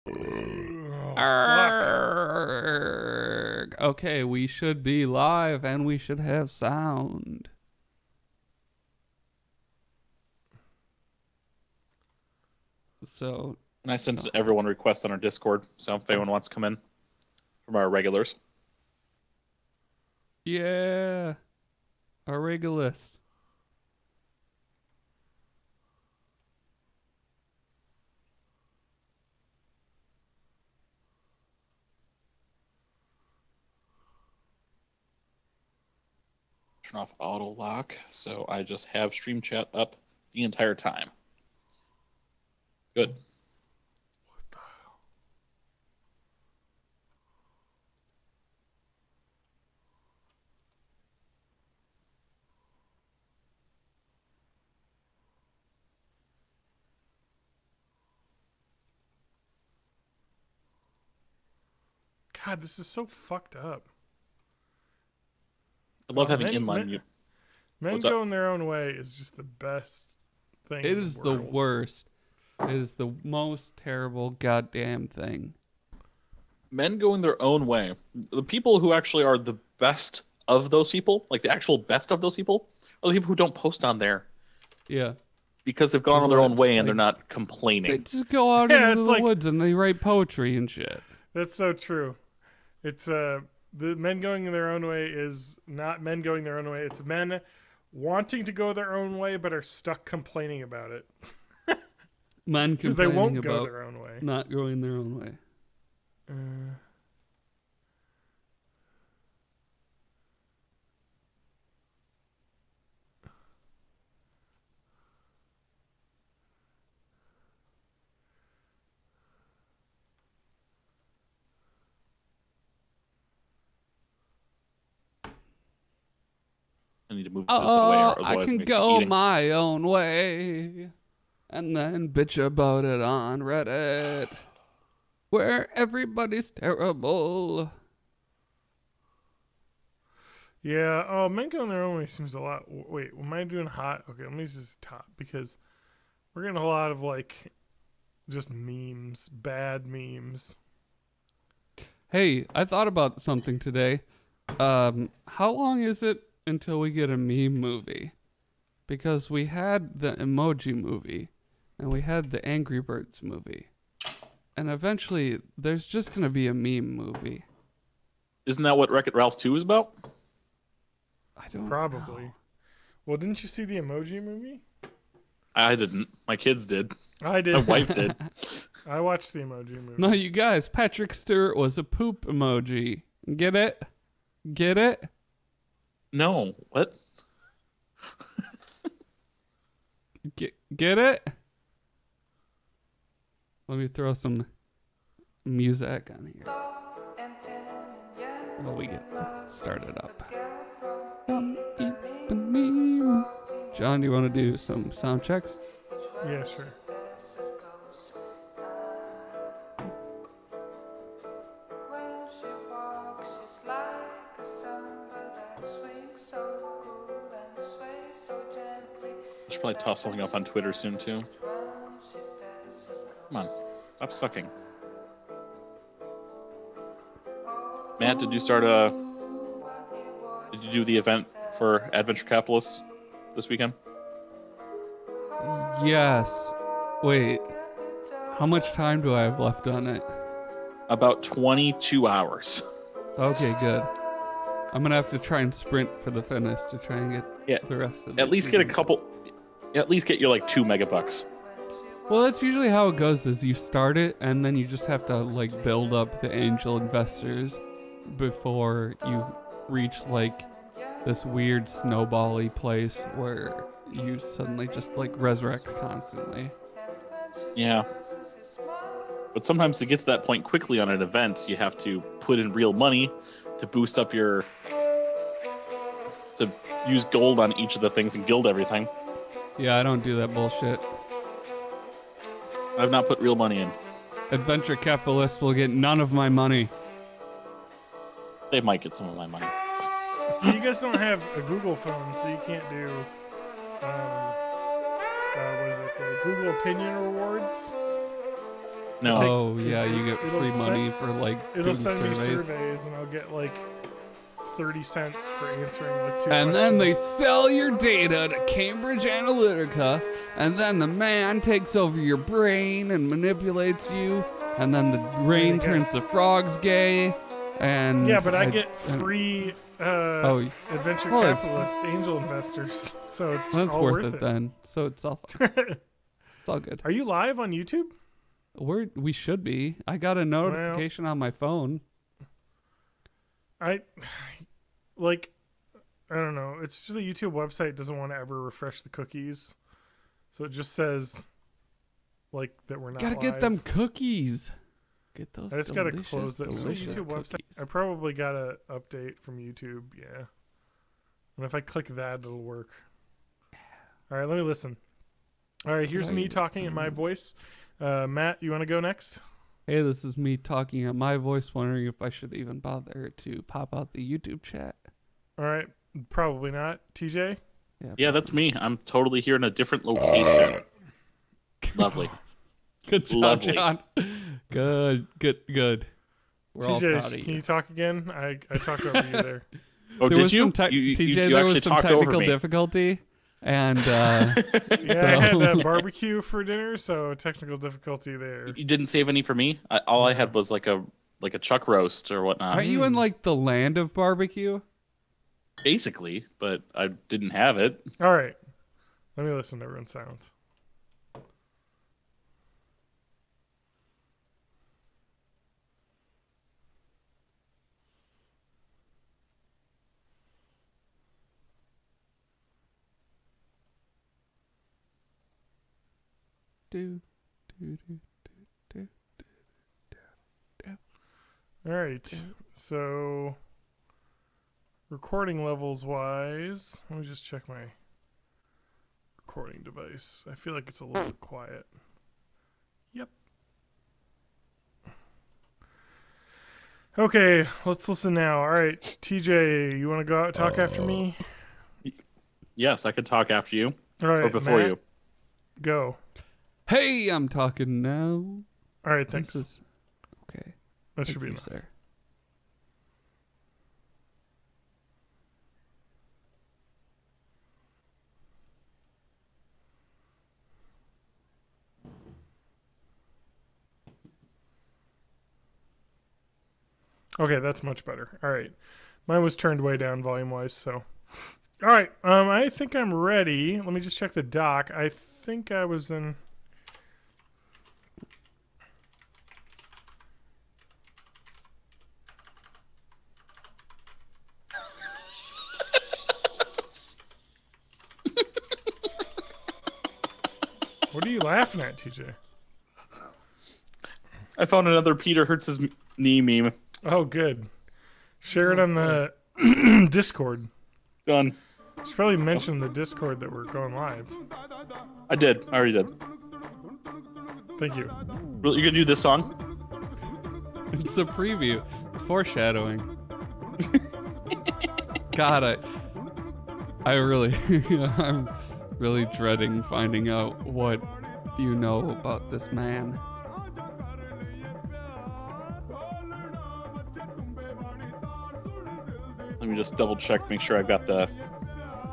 Oh, fuck. Arrgh. Okay, we should be live and we should have sound. So, And I sent everyone requests on our Discord, so if anyone wants to come in from our regulars. yeah, our Regulus. Turn off auto lock, so I just have stream chat up the entire time. Good. What the hell? God, this is so fucked up. I love having men, inline mute. Men What's up? going their own way is just the best thing. It in is the the world. worst. It is the most terrible goddamn thing. Men going their own way. The people who actually are the best of those people, like the actual best of those people, are the people who don't post on there Yeah. because they've gone on their People own that way just, and they're like, not complaining. They just go out Yeah, into it's the like- woods and they write poetry and shit. That's so true. It's the men going their own way is not men going their own way. It's men wanting to go their own way but are stuck complaining about it Men because they complaining won't go about their own way. not going their own way. I need to move this away, or Oh, otherwise I I'm can gonna keep go eating. my own way and then bitch about it on Reddit where everybody's terrible. Yeah. Oh, men going their own way seems a lot. Wait, am I doing hot? Okay, let me use this top because we're getting a lot of like just memes, bad memes. Hey, I thought about something today. How long is it until we get a meme movie? Because we had the Emoji movie and we had the Angry Birds movie. And eventually there's just going to be a meme movie. Isn't that what Wreck-It Ralph 2 is about? I don't Probably. know. Well, didn't you see the Emoji movie? I didn't. My kids did. I did. My wife did. I watched the Emoji movie. No, you guys, Patrick Stewart was a poop emoji. Get it? Get it? No. What? Get it? Let me throw some music on here. While we get started up. John, do you want to do some sound checks? Yeah, sure. I should probably toss something up on Twitter soon too. Come on, stop sucking. Matt, did you start Did you do the event for Adventure Capitalists this weekend? Yes. Wait. How much time do I have left on it? About 22 hours. Okay, good. I'm gonna have to try and sprint for the finish to try and get Yeah, the rest of At the least get a season. couple. At least get your like 2 megabucks. Well, that's usually how it goes. Is you start it and then you just have to like build up the angel investors before you reach like this weird snowbally place where you suddenly just like resurrect constantly. Yeah. But sometimes to get to that point quickly on an event, you have to put in real money to boost up to use gold on each of the things and guild everything. Yeah, I don't do that bullshit. I've not put real money in. Adventure capitalists will get none of my money. They might get some of my money. So you guys don't have a Google phone, so you can't do, what is it, Google Opinion Rewards? No. Oh yeah, you get It'll free send- money for like It'll doing send me surveys. surveys, and I'll get like 30 cents for answering like 2 And then they questions. sell your data to Cambridge Analytica, and then the man takes over your brain and manipulates you, and then the rain turns the frogs gay, and Yeah, but I get free oh, adventure well, it's- capitalist angel investors, so it's that's all worth worth it then. So it's all it's all good. Are you live on YouTube? We should be. I got a notification on my phone. I like, I don't know. It's just the YouTube website doesn't want to ever refresh the cookies, so it just says like that we're not. Gotta get live. them cookies. Get those. I just gotta delicious, close it. So the delicious YouTube website. cookies. I probably got an update from YouTube. Yeah, and if I click that, it'll work. All right, let me listen. All right, here's me talking in my voice. Matt, you want to go next? Hey, this is me talking at my voice, wondering if I should even bother to pop out the YouTube chat. All right, probably not. TJ? Yeah, that's me. I'm totally here in a different location. Lovely. Good job, Lovely. John. Good. We're all proud of TJ, can you. you talk again? I talked over you there. Oh, There did was you? some TJ, there actually was some talked over technical me. difficulty, and Yeah, So- I had barbecue for dinner, so technical difficulty there. You didn't save any for me. All I had was like a chuck roast or whatnot. aren't you in like the land of barbecue? Basically, but I didn't have it. All right, let me listen to everyone's silence. Do, do, do, do, do. All right, so recording levels wise, let me just check my recording device. I feel like it's a little bit quiet. Yep. Okay, let's listen now. All right, TJ, you want to go out and talk after me? Yes, I could talk after you All right, or before Matt, you. Go. Hey, I'm talking now. All right, thanks. This is okay. That Thank should be you, enough. sir. Okay, that's much better. All right. Mine was turned way down volume wise, so. All right. I think I'm ready. Let me just check the doc. I think I was in. What are you laughing at, TJ? I found another Peter hurts his knee meme. Oh, good. Share it on the Discord. Done. Should probably mention the Discord that we're going live. I did. I already did. Thank you. Really, you gonna do this song? It's a preview. It's foreshadowing. God, I really, I'm really dreading finding out what you know about this man. Let me just double check, make sure I've got the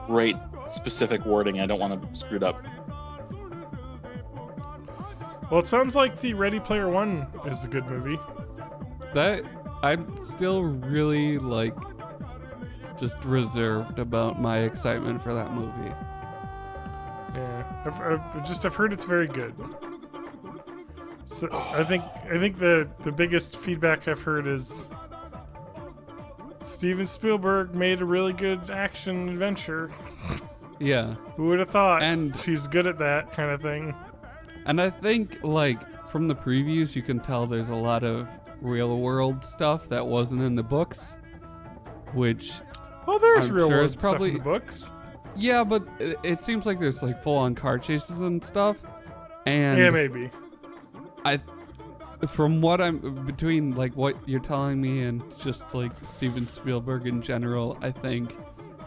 right specific wording. I don't want to screw it up. Well, it sounds like the Ready Player One is a good movie. That I'm still really like just reserved about my excitement for that movie. Yeah, I've heard it's very good. So I think the biggest feedback I've heard is Steven Spielberg made a really good action adventure. Yeah. Who would have thought? And- she's good at that kind of thing. And I think, like, from the previews, you can tell there's a lot of real world stuff that wasn't in the books, which, Well, there's I'm real sure world it's stuff in probably- the books. yeah, but it seems like there's, like, full-on car chases and stuff. And Yeah, maybe. from what I'm, between, like, what you're telling me and just, like, Steven Spielberg in general, I think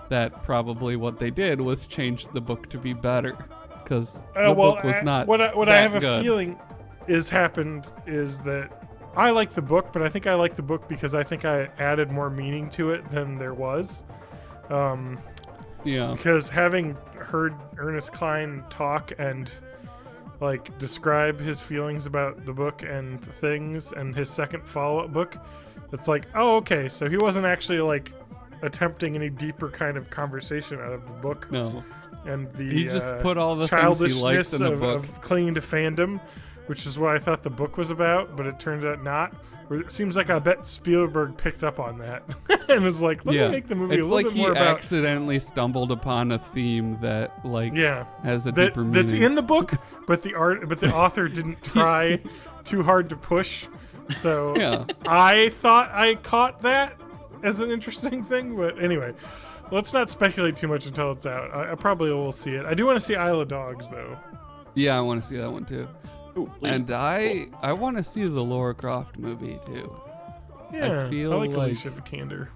that probably what they did was change the book to be better. Because the book was not What I that have a good. feeling. is happened is that I like the book, but I think I like the book because I think I added more meaning to it than there was. Yeah. Because having heard Ernest Cline talk and like describe his feelings about the book and things and his second follow-up book, it's like, oh, okay, so he wasn't actually like attempting any deeper kind of conversation out of the book. No. And the He just put all the things he liked in the book. of clinging to fandom, which is what I thought the book was about, but it turns out not. It seems like I bet Spielberg picked up on that and was like, let me make the movie a little bit more about... It's like he accidentally stumbled upon a theme that has a deeper meaning. That's in the book, but the author didn't try too hard to push. So I thought I caught that as an interesting thing, but anyway, let's not speculate too much until it's out. I probably will see it. I do want to see Isle of Dogs, though. Yeah, I want to see that one too. Ooh, and I want to see the Lara Croft movie too. Yeah, I feel like like Alicia Vikander.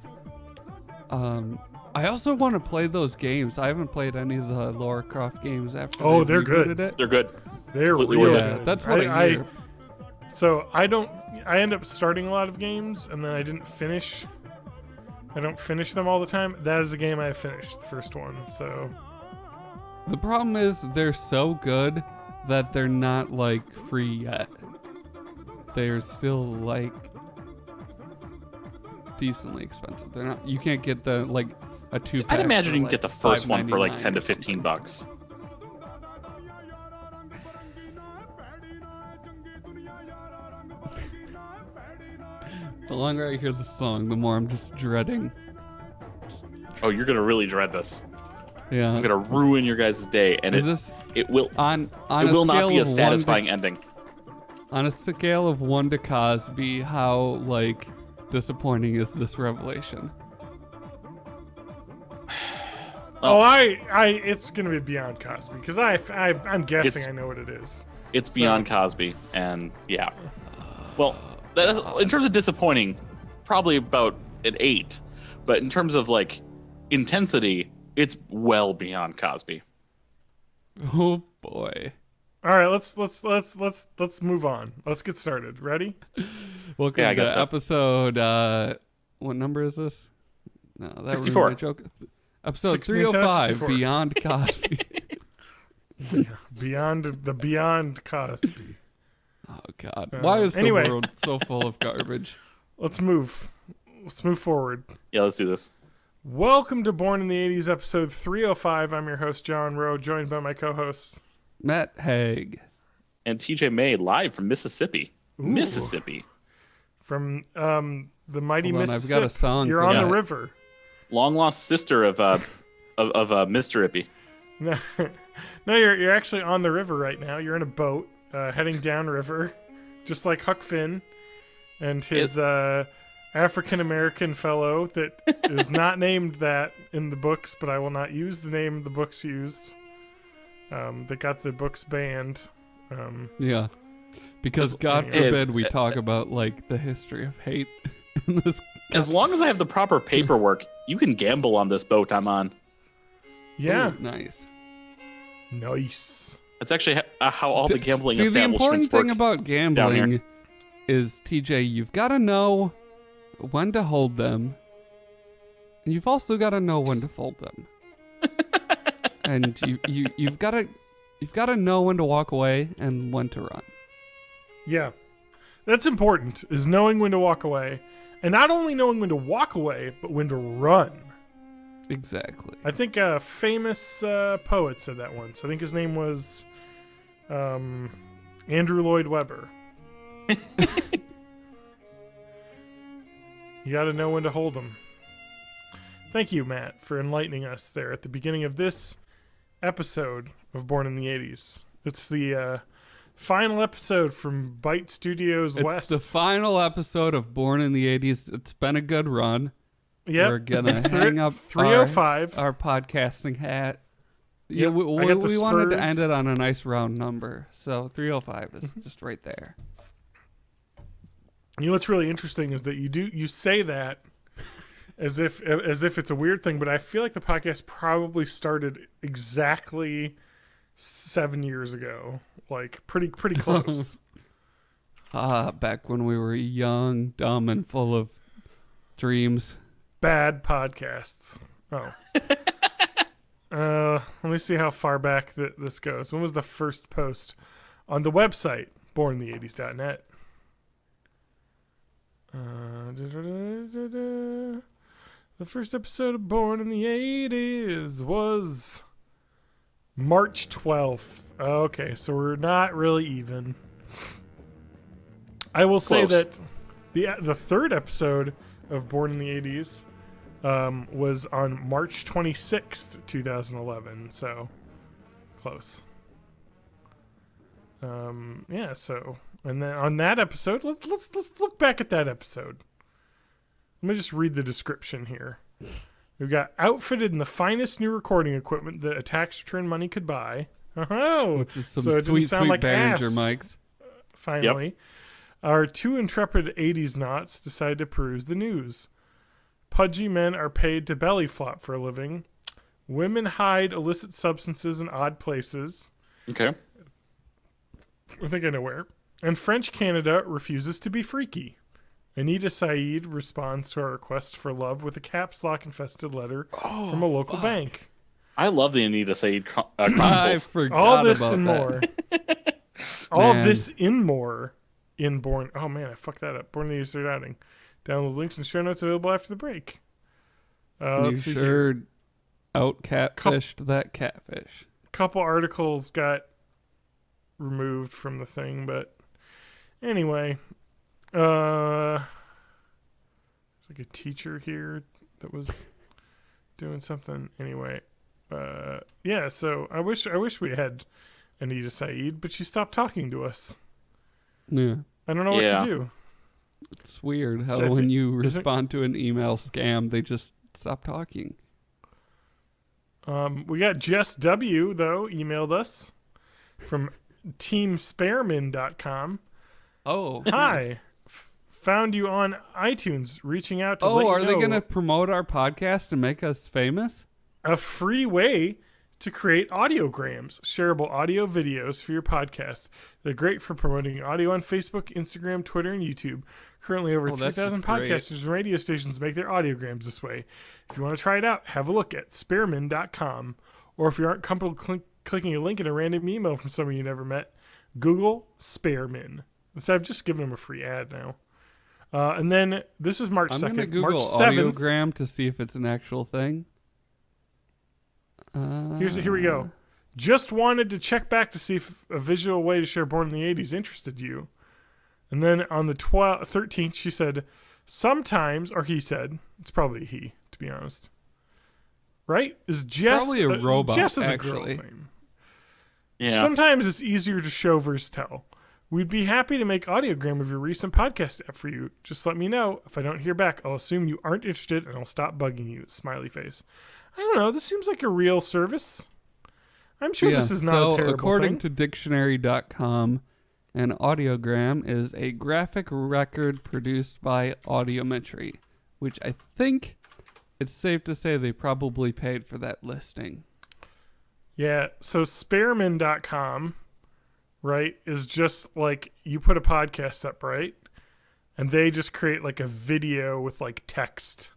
I also want to play those games. I haven't played any of the Lara Croft games after. Oh, they they're rebooted good. It. They're good. They're Completely really worth it. good. That's what I hear. So I end up starting a lot of games and then I don't finish them all the time. That is the game I finished, the first one. So the problem is they're so good that they're not like free yet. They're still like decently expensive. They're not. You can't get the like a 2-pack. I'd imagine you can get the first one for like $5.99 $10 to $15. The longer I hear the song, the more I'm just dreading. Oh, you're gonna really dread this. Yeah. I'm gonna ruin your guys' day, and it will not be a satisfying ending. On a scale of 1 to Cosby, how like disappointing is this revelation? it's gonna be beyond Cosby because I'm guessing I know what it is. It's beyond Cosby, and yeah. Well, in terms of disappointing, probably about an 8, but in terms of like intensity, it's well beyond Cosby. Oh boy. All right, let's move on. Let's get started. Ready? Welcome to episode. What number is this? No, that 64. ruined my joke. Episode 305. Beyond Cosby. Beyond Cosby. Oh God! Why is anyway. the world so full of garbage? Let's move forward. Yeah, let's do this. Welcome to Born in the 80s, episode 305. I'm your host, John Rowe, joined by my co-hosts, Matt Haig. And TJ May, live from Mississippi. Ooh. Mississippi. From the mighty Mississippi. I've got a song. You're on the river. Long lost sister of Mr. Ippy. No, you're actually on the river right now. You're in a boat heading downriver, just like Huck Finn and his African-American fellow that is not named that in the books, but I will not use the name the books used. That got the books banned. Yeah. Because God forbid we talk about like the history of hate in this. As long as I have the proper paperwork, you can gamble on this boat I'm on. Yeah. Ooh, nice. Nice. That's actually how all the gambling See, the establishments important thing work about gambling is, TJ, you've got to know when to hold them. And you've also got to know when to fold them. And you've got to know when to walk away and when to run. Yeah. That's important, is knowing when to walk away. And not only knowing when to walk away, but when to run. Exactly. I think a famous poet said that once. I think his name was Andrew Lloyd Webber. You got to know when to hold them. Thank you, Matt, for enlightening us there at the beginning of this episode of Born in the 80s. It's the final episode from Byte Studios West. It's the final episode of Born in the 80s. It's been a good run. Yep. We're going to hang up 305. Our podcasting hat. Yeah, we wanted to end it on a nice round number. So 305 is just right there. You know what's really interesting is that you say that as if it's a weird thing, but I feel like the podcast probably started exactly 7 years ago, like pretty close. Back when we were young, dumb, and full of dreams. Bad podcasts. Oh. Let me see how far back this goes. When was the first post on the website, borninthE80s.net? The first episode of Born in the 80s was March 12th. Okay, so we're not really even. I will say that the third episode of Born in the 80s was on March 26th, 2011. So close. Yeah. So, and then on that episode, let's look back at that episode. Let me just read the description here. We got outfitted in the finest new recording equipment that a tax return money could buy. Oh, which is some so sweet like Behringer mics. Finally, Yep. Our two intrepid 80s knots decide to peruse the news. Pudgy men are paid to belly flop for a living. Women hide illicit substances in odd places. Okay. I think I know where. And French Canada refuses to be freaky. Anita Saeed responds to our request for love with a caps lock infested letter from a local bank. I love the Anita Said I chronicles. forgot All this about and that. more. All Man. this and more in Born. Oh man, I fucked that up. Born in the 80s Third Outing. Download links and show notes available after the break. You Let's see here. sure out catfished that catfish. Couple articles got removed from the thing, but anyway, there's like a teacher here that was doing something. Anyway, yeah. So I wish we had Anita Saeed, but she stopped talking to us. Yeah. I don't know what Yeah. to do. It's weird how So I when think- you isn't- respond to an email scam, they just stop talking. We got Jess W though emailed us from teamspareman.com. Oh, Hi. Found you on iTunes, reaching out to let Oh, you are they know going to promote our podcast and make us famous? a free way to create audiograms, shareable audio videos for your podcast. They're great for promoting audio on Facebook, Instagram, Twitter, and YouTube. Currently, over Oh, that's 3,000 just great. podcasters and radio stations make their audiograms this way. If you want to try it out, have a look at spearman.com. Or if you aren't comfortable clicking a link in a random email from someone you never met, Google Spearman. So I've just given them a free ad now. And then this is March I'm 2nd. going to Google March 7th. audiogram to see if it's an actual thing. Here we go. Just wanted to check back to see if a visual way to share Born in the 80s interested you. And then on the 13th, she said, sometimes, or he said, it's probably he, to be honest. Right? Is Jess Probably a robot, Jess is actually. a girl's name. Yeah. Sometimes it's easier to show versus tell. We'd be happy to make audiogram of your recent podcast app for you. Just let me know. If I don't hear back, I'll assume you aren't interested and I'll stop bugging you. Smiley face. I don't know. This seems like a real service. I'm sure this is not a terrible according thing. to dictionary.com, an audiogram is a graphic record produced by Audiometry, which I think it's safe to say they probably paid for that listing. Yeah, so Spearman.com, right, is just like you put a podcast up, right? And they just create like a video with like text.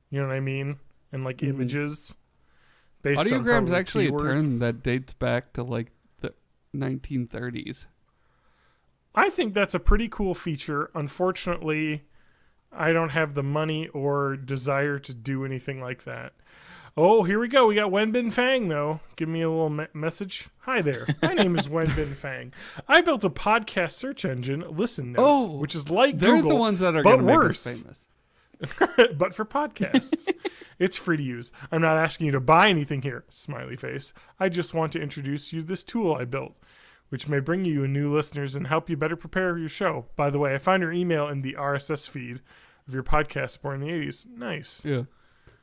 You know what I mean? And like images. Based on Audiogram's probably actually a keywords. term that dates back to like the 1930s. I think that's a pretty cool feature. Unfortunately, I don't have the money or desire to do anything like that. Oh, here we go. We got Wenbin Fang, though. Give me a little message. Hi there. My name is Wenbin Fang. I built a podcast search engine, Listen Notes, which is like They're Google, the ones that are but going to make worse. us famous. But for podcasts. It's free to use. I'm not asking you to buy anything here, smiley face. I just want to introduce you to this tool I built, which may bring you new listeners and help you better prepare your show. By the way, I found your email in the RSS feed of your podcast, Born in the 80s. Nice. Yeah.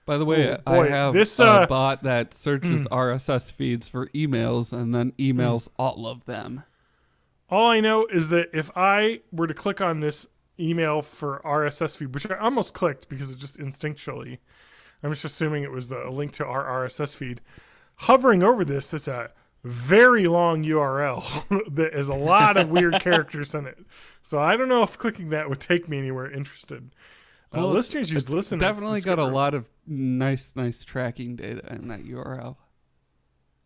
By the way, Oh, boy, I have this, a bot that searches RSS feeds for emails and then emails all of them. All I know is that if I were to click on this email for RSS feed, which I almost clicked because it just instinctually, I'm just assuming it was a link to our RSS feed. Hovering over this, it's a very long URL that has a lot of weird characters in it. So I don't know if clicking that would take me anywhere interested. Well, listeners use listen. Definitely got a lot of nice tracking data in that URL.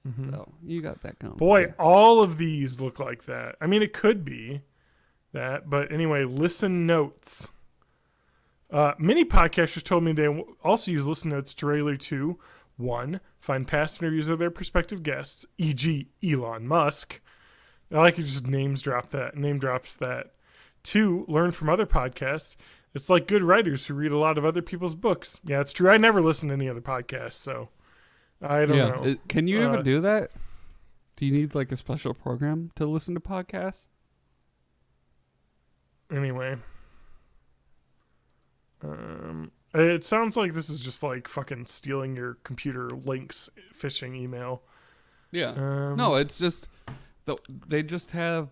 Mm-hmm. So you got that going. Boy, all of these look like that. I mean, it could be that, but anyway, listen notes. Many podcasters told me they also use listen notes to regularly to 1. Find past interviews of their prospective guests, e.g., Elon Musk. I like it just name drops that. 2. Learn from other podcasts. It's like good writers who read a lot of other people's books. Yeah, it's true. I never listen to any other podcasts, so I don't know. Can you even do that? Do you need like a special program to listen to podcasts? Anyway. It sounds like this is just like fucking stealing your computer links phishing email. Yeah. No, it's just they just have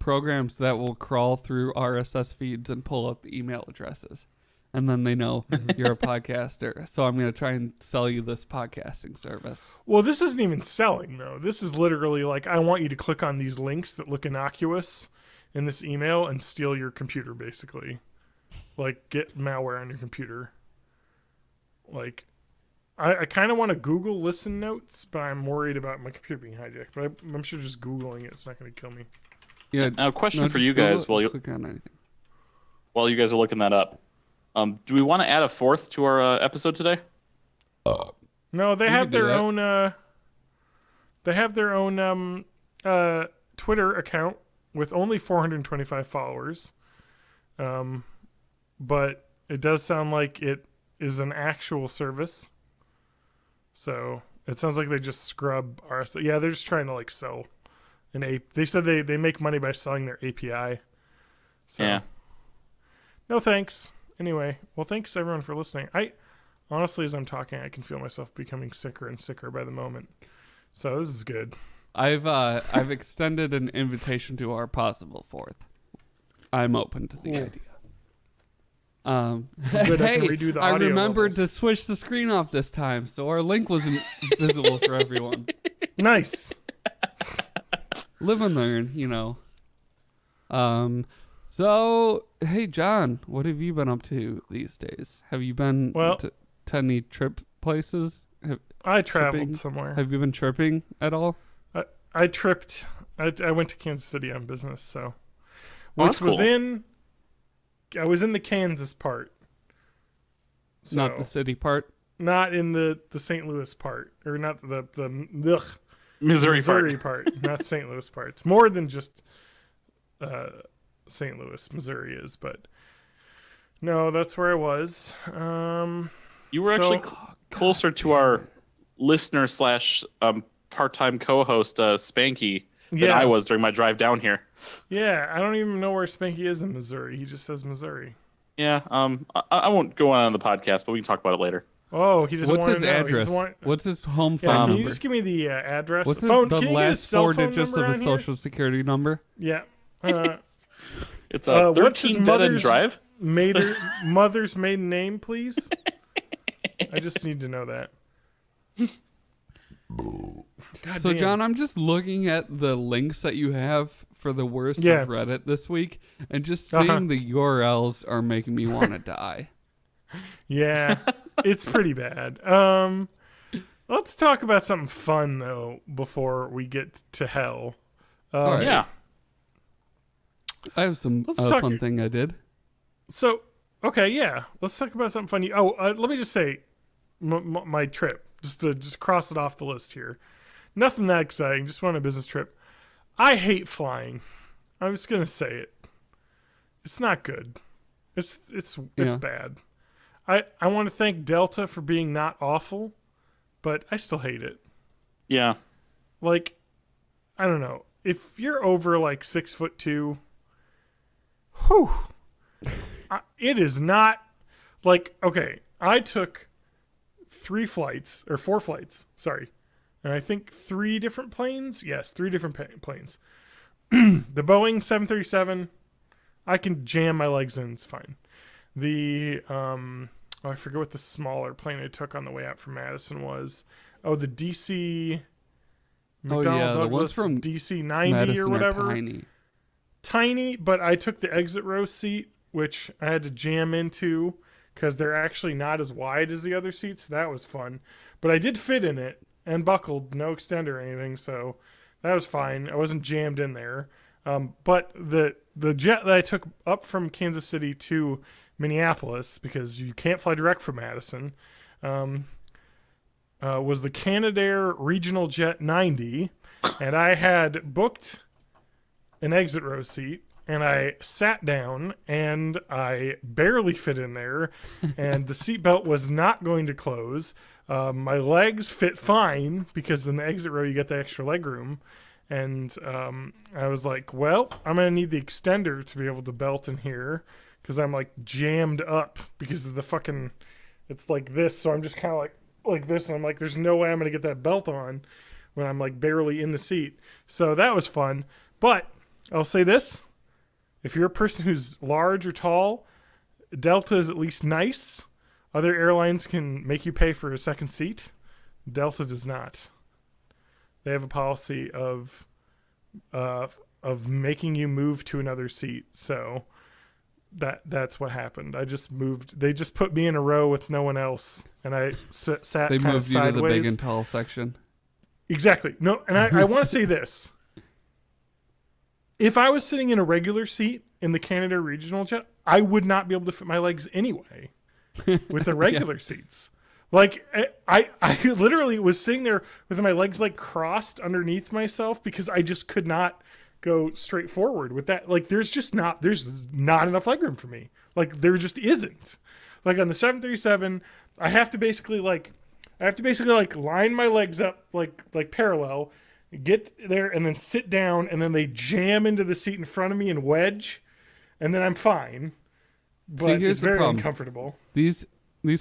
programs that will crawl through RSS feeds and pull out the email addresses. And then they know you're a podcaster. So I'm going to try and sell you this podcasting service. Well, this isn't even selling, though. This is literally like, I want you to click on these links that look innocuous in this email and steal your computer, basically. Like, get malware on your computer. Like, I kind of want to Google listen notes, but I'm worried about my computer being hijacked. But I'm sure just Googling it's not going to kill me. Yeah. Now, a question for you guys while you guys are looking that up. Do we want to add a 4th to our episode today? No, they have their own. They have their own Twitter account with only 425 followers. But it does sound like it is an actual service. So it sounds like they just scrub RSS. Yeah, they're just trying to like sell an app. They said they make money by selling their API. So, yeah. No thanks. Anyway, well, thanks everyone for listening. I honestly, as I'm talking, I can feel myself becoming sicker and sicker by the moment. So this is good. I've extended an invitation to our possible 4th. I'm open to the idea. Good, hey, I remembered to switch the screen off this time, so our link wasn't visible for everyone. Nice. Live and learn, you know. So, hey, John, what have you been up to these days? Have you been to any trip places? I traveled somewhere. Have you been tripping at all? I tripped. I went to Kansas City on business, so. Which was cool. I was in the Kansas part. So, not the city part? Not in the St. Louis part. Or not the Missouri part. Not St. Louis part. It's more than just St. Louis, Missouri is, but no, that's where I was. You were actually closer to our listener / part-time co-host Spanky than I was during my drive down here. Yeah, I don't even know where Spanky is in Missouri. He just says Missouri. Yeah, I won't go on the podcast, but we can talk about it later. Oh, he just what's his know. address? What's his home phone number? Can you just give me the address? What's the last 4 digits of his social security number? Yeah. It's 13 Dead End Drive. Mother's maiden name, please. I just need to know that. God so, damn. John, I'm just looking at the links that you have for the worst of Reddit this week, and just seeing the URLs are making me want to die. Yeah, it's pretty bad. Let's talk about something fun, though, before we get to hell. All right. Yeah. I have some fun thing I did. So, okay, yeah. Let's talk about something funny. Let me just say my trip. Just cross it off the list here. Nothing that exciting. Just went on a business trip. I hate flying. I'm just gonna say it. It's not good. It's bad. I want to thank Delta for being not awful, but I still hate it. Yeah. Like, I don't know. If you're over like 6'2", whew, it is not like, okay, I took 4 flights, sorry. And I think 3 different planes. Yes, 3 different planes. The Boeing 737, I can jam my legs in. It's fine. The, I forget what the smaller plane I took on the way out from Madison was. Oh, the DC Oh yeah, the Douglas ones from DC 90 Madison or whatever. are tiny. Tiny, but I took the exit row seat, which I had to jam into because they're actually not as wide as the other seats. So that was fun. But I did fit in it and buckled, no extender or anything, so that was fine. I wasn't jammed in there. But the jet that I took up from Kansas City to Minneapolis, because you can't fly direct from Madison, was the Canadair Regional Jet 90, and I had booked an exit row seat, and I sat down, and I barely fit in there, and the seatbelt was not going to close. My legs fit fine, because in the exit row you get the extra leg room, and I was like, well, I'm going to need the extender to be able to belt in here, because I'm like jammed up because of the fucking, it's like this, so I'm just kind of like this, and I'm like, there's no way I'm going to get that belt on when I'm like barely in the seat. So that was fun. But I'll say this, if you're a person who's large or tall, Delta is at least nice. Other airlines can make you pay for a second seat. Delta does not. They have a policy of making you move to another seat. So that's what happened. I just moved. They just put me in a row with no one else, and I sat They kind of moved you sideways. to the big and tall section. Exactly. No, and I want to say this. If I was sitting in a regular seat in the Canada Regional Jet, I would not be able to fit my legs anyway with the regular seats. Like, I literally was sitting there with my legs like crossed underneath myself because I just could not go straight forward with that. Like, there's not enough legroom for me. Like, there just isn't. Like on the 737, I have to basically line my legs up like parallel, get there and then sit down, and then they jam into the seat in front of me and wedge, and then I'm fine. But here's it's very the problem. uncomfortable. These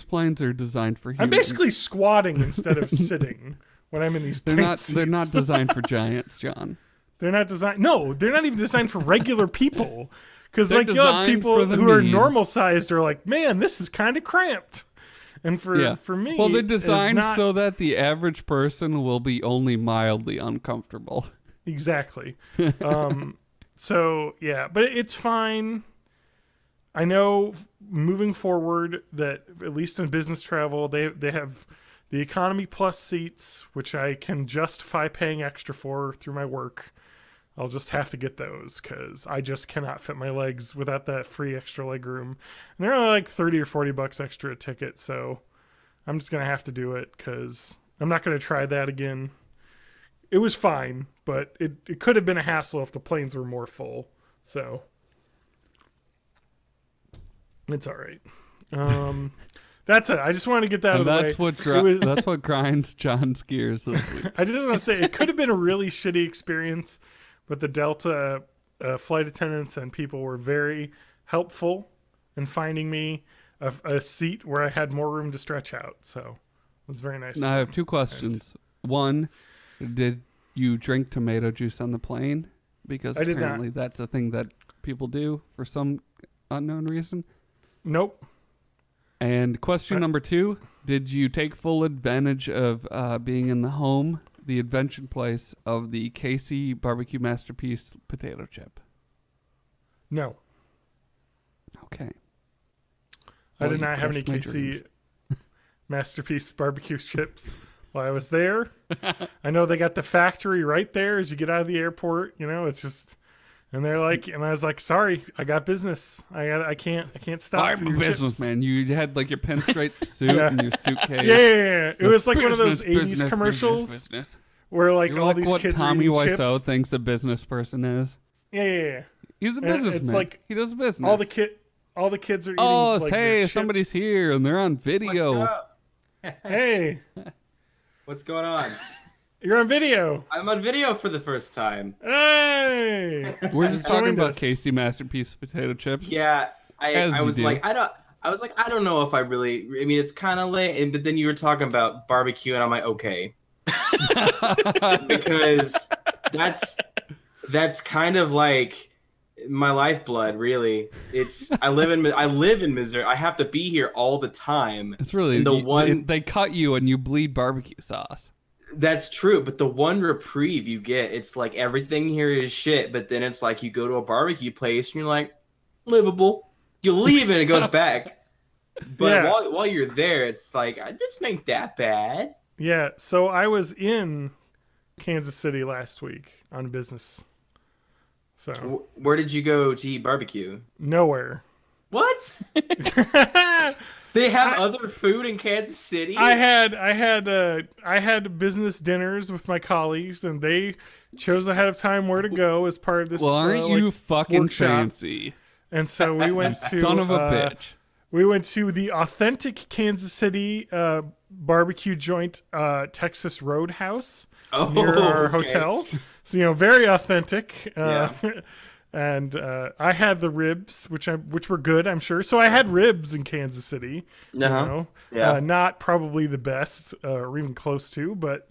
planes are designed for humans. I'm basically squatting instead of sitting when I'm in these plane seats. They're not designed for giants, John. They're not designed. No, they're not even designed for regular people. Because like you have designed people for the who are mean. normal sized are like, man, this is kind of cramped. And for me, well, they're it's designed not... so that the average person will be only mildly uncomfortable. Exactly. So yeah, but it's fine. I know moving forward that at least in business travel, they have the economy plus seats, which I can justify paying extra for through my work. I'll just have to get those because I just cannot fit my legs without that free extra leg room. And they're only like $30 or $40 extra a ticket, so I'm just gonna have to do it because I'm not gonna try that again. It was fine, but it could have been a hassle if the planes were more full. So it's all right. That's it. I just wanted to get that out of the way. That's what grinds John's gears this week. I just want to say it could have been a really shitty experience, but the Delta flight attendants and people were very helpful in finding me a seat where I had more room to stretch out. So it was very nice. Now I have two questions. One, did you drink tomato juice on the plane? Because apparently that's a thing that people do for some unknown reason. Nope. And question number two, did you take full advantage of being in the invention place of the Casey Barbecue Masterpiece potato chip? No. Okay. I did not have any Casey Masterpiece barbecue chips while I was there. I know they got the factory right there as you get out of the airport. You know, it's just... And they're like, and I was like, sorry, I got business. I can't stop. I'm a businessman. You had like your pinstripe suit and your suitcase. Yeah. It was like one of those 80s commercials business. where like You're all like these what kids Tommy are eating Wiseau chips. thinks a business person is. Yeah. He's a And businessman. it's like he does business. all the kids are eating. Oh, like, hey, their somebody's chips. here and they're on video. What's up? Hey, What's going on? you're on video. I'm on video for the first time. Hey, We're just talking joined about us. Casey Masterpiece potato chips. Yeah, As I you was do. like, I don't know if I really. I mean, it's kind of late, but then you were talking about barbecue, and I'm like, okay, because that's kind of like my lifeblood, really. I live in Missouri. I have to be here all the time. It's really And they cut you and you bleed barbecue sauce. That's true, but the one reprieve you get, it's like everything here is shit, but then it's like you go to a barbecue place and you're like, livable. You leave and it goes back. But Yeah. while you're there, it's like, this ain't that bad. Yeah. So I was in Kansas City last week on business. So Where did you go to eat barbecue? nowhere. What? They have other food in Kansas City? I had business dinners with my colleagues, and they chose ahead of time where to go as part of this. Well, aren't you fucking workshop. fancy? And so we went to Son of a bitch. We went to the authentic Kansas City barbecue joint, Texas Roadhouse, near our okay. hotel. So very authentic. Yeah. And I had the ribs, which were good, I'm sure. So I had ribs in Kansas City. Uh-huh. Yeah. Not probably the best, or even close to, but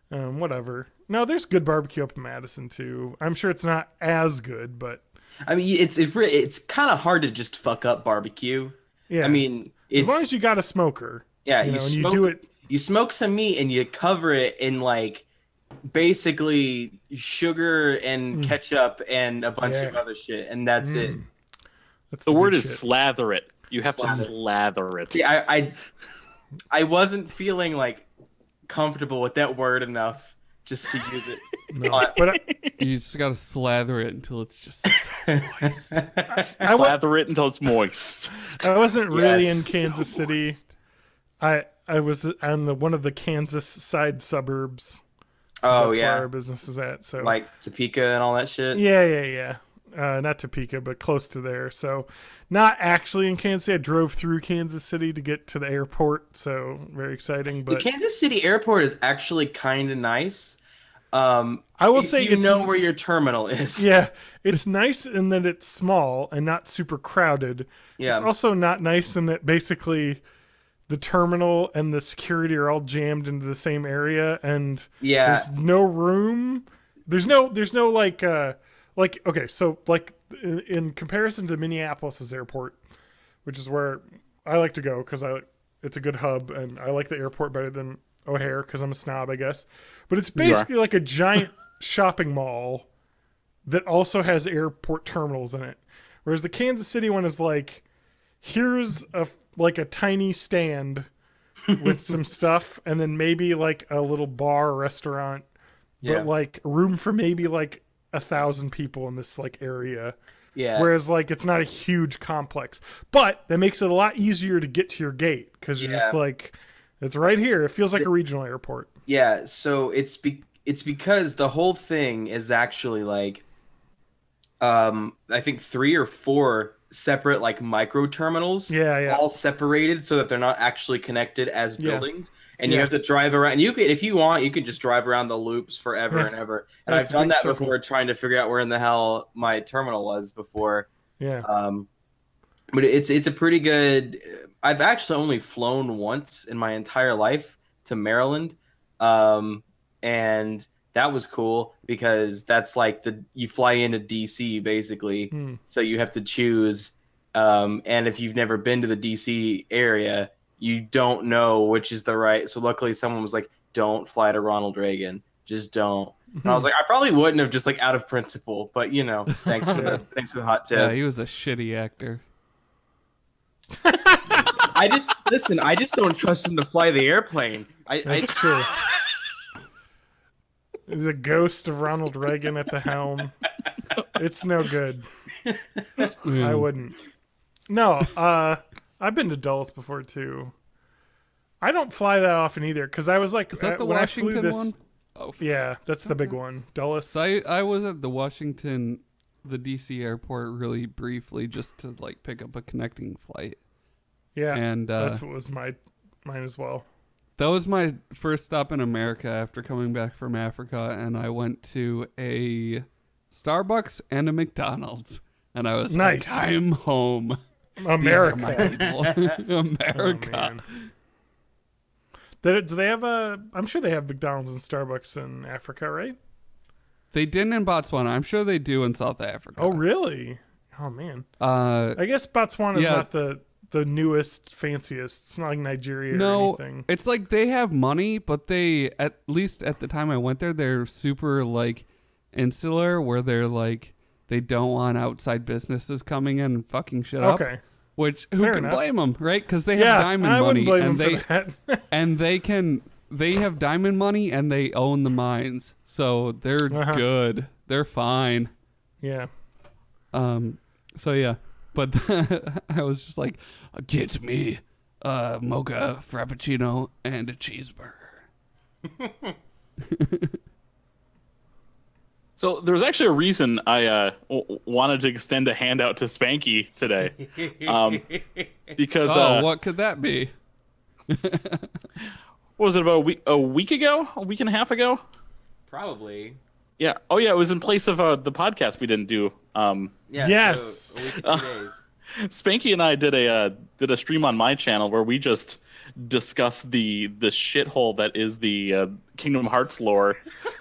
whatever. No, there's good barbecue up in Madison too. I'm sure it's not as good, but I mean, it's kind of hard to just fuck up barbecue. yeah. I mean, as long as you got a smoker, yeah, and smoke, you do it. You smoke some meat and you cover it in like basically sugar and ketchup and a bunch of other shit, and that's it. That's The word good is shit. slather it. You have to slather it. See, I wasn't feeling like comfortable with that word enough just to use it. No, but You just gotta slather it until it's just so moist. Slather it until it's moist. I wasn't really in Yes. Kansas City. Moist. I was on one of the Kansas side suburbs. Oh That's where yeah, our business is at. So like Topeka and all that shit. yeah. Not Topeka, but close to there. So not actually in Kansas City. I drove through Kansas City to get to the airport. So very exciting. The But Kansas City airport is actually kind of nice. I will If say you know where your terminal is. yeah, it's nice in that it's small and not super crowded. Yeah. It's also not nice in that basically the terminal and the security are all jammed into the same area, and Yeah. there's no room. There's no like okay, so like in comparison to Minneapolis's airport, which is where I like to go because it's a good hub, and I like the airport better than O'Hare because I'm a snob, I guess. But it's basically like a giant shopping mall that also has airport terminals in it. Whereas the Kansas City one is like, here's a tiny stand with some stuff, and then maybe like a little bar or restaurant, Yeah. but like room for maybe like 1,000 people in this like area. Yeah. Whereas like it's not a huge complex, but that makes it a lot easier to get to your gate because you're just Yeah. like, it's right here. It feels like a regional airport. Yeah, so it's because the whole thing is actually like I think 3 or 4 separate like micro terminals, Yeah. all separated so that they're not actually connected as Yeah. buildings. And you Yeah. have to drive around. And you can, if you want, you can just drive around the loops forever Yeah. and ever. And Yeah, I've it's a done big that circle. before, trying to figure out where in the hell my terminal was before. Yeah. But it's a pretty good. I've actually only flown once in my entire life to Maryland, and that was cool because that's like you fly into DC basically, so you have to choose. And if you've never been to the DC area, you don't know which is the right. So luckily, someone was like, "Don't fly to Ronald Reagan, just don't." And I was like, I probably wouldn't have, just like out of principle, but thanks for the hot tip. Yeah, he was a shitty actor. I just don't trust him to fly the airplane. That's true. The ghost of Ronald Reagan at the helm. It's no good. I wouldn't. No, I've been to Dulles before too. I don't fly that often either because I was like, Is that the when I flew Washington this, one? Oh, yeah, that's the big one, Dulles. so I was at the DC airport really briefly just to like pick up a connecting flight. Yeah, And that's what was mine as well. that was my first stop in America after coming back from Africa, and I went to a Starbucks and a McDonald's, and I was Nice. like, I'm home. America. These are my people. America. Oh, man. Do they have I'm sure they have McDonald's and Starbucks in Africa, right? They didn't in Botswana. I'm sure they do in South Africa. Oh, really? Oh man. I I guess Botswana is Yeah. not the the newest, fanciest. It's not like Nigeria or No, anything. it's like they have money, but they, at least at the time I went there, they're super like insular, where they're like they don't want outside businesses coming in and fucking shit up. Okay. Which who Fair can enough. blame them, right? Because they Yeah, have diamond I wouldn't money, blame and them they for that. and they have diamond money, and they own the mines, so they're good. They're fine. Yeah. So yeah, but I was just like, get me a mocha frappuccino and a cheeseburger. So there's actually a reason I wanted to extend a handout to Spanky today, because what could that be? what was it, about a week ago, a week and a half ago? Probably. Yeah. Oh yeah, it was in place of the podcast we didn't do. Yeah. Yes. So a week and 2 days. Spanky and I did a stream on my channel where we just discussed the shithole that is the Kingdom Hearts lore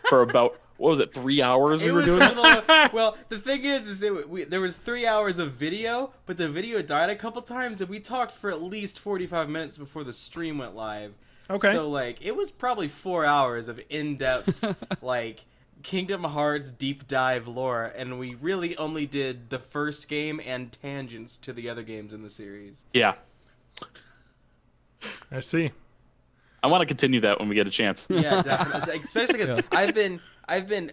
for about, what was it, 3 hours we were doing it? Well, the thing is there was 3 hours of video, but the video died a couple times, and we talked for at least 45 minutes before the stream went live. Okay. So like it was probably 4 hours of in-depth like Kingdom Hearts deep dive lore, and we really only did the first game and tangents to the other games in the series. Yeah. I see. I want to continue that when we get a chance. Yeah, definitely. Especially because I've been,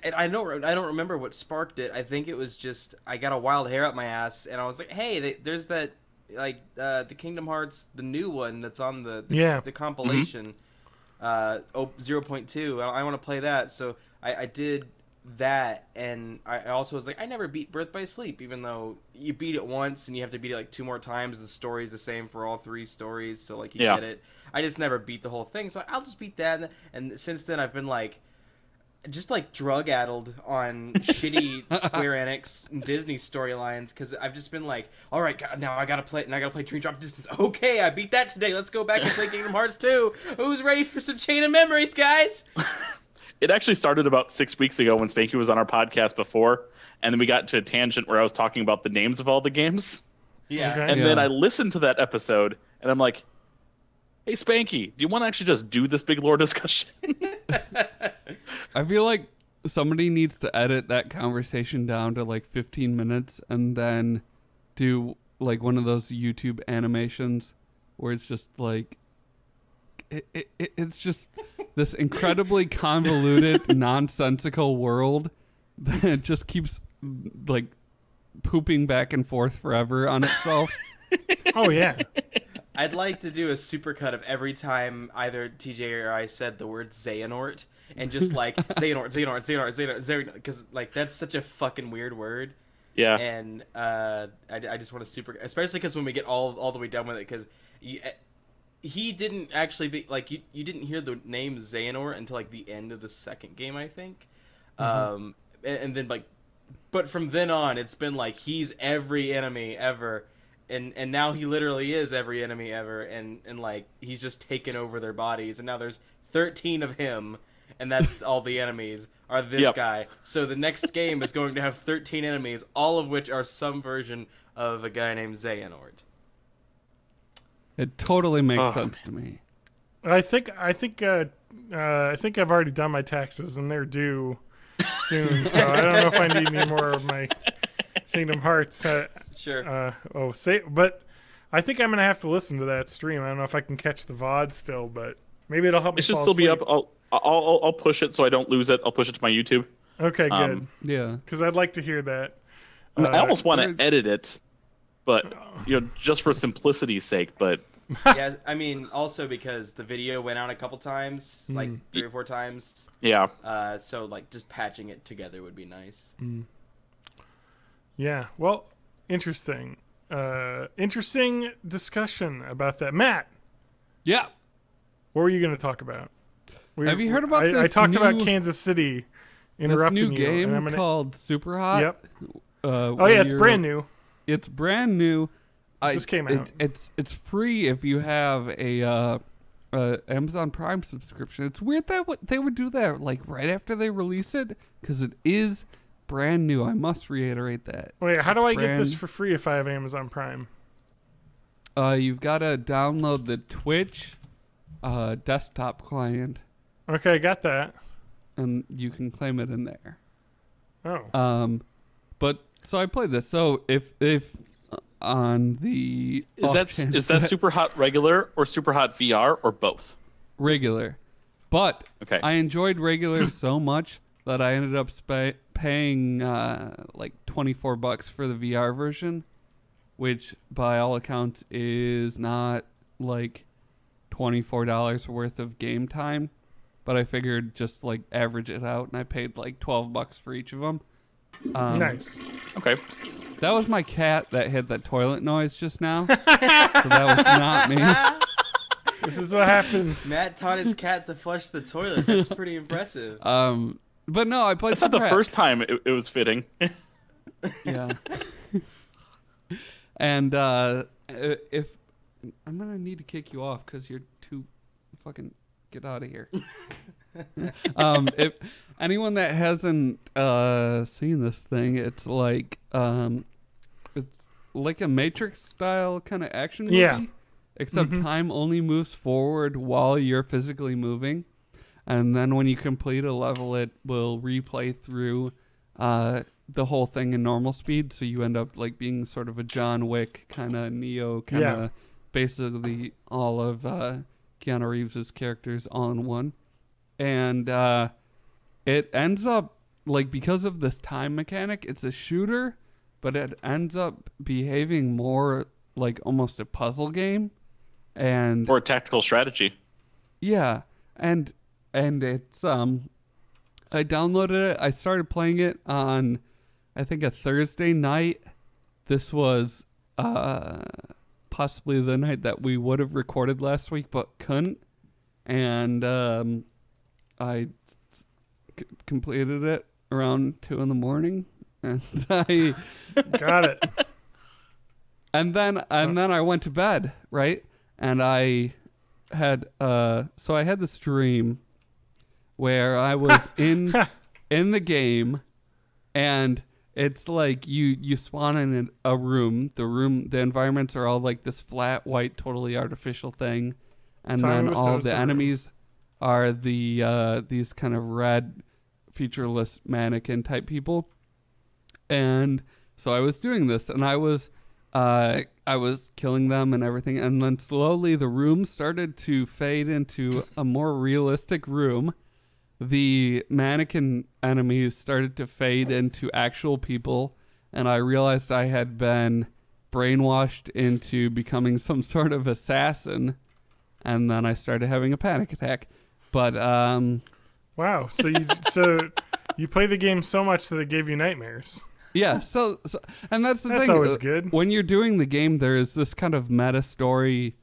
and I don't remember what sparked it. I think it was just I got a wild hair up my ass, and I was like, hey, there's that like the Kingdom Hearts, the new one that's on the compilation, 0.2. I want to play that, so I did that, and I also was like, I never beat Birth by Sleep, even though you beat it once and you have to beat it like 2 more times. The story's the same for all 3 stories, so like you get it. I just never beat the whole thing, so I'll just beat that. And since then, I've been like, just like drug addled on shitty Square Enix and Disney storylines, because I've just been like, all right, God, now I gotta play Dream Drop Distance. Okay, I beat that today. Let's go back and play Kingdom Hearts 2. Who's ready for some Chain of Memories, guys? It actually started about 6 weeks ago when Spanky was on our podcast before, and then we got to a tangent where I was talking about the names of all the games. Yeah. Okay. And then I listened to that episode, and I'm like, hey, Spanky, do you want to actually just do this big lore discussion? I feel like somebody needs to edit that conversation down to like 15 minutes and then do like one of those YouTube animations where it's just like it's just this incredibly convoluted, nonsensical world that just keeps like pooping back and forth forever on itself. Oh yeah. I'd like to do a supercut of every time either TJ or I said the word Xehanort, and just like Xehanort, because like that's such a fucking weird word. Yeah. And I just want to especially because when we get all the way done with it, because he didn't actually be like you didn't hear the name Xehanort until like the end of the second game, I think. And then like, but from then on, it's been like he's every enemy ever. And now he literally is every enemy ever, and like he's just taken over their bodies, and now there's 13 of him, and that's all the enemies are this guy. So the next game is going to have 13 enemies, all of which are some version of a guy named Xehanort. It totally makes sense to me. I think I've already done my taxes, and they're due soon, so I don't know if I need any more of my Kingdom Hearts. Sure. But I think I'm gonna have to listen to that stream. I don't know if I can catch the VOD still, but maybe it'll help me. It should fall still be asleep. up. I'll push it so I don't lose it. I'll push it to my YouTube. Okay, good. Yeah. Because I'd like to hear that. I almost want to edit it, but just for simplicity's sake. But Yeah, I mean, also because the video went out a couple times, like 3 or 4 times. yeah, So like just patching it together would be nice. Yeah. Well, interesting. Interesting discussion about that. Matt, Yeah. what were you going to talk about? Have you heard about I this talked about new- Kansas City This interrupting new you. and game I'm gonna, called Super Hot. Yep. Oh where yeah, it's you're- brand new. It's brand new. Just came out. It's free if you have a Amazon Prime subscription. It's weird that they would do that like right after they release it, because it is brand new. I must reiterate that. Wait, how do I get this brand- for free if I have Amazon Prime? You've got to download the Twitch desktop client, Okay, got that. and you can claim it in there. Oh. But so I played this. So if on the Is that super hot regular or super hot VR or both? regular, but Okay. I enjoyed regular so much that I ended up paying like $24 for the VR version, which by all accounts is not like $24 worth of game time, but I figured just like average it out, and I paid like $12 for each of them. Nice. Okay. That was my cat that hit that toilet noise just now. So that was not me. This is what happens. Matt taught his cat to flush the toilet. That's pretty impressive. But no, I played. That's not the first time it was fitting. Yeah. And if I'm gonna need to kick you off because you're too fucking get out of here. If anyone that hasn't seen this thing, it's like a Matrix style kind of action movie. Yeah. Except time only moves forward while you're physically moving. And then when you complete a level, it will replay through the whole thing in normal speed. So you end up like being sort of a John Wick kind of Neo kind of basically all of Keanu Reeves' characters all in one. And it ends up like, because of this time mechanic, it's a shooter, but it ends up behaving more like almost a puzzle game. And Or a tactical strategy. yeah, and it's I downloaded it. I started playing it on I think a Thursday night. This was possibly the night that we would have recorded last week but couldn't. And I completed it around 2 a.m. and I Got it. and then I went to bed, right? And I had so I had this dream where I was in the game, and it's like you spawn in a room. The environments are all like this flat, white, totally artificial thing, and then all the enemies are these kind of red, featureless mannequin type people. And so I was doing this, and I was killing them and everything, and then slowly the room started to fade into a more realistic room. The mannequin enemies started to fade into actual people, and I realized I had been brainwashed into becoming some sort of assassin, and then I started having a panic attack. But wow. So you play the game so much that it gave you nightmares. yeah, so and that's the thing. That's always good. When you're doing the game, there is this kind of meta story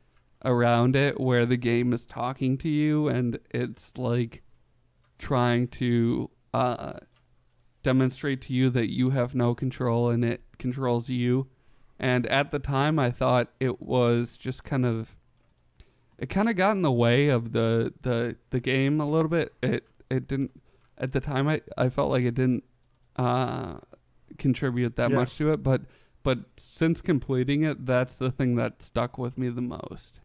around it where the game is talking to you, and it's like trying to demonstrate to you that you have no control and it controls you. And at the time, I thought it was just kind of got in the way of the game a little bit. It didn't at the time. I felt like it didn't contribute that much to it, but since completing it, that's the thing that stuck with me the most,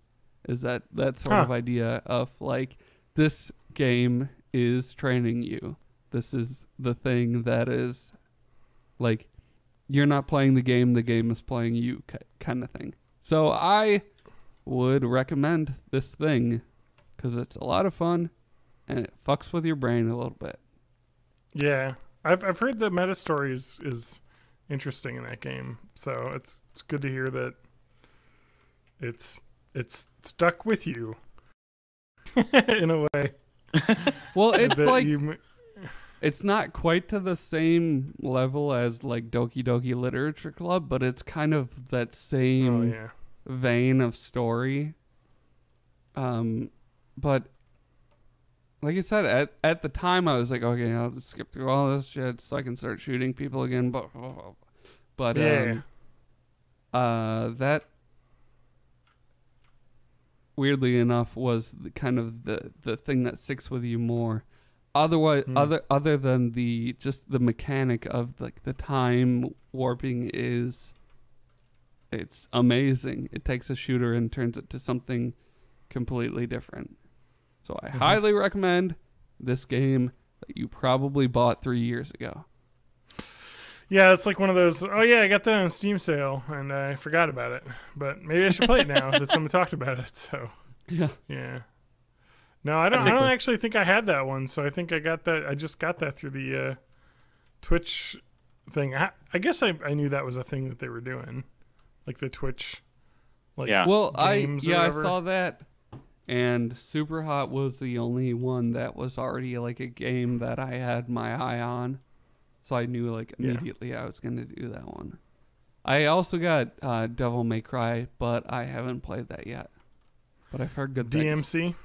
is that sort of idea of like, this game is training you. This is the thing that is like, you're not playing the game is playing you kind of thing. So I would recommend this thing because it's a lot of fun and it fucks with your brain a little bit. Yeah. I've heard the meta story is interesting in that game, so it's good to hear that it's stuck with you in a way. Well, it's like it's not quite to the same level as like Doki Doki Literature Club, but it's kind of that same vein of story. But like I said, at the time, I was like, okay, I'll just skip through all this shit so I can start shooting people again. But that, weirdly enough, was kind of the thing that sticks with you more. Otherwise, other than just the mechanic of like the time warping it's amazing. It takes a shooter and turns it to something completely different. So I highly recommend this game that you probably bought 3 years ago. Yeah, it's like one of those, oh yeah, I got that on Steam sale and I forgot about it. But maybe I should play it now that someone talked about it. So yeah. No, I don't actually think I had that one, so I think I just got that through the Twitch thing. I guess I knew that was a thing that they were doing. Like the Twitch Well, games I saw that. And Super Hot was the only one that was already like a game that I had my eye on. So I knew like immediately I was going to do that one. I also got Devil May Cry, but I haven't played that yet. But I've heard good things. DMC?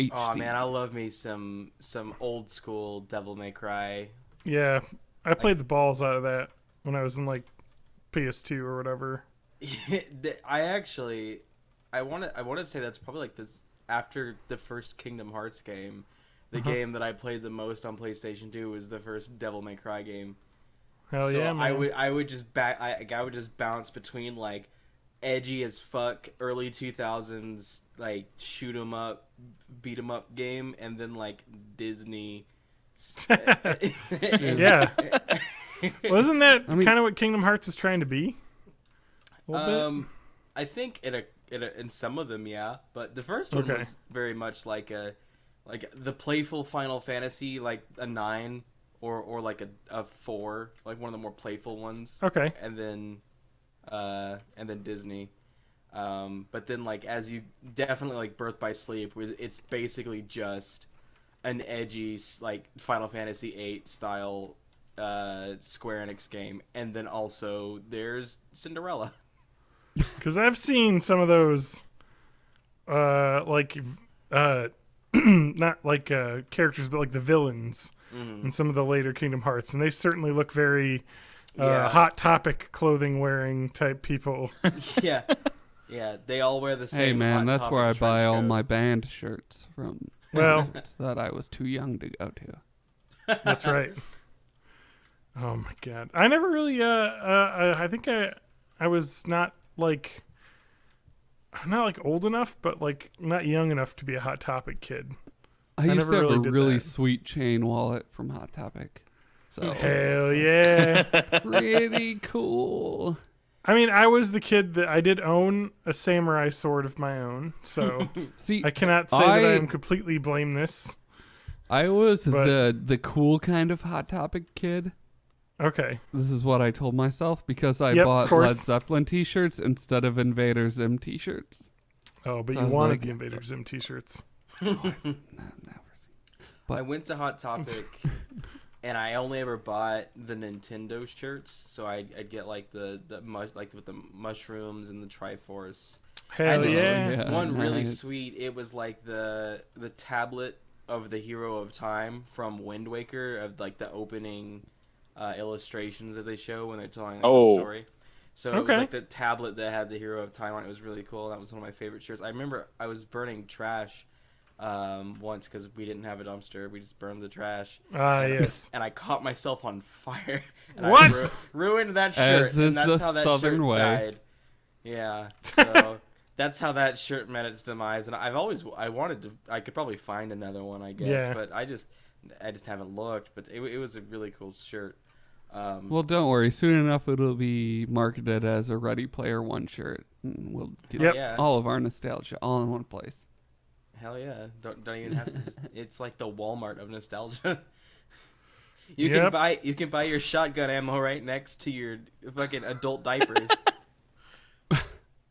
HD. Oh man, I love me some old school Devil May Cry. Yeah, I played the balls out of that when I was in like PS2 or whatever. I want to say that's probably like this after the first Kingdom Hearts game. The game that I played the most on PlayStation 2 was the first Devil May Cry game. Hell so yeah, man. I would just bounce between like edgy as fuck early 2000s like shoot 'em up, beat 'em up game, and then like Disney. Yeah. Wasn't that kind of what Kingdom Hearts is trying to be? A little bit? I think in some of them, yeah, but the first one was very much like the playful Final Fantasy, like a 9 or like a 4, like one of the more playful ones. Okay. And then Disney. But then like as you definitely like Birth by Sleep, it's basically just an edgy like Final Fantasy 8 style Square Enix game, and then also there's Cinderella. Because I've seen some of those, not like characters, but like the villains in some of the later Kingdom Hearts, and they certainly look very Hot Topic clothing wearing type people. Yeah, they all wear the same. Hey man, Hot that's where I Topic buy trench all coat. my band shirts from. Well, concerts that I was too young to go to. That's right. Oh my god, I never really. I think I was not like old enough, but like not young enough to be a Hot Topic kid. I used to have really a did really that. sweet chain wallet from Hot Topic. So Hell yeah. pretty cool. I mean, I was the kid that I did own a samurai sword of my own, so See, I cannot say that I am completely blameless. I was But- the cool kind of Hot Topic kid. Okay. This is what I told myself because I Yep, of bought course. Led Zeppelin t-shirts instead of Invader Zim t-shirts. Oh, but So you I was wanted like- the Invader Zim t-shirts. Never seen. I went to Hot Topic, and I only ever bought the Nintendo shirts. So I'd get like the with the mushrooms and the Triforce. I Hell had this yeah. one really nice. sweet. It was like the tablet of the Hero of Time from Wind Waker, of like the opening illustrations that they show when they're telling like, the story. So it was Okay. like the tablet that had the Hero of Time on it. It was really cool. That was one of my favorite shirts. I remember I was burning trash once because we didn't have a dumpster. We just burned the trash. Yes. And I caught myself on fire. And What? I ruined that shirt. As is and that's the how that Southern shirt way. died. Yeah. So that's how that shirt met its demise. And I could probably find another one, I guess. Yeah. But I just haven't looked. But it was a really cool shirt. Well, don't worry. Soon enough, it'll be marketed as a Ready Player One shirt. And we'll get Yep. Yeah. all of our nostalgia all in one place. Hell yeah! Don't even have to. It's like the Walmart of nostalgia. You Yep. can buy your shotgun ammo right next to your fucking adult diapers.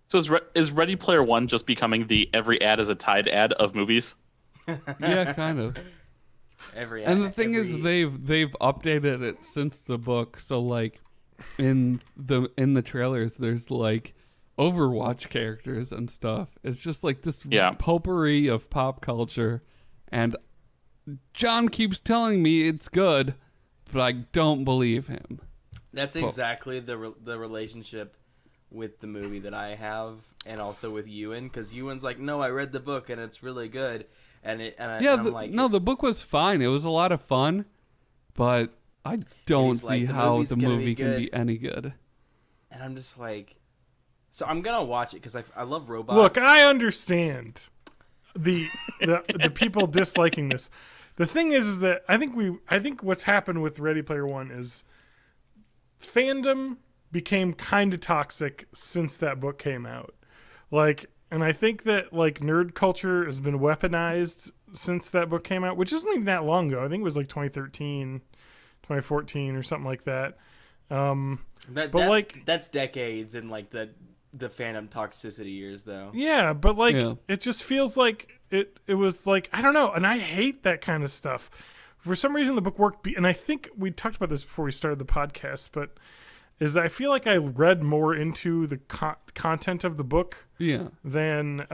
So is Ready Player One just becoming the every ad is a Tide ad of movies? Yeah, kind of. And the thing is, they've updated it since the book. So like, in the trailers, there's like Overwatch characters and stuff. It's just like this potpourri of pop culture, and John keeps telling me it's good, but I don't believe him. That's exactly the relationship with the movie that I have, and also with Ewan, because Ewan's like, no, I read the book and it's really good, and I'm like, no, the book was fine. It was a lot of fun, but I don't see like, the how movie's the gonna be movie can good. be any good. And I'm just like, So I'm gonna watch it because I love robots. Look, I understand the people disliking this. The thing is that I think what's happened with Ready Player One is fandom became kind of toxic since that book came out. Like, and I think that like nerd culture has been weaponized since that book came out, which isn't even that long ago. I think it was like 2013, 2014 or something like that. That's decades in like the fandom toxicity years though. Yeah, but like it just feels like it was like, I don't know, and I hate that kind of stuff. For some reason the book worked, and I think we talked about this before we started the podcast, but is I feel like I read more into the content of the book than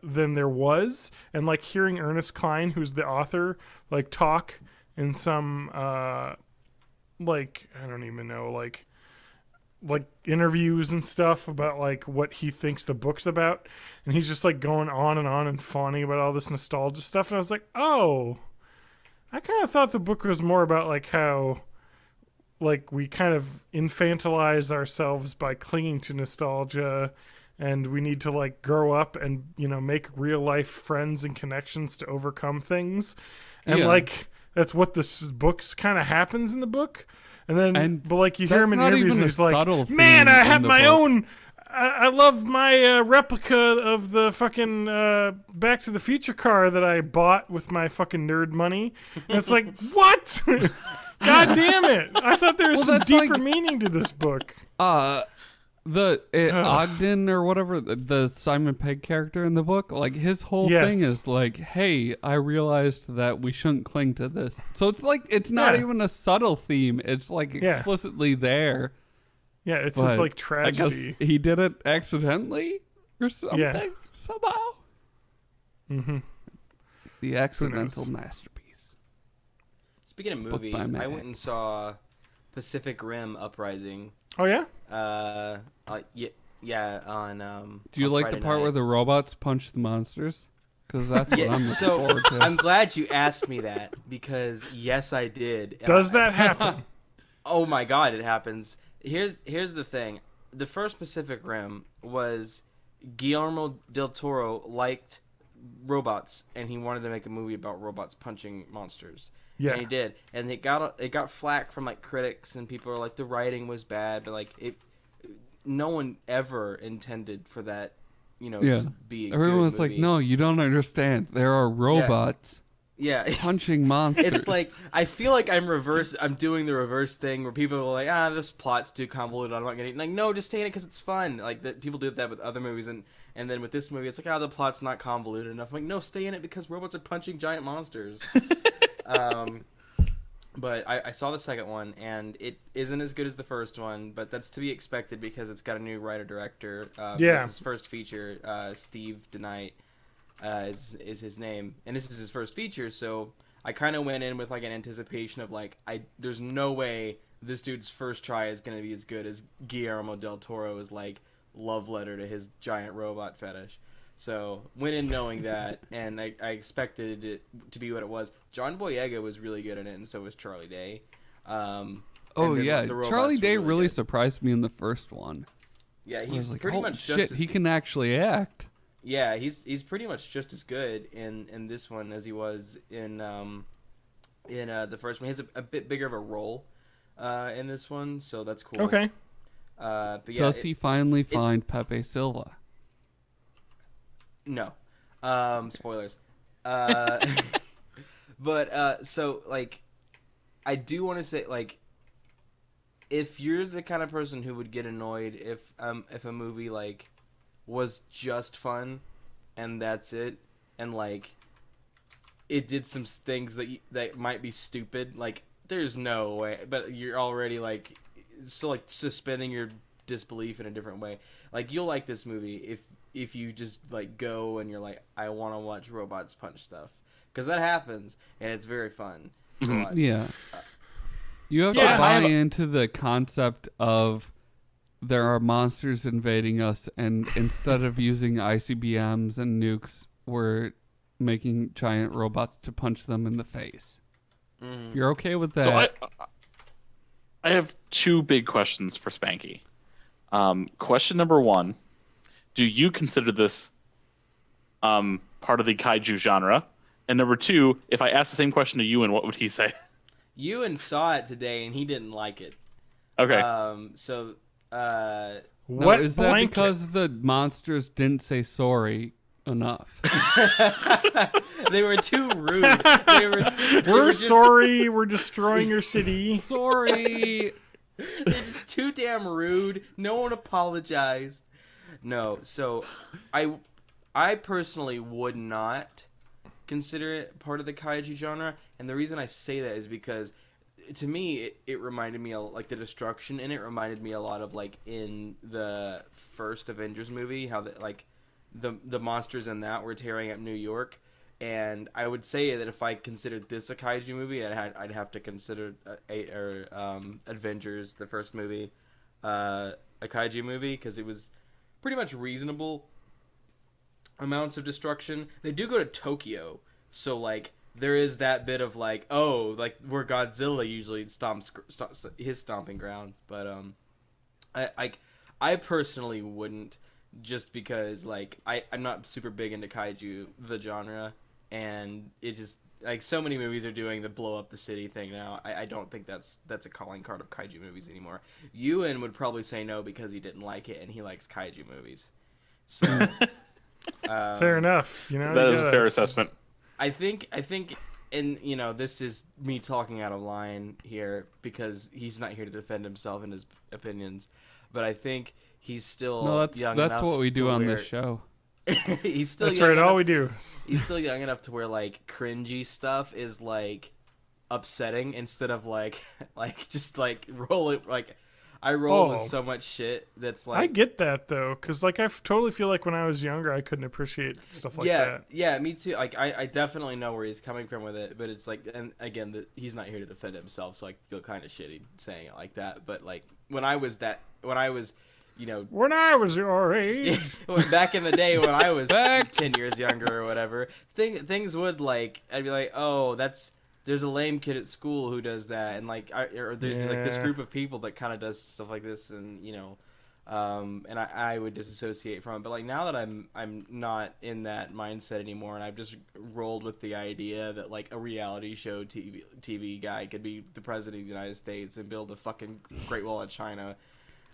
there was, and like hearing Ernest Cline, who's the author, like talk in some like I don't even know like interviews and stuff about like what he thinks the book's about, and he's just like going on and fawning about all this nostalgia stuff, and I was like, oh, I kind of thought the book was more about like how like we kind of infantilize ourselves by clinging to nostalgia, and we need to like grow up and, you know, make real life friends and connections to overcome things, and like that's what this book's kind of happens in the book. And then, but like you hear him in interviews, and he's like, "Man, I have my own. I love my replica of the fucking Back to the Future car that I bought with my fucking nerd money." And it's like, what? God damn it! I thought there was some deeper meaning to this book. Ogden or whatever, the Simon Pegg character in the book, like his whole thing is like, hey, I realized that we shouldn't cling to this. So it's like, it's not even a subtle theme. It's like explicitly there. Yeah, it's just like tragedy. I guess he did it accidentally or something, somehow. Mm-hmm. The accidental masterpiece. Speaking of movies, I went and saw Pacific Rim Uprising. Oh yeah? Yeah. On do you like Friday the part night. where the robots punch the monsters? Because that's what I'm looking forward to. I'm glad you asked me that, because yes, I did. Does that happen? Oh my God, it happens. Here's the thing. The first Pacific Rim was Guillermo del Toro liked robots, and he wanted to make a movie about robots punching monsters. Yeah, and he did, and it got flack from like critics, and people are like the writing was bad, but like no one ever intended for that, you know, to be. Everyone's like, no, you don't understand. There are robots. Yeah, punching monsters. It's like I feel like I'm doing the reverse thing where people are like, this plot's too convoluted, I'm not gonna. Like, no, just stay in it because it's fun. Like that, people do that with other movies, and then with this movie, it's like, the plot's not convoluted enough. I'm like, no, stay in it because robots are punching giant monsters. But I saw the second one, and it isn't as good as the first one, but that's to be expected because it's got a new writer-director. It's his first feature. Steve DeKnight is his name, and this is his first feature, so I kind of went in with like an anticipation of like, there's no way this dude's first try is going to be as good as Guillermo del Toro's like love letter to his giant robot fetish. So went in knowing that, and I expected it to be what it was. John Boyega was really good in it, and so was Charlie Day. Charlie Day really surprised me in the first one. Yeah, he's like, pretty much shit. He can actually act. Yeah, he's pretty much just as good in this one as he was in the first one. He has a bit bigger of a role in this one, so that's cool. Okay. But yeah, does he finally find Pepe Silva? No. Spoilers. But so like, I do want to say, like, if you're the kind of person who would get annoyed if a movie like was just fun and that's it, and like it did some things that might be stupid, like there's no way, but you're already like suspending your disbelief in a different way. Like, you'll like this movie if you just like go and you're like, I want to watch robots punch stuff, because that happens and it's very fun to watch. Yeah. You have to buy into the concept of there are monsters invading us, and instead of using ICBMs and nukes, we're making giant robots to punch them in the face. If you're okay with that. So I have two big questions for Spanky. Question number one do you consider this part of the kaiju genre? And number 2, if I asked the same question to Ewan, what would he say? Ewan saw it today and he didn't like it. Okay. No, What is that blanket? because the monsters didn't say sorry enough? They were too rude. We're We're sorry. We're destroying your city. Sorry. They're just too damn rude. No one apologized. No, so I personally would not consider it part of the kaiju genre, and the reason I say that is because to me it reminded me of, like, the destruction in it reminded me a lot of, like, in the first Avengers movie, how the monsters in that were tearing up New York. And I would say that if I considered this a kaiju movie, I'd have to consider Avengers, the first movie, a kaiju movie, because it was pretty much reasonable amounts of destruction. They do go to Tokyo, so, like, there is that bit of, like, oh, like, where Godzilla usually stomps his stomping grounds. But I personally wouldn't, just because, like, I'm not super big into kaiju, the genre. And it just, like, so many movies are doing the blow up the city thing now. I don't think that's a calling card of kaiju movies anymore. Ewan would probably say no because he didn't like it and he likes kaiju movies. So Fair enough. You know, That you is a gotta- fair assessment. I think, and, you know, this is me talking out of line here because he's not here to defend himself and his opinions, but I think he's still No, that's young enough what we do to on where, this show. he's still That's young right. enough, All we do. he's still young enough to where, like, cringy stuff is, like, upsetting instead of, like just, like, roll it. Like, I roll with Oh. so much shit that's, like, I get that though, because like totally feel like when I was younger, I couldn't appreciate stuff like that. Yeah, me too. Like, I definitely know where he's coming from with it, but it's like, and again, he's not here to defend himself, so I feel kind of shitty saying it like that. But, like, when I was, you know, When I was your age, back in the day when I was Back. 10 years younger or whatever, things would, like, I'd be like, oh, there's a lame kid at school who does that, and, like, or there's like this Yeah. group of people that kind of does stuff like this, and, you know, and I would disassociate from it. But, like, now that I'm not in that mindset anymore, and I've just rolled with the idea that, like, a reality show TV guy could be the president of the United States and build a fucking Great Wall of China.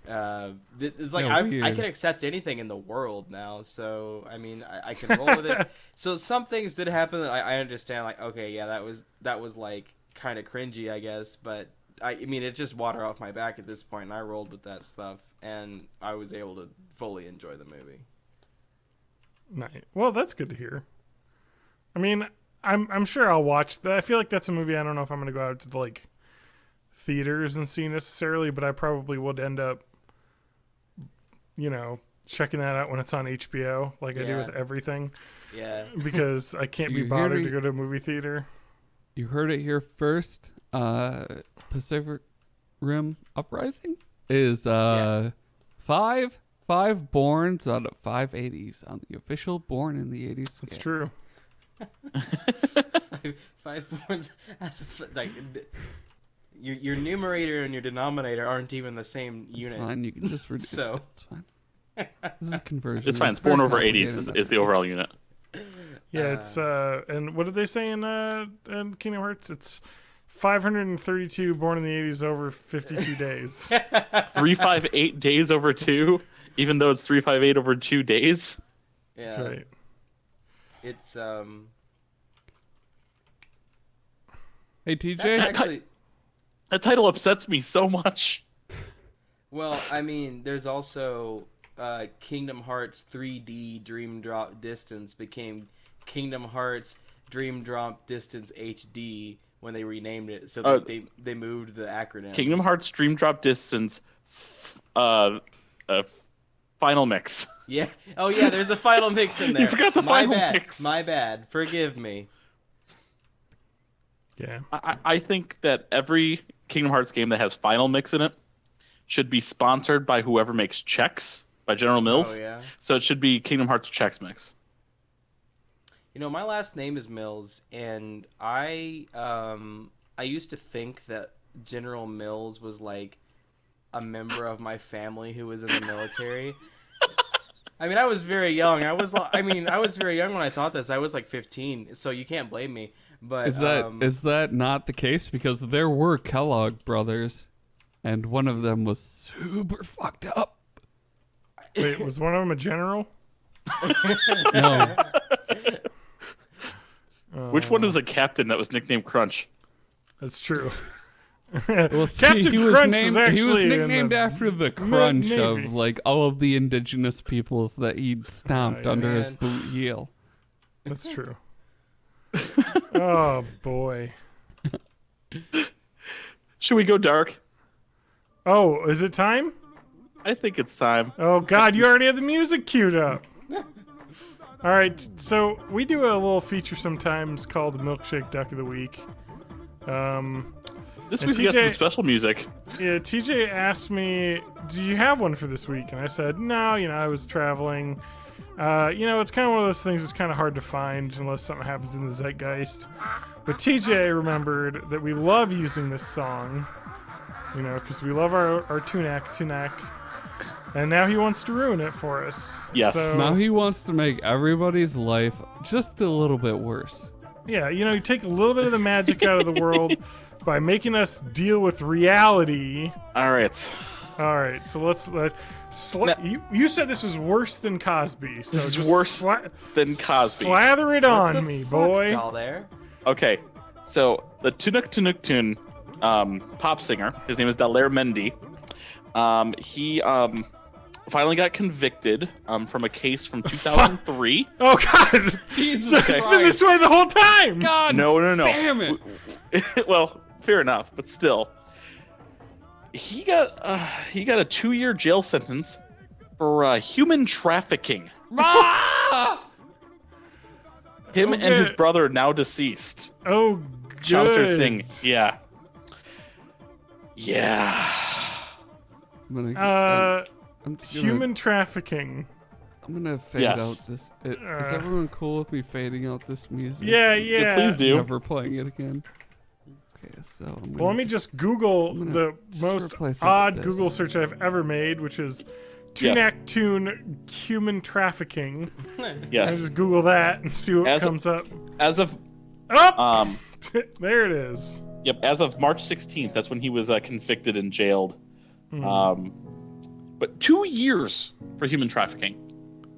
It's like, Yeah, I weird. can accept anything in the world now, so I mean, I can roll with it. So some things did happen that I understand, like, okay, yeah, that was like kind of cringy, I guess, but I mean, it just water off my back at this point, and I rolled with that stuff, and I was able to fully enjoy the movie. nice. Well, that's good to hear. I mean, I'm sure I'll watch that. I feel like that's a movie. I don't know if I'm gonna go out to the, like, theaters and see necessarily, but I probably would end up, you know, checking that out when it's on HBO, like I do Yeah. with everything, Yeah, because I can't So be you hear bothered me? to go to a movie theater. You heard it here first. Pacific Rim Uprising is five borns out of 5 80s on the official Born in the 80s scale. It's true. five points. Like, your numerator and your denominator aren't even the same It's unit. fine. You can just reduce So- it. It's fine. This is a conversion. It's fine. It's very 4 over complicated, 80s but- is the overall unit. Yeah, it's and what did they say in Kingdom Hearts? It's 532 born in the 80s over 52 days. 358 days over 2, even though it's 358 over 2 days. Yeah, That's right. It's Hey, that's TJ. actually. That title upsets me so much. Well, I mean, there's also Kingdom Hearts 3D Dream Drop Distance became Kingdom Hearts Dream Drop Distance HD when they renamed it. So they moved the acronym. Kingdom Hearts Dream Drop Distance Final Mix. Yeah. Oh yeah, there's a final mix in there. You forgot the My final bad. mix. My bad. Forgive me. Yeah. I think that every Kingdom Hearts game that has Final Mix in it should be sponsored by whoever makes Chex, by General Mills. Oh yeah. So it should be Kingdom Hearts Chex Mix. You know, my last name is Mills, and I used to think that General Mills was like a member of my family who was in the military. I mean, I was very young. I was very young when I thought this. I was like 15, so you can't blame me. But Is that not the case? Because there were Kellogg brothers, and one of them was super fucked up. Wait, was one of them a general? No. Which one is a captain that was nicknamed Crunch? That's true. Well, see, Captain he was Crunch named, was actually he was in nicknamed the after the crunch of Navy. like all of the indigenous peoples that he'd stomped Oh, under his man. boot heel. That's true. Oh boy. Should we go dark? Oh, is it time? I think it's time. Oh God, you already had the music queued up. All right, so we do a little feature sometimes called the Milkshake Duck of the Week. This And week we got some TJ special music. Yeah, TJ asked me, "Do you have one for this week?" And I said, "No, I was traveling. It's kind of one of those things that's kind of hard to find unless something happens in the zeitgeist." But TJ remembered that we love using this song, because we love our Tunak, and now he wants to ruin it for us. Yes. So, Now he wants to make everybody's life just a little bit worse. yeah, you take a little bit of the magic out of the world by making us deal with reality. All right. All right, so let's you said this was worse than Cosby. So This is just worse than Cosby. Slather it What on the me, fuck, boy. It's all there. Okay, so the Tunuk Tune pop singer, his name is Dallaire Mendy. He finally got convicted from a case from 2003. Oh God, Jesus so it's been Christ. this way the whole time. God No. damn it. Well, fair enough, but still, he got a 2-year jail sentence for human trafficking. Ah! Him Okay. and his brother, now deceased, Oh, Shamsher good. Singh. Yeah. I'm gonna, I'm just gonna, Human trafficking. I'm gonna fade Yes. out this. Is everyone cool with me fading out this music? Yeah. Yeah, please do. Never playing it again. Okay, so I'm Well, let me just Google I'm gonna the just most replace it with odd this. Google search I've ever made, which is Yes. Tunak Tune human trafficking. And Yes. just Google that and see what As- comes up. As of Oh, there it is. Yep, as of March 16th, that's when he was convicted and jailed. Hmm. But 2 years for human trafficking.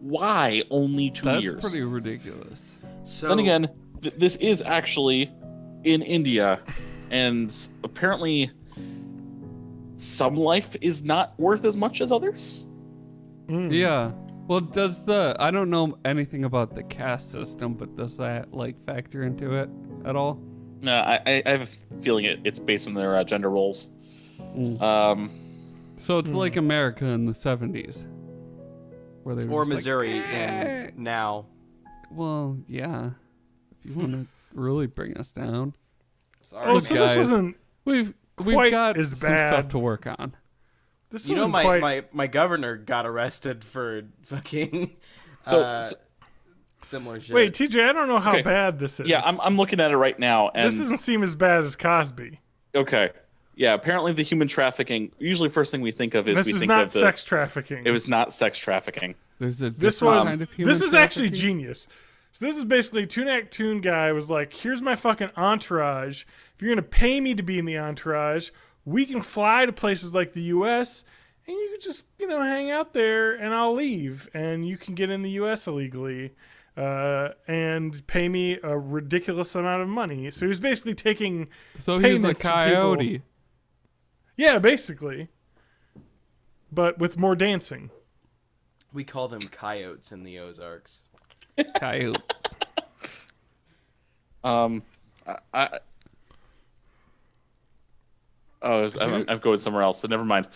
Why only 2 That's years? pretty ridiculous. So Then again, this is actually in India, and apparently some life is not worth as much as others. Mm. Yeah. Well, I don't know anything about the caste system, but does that like factor into it at all? No, I have a feeling it's based on their gender roles. Mm. So it's like America in the 70s. Where they were or just like, Missouri "Eh." and now. Well, yeah. If you want to really bring us down. Sorry, Oh, Look, so man. this guys. wasn't. We've Quite got as some bad. stuff to work on. This You know, wasn't quite. my governor got arrested for fucking So similar shit. Wait, TJ, I don't know how Okay. bad this is. yeah, I'm looking at it right now, and This doesn't seem as bad as Cosby. okay. Yeah, apparently the human trafficking. Usually, first thing we think of is This we is think not of the. sex trafficking. It was not sex trafficking. There's a This different was. kind of human This is actually trafficking. genius. So this is basically Tunak Tune guy was like, "Here's my fucking entourage. If you're gonna pay me to be in the entourage, we can fly to places like the U.S. and you can just hang out there, and I'll leave, and you can get in the U.S. illegally." And pay me a ridiculous amount of money. So he was basically taking So he's a payments from coyote. people. Yeah, basically. But with more dancing. We call them coyotes in the Ozarks. Coyotes. I'm going somewhere else, so never mind.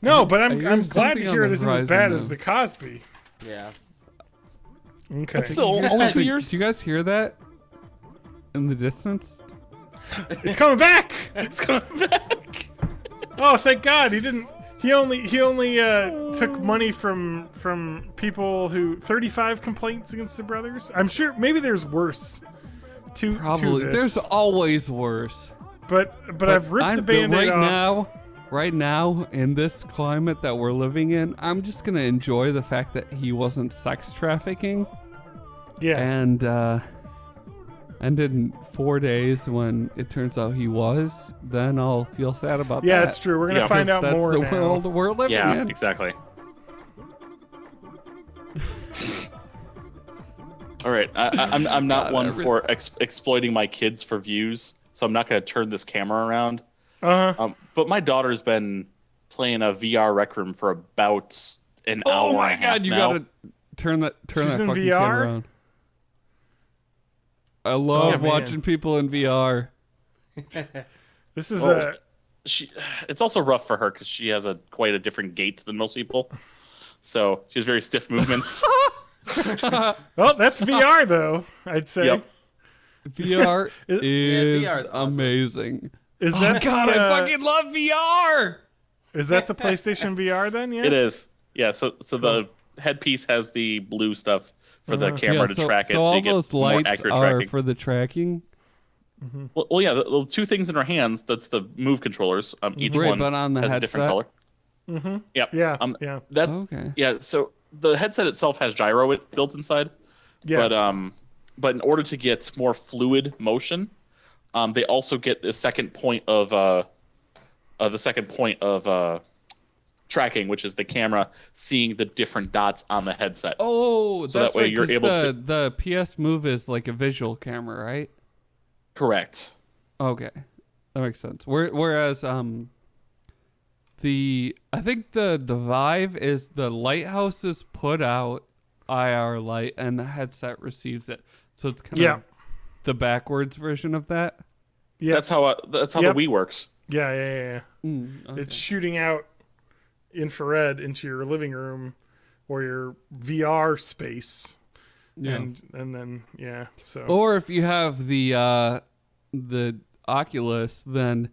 No, but I I'm hear glad to something hear on it the isn't as horizon, bad as though. the Cosby. Yeah. Okay. Still, only 2 Do years. you guys hear that in the distance? It's coming back. It's coming back. Oh, thank God he didn't. He only took money from people who 35 complaints against the brothers. I'm sure maybe there's worse. Probably. To this. There's always worse. But I've ripped the Band-Aid right off. now. right now in this climate that we're living in, I'm just gonna enjoy the fact that he wasn't sex trafficking. Yeah. And in 4 days, when it turns out he was, then I'll feel sad about that. Yeah, it's true. We're gonna find out more That's the now. world we're living in. Exactly. All right, I'm not one for exploiting my kids for views, so I'm not going to turn this camera around. But my daughter's been playing a VR Rec Room for about an hour. Oh my and a half god, you now. gotta turn that She's in fucking VR? camera around. I love watching people in VR. This is It's also rough for her because she has quite a different gait than most people, so she has very stiff movements. well, that's VR though. I'd say. Yep. VR is VR is awesome. amazing. Is that God? the, I fucking love VR. Is that the PlayStation VR then? Yeah. It is. Yeah. So the headpiece has the blue stuff for the camera to track it, so all you get those more lights accurate are tracking. for the tracking. Well, yeah. The two things in her hands. That's the Move controllers. Each one but on the has a different color. Yep. Yeah. That. Okay. Yeah. So the headset itself has gyro built inside. Yeah. But in order to get more fluid motion, they also get the second point of tracking, which is the camera seeing the different dots on the headset. Oh, so that's that way right, you're 'cause able to. The PS Move is like a visual camera, right? Correct. Okay, that makes sense. Whereas I think the Vive is the lighthouses put out IR light and the headset receives it, so it's kind of the backwards version of that. Yeah. That's how the Wii works. Yeah. Okay. It's shooting out infrared into your living room or your VR space. Yeah. And then so Or if you have the Oculus, then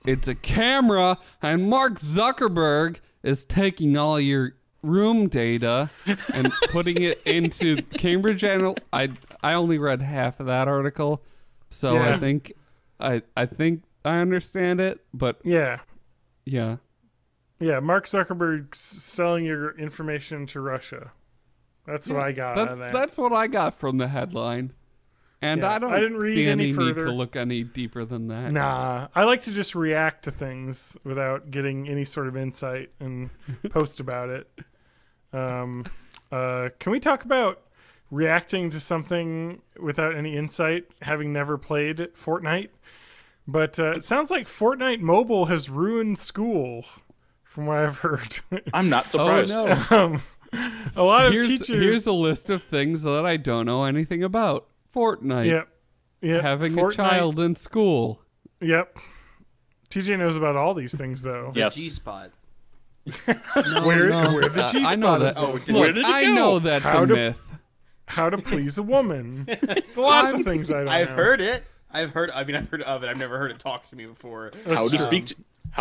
it's a camera, and Mark Zuckerberg is taking all your room data and putting it into Cambridge Analytica. I only read half of that article, so I think I understand it, but yeah. Yeah, Mark Zuckerberg's selling your information to Russia. That's what I got out of that. That's what I got from the headline. And I didn't read see any need to look any deeper than that. Nah, I like to just react to things without getting any sort of insight and post about it. Can we talk about reacting to something without any insight, having never played Fortnite? But it sounds like Fortnite Mobile has ruined school, from what I've heard. I'm not surprised. Oh, no. A lot of teachers... Here's a list of things that I don't know anything about. Fortnite. Yep. Having Fortnite. a child in school. Yep. TJ knows about all these things, though. Yes. G-spot. Where the G-spot I know is. that. Oh, where did it I go? know that's a myth. How to please a woman. Lots of things I don't know. I've heard it. I've heard of it. I've never heard it talk to me before. How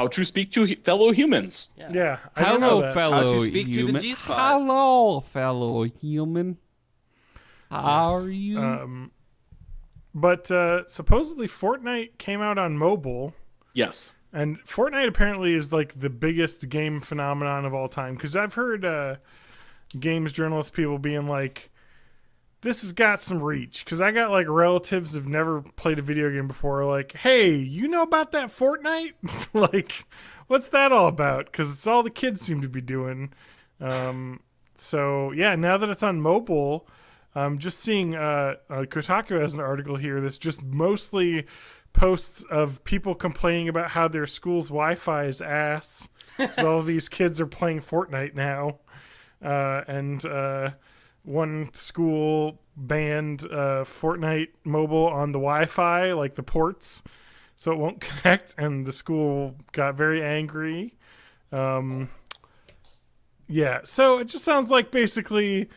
to speak to fellow humans. Yeah. I don't know Hello, that. fellow How to speak to human. the G-spot. Hello, fellow human. How are you? But supposedly Fortnite came out on mobile. Yes. And Fortnite apparently is like the biggest game phenomenon of all time. Because I've heard games journalist people being like, this has got some reach. Because I got like relatives who've never played a video game before. Like, hey, you know about that Fortnite? Like, what's that all about? Because it's all the kids seem to be doing. So, yeah, now that it's on mobile... just seeing Kotaku has an article here that's just mostly posts of people complaining about how their school's Wi-Fi is ass. So all these kids are playing Fortnite now. And one school banned Fortnite mobile on the Wi-Fi, like the ports, so it won't connect. And the school got very angry. Yeah, so it just sounds like basically...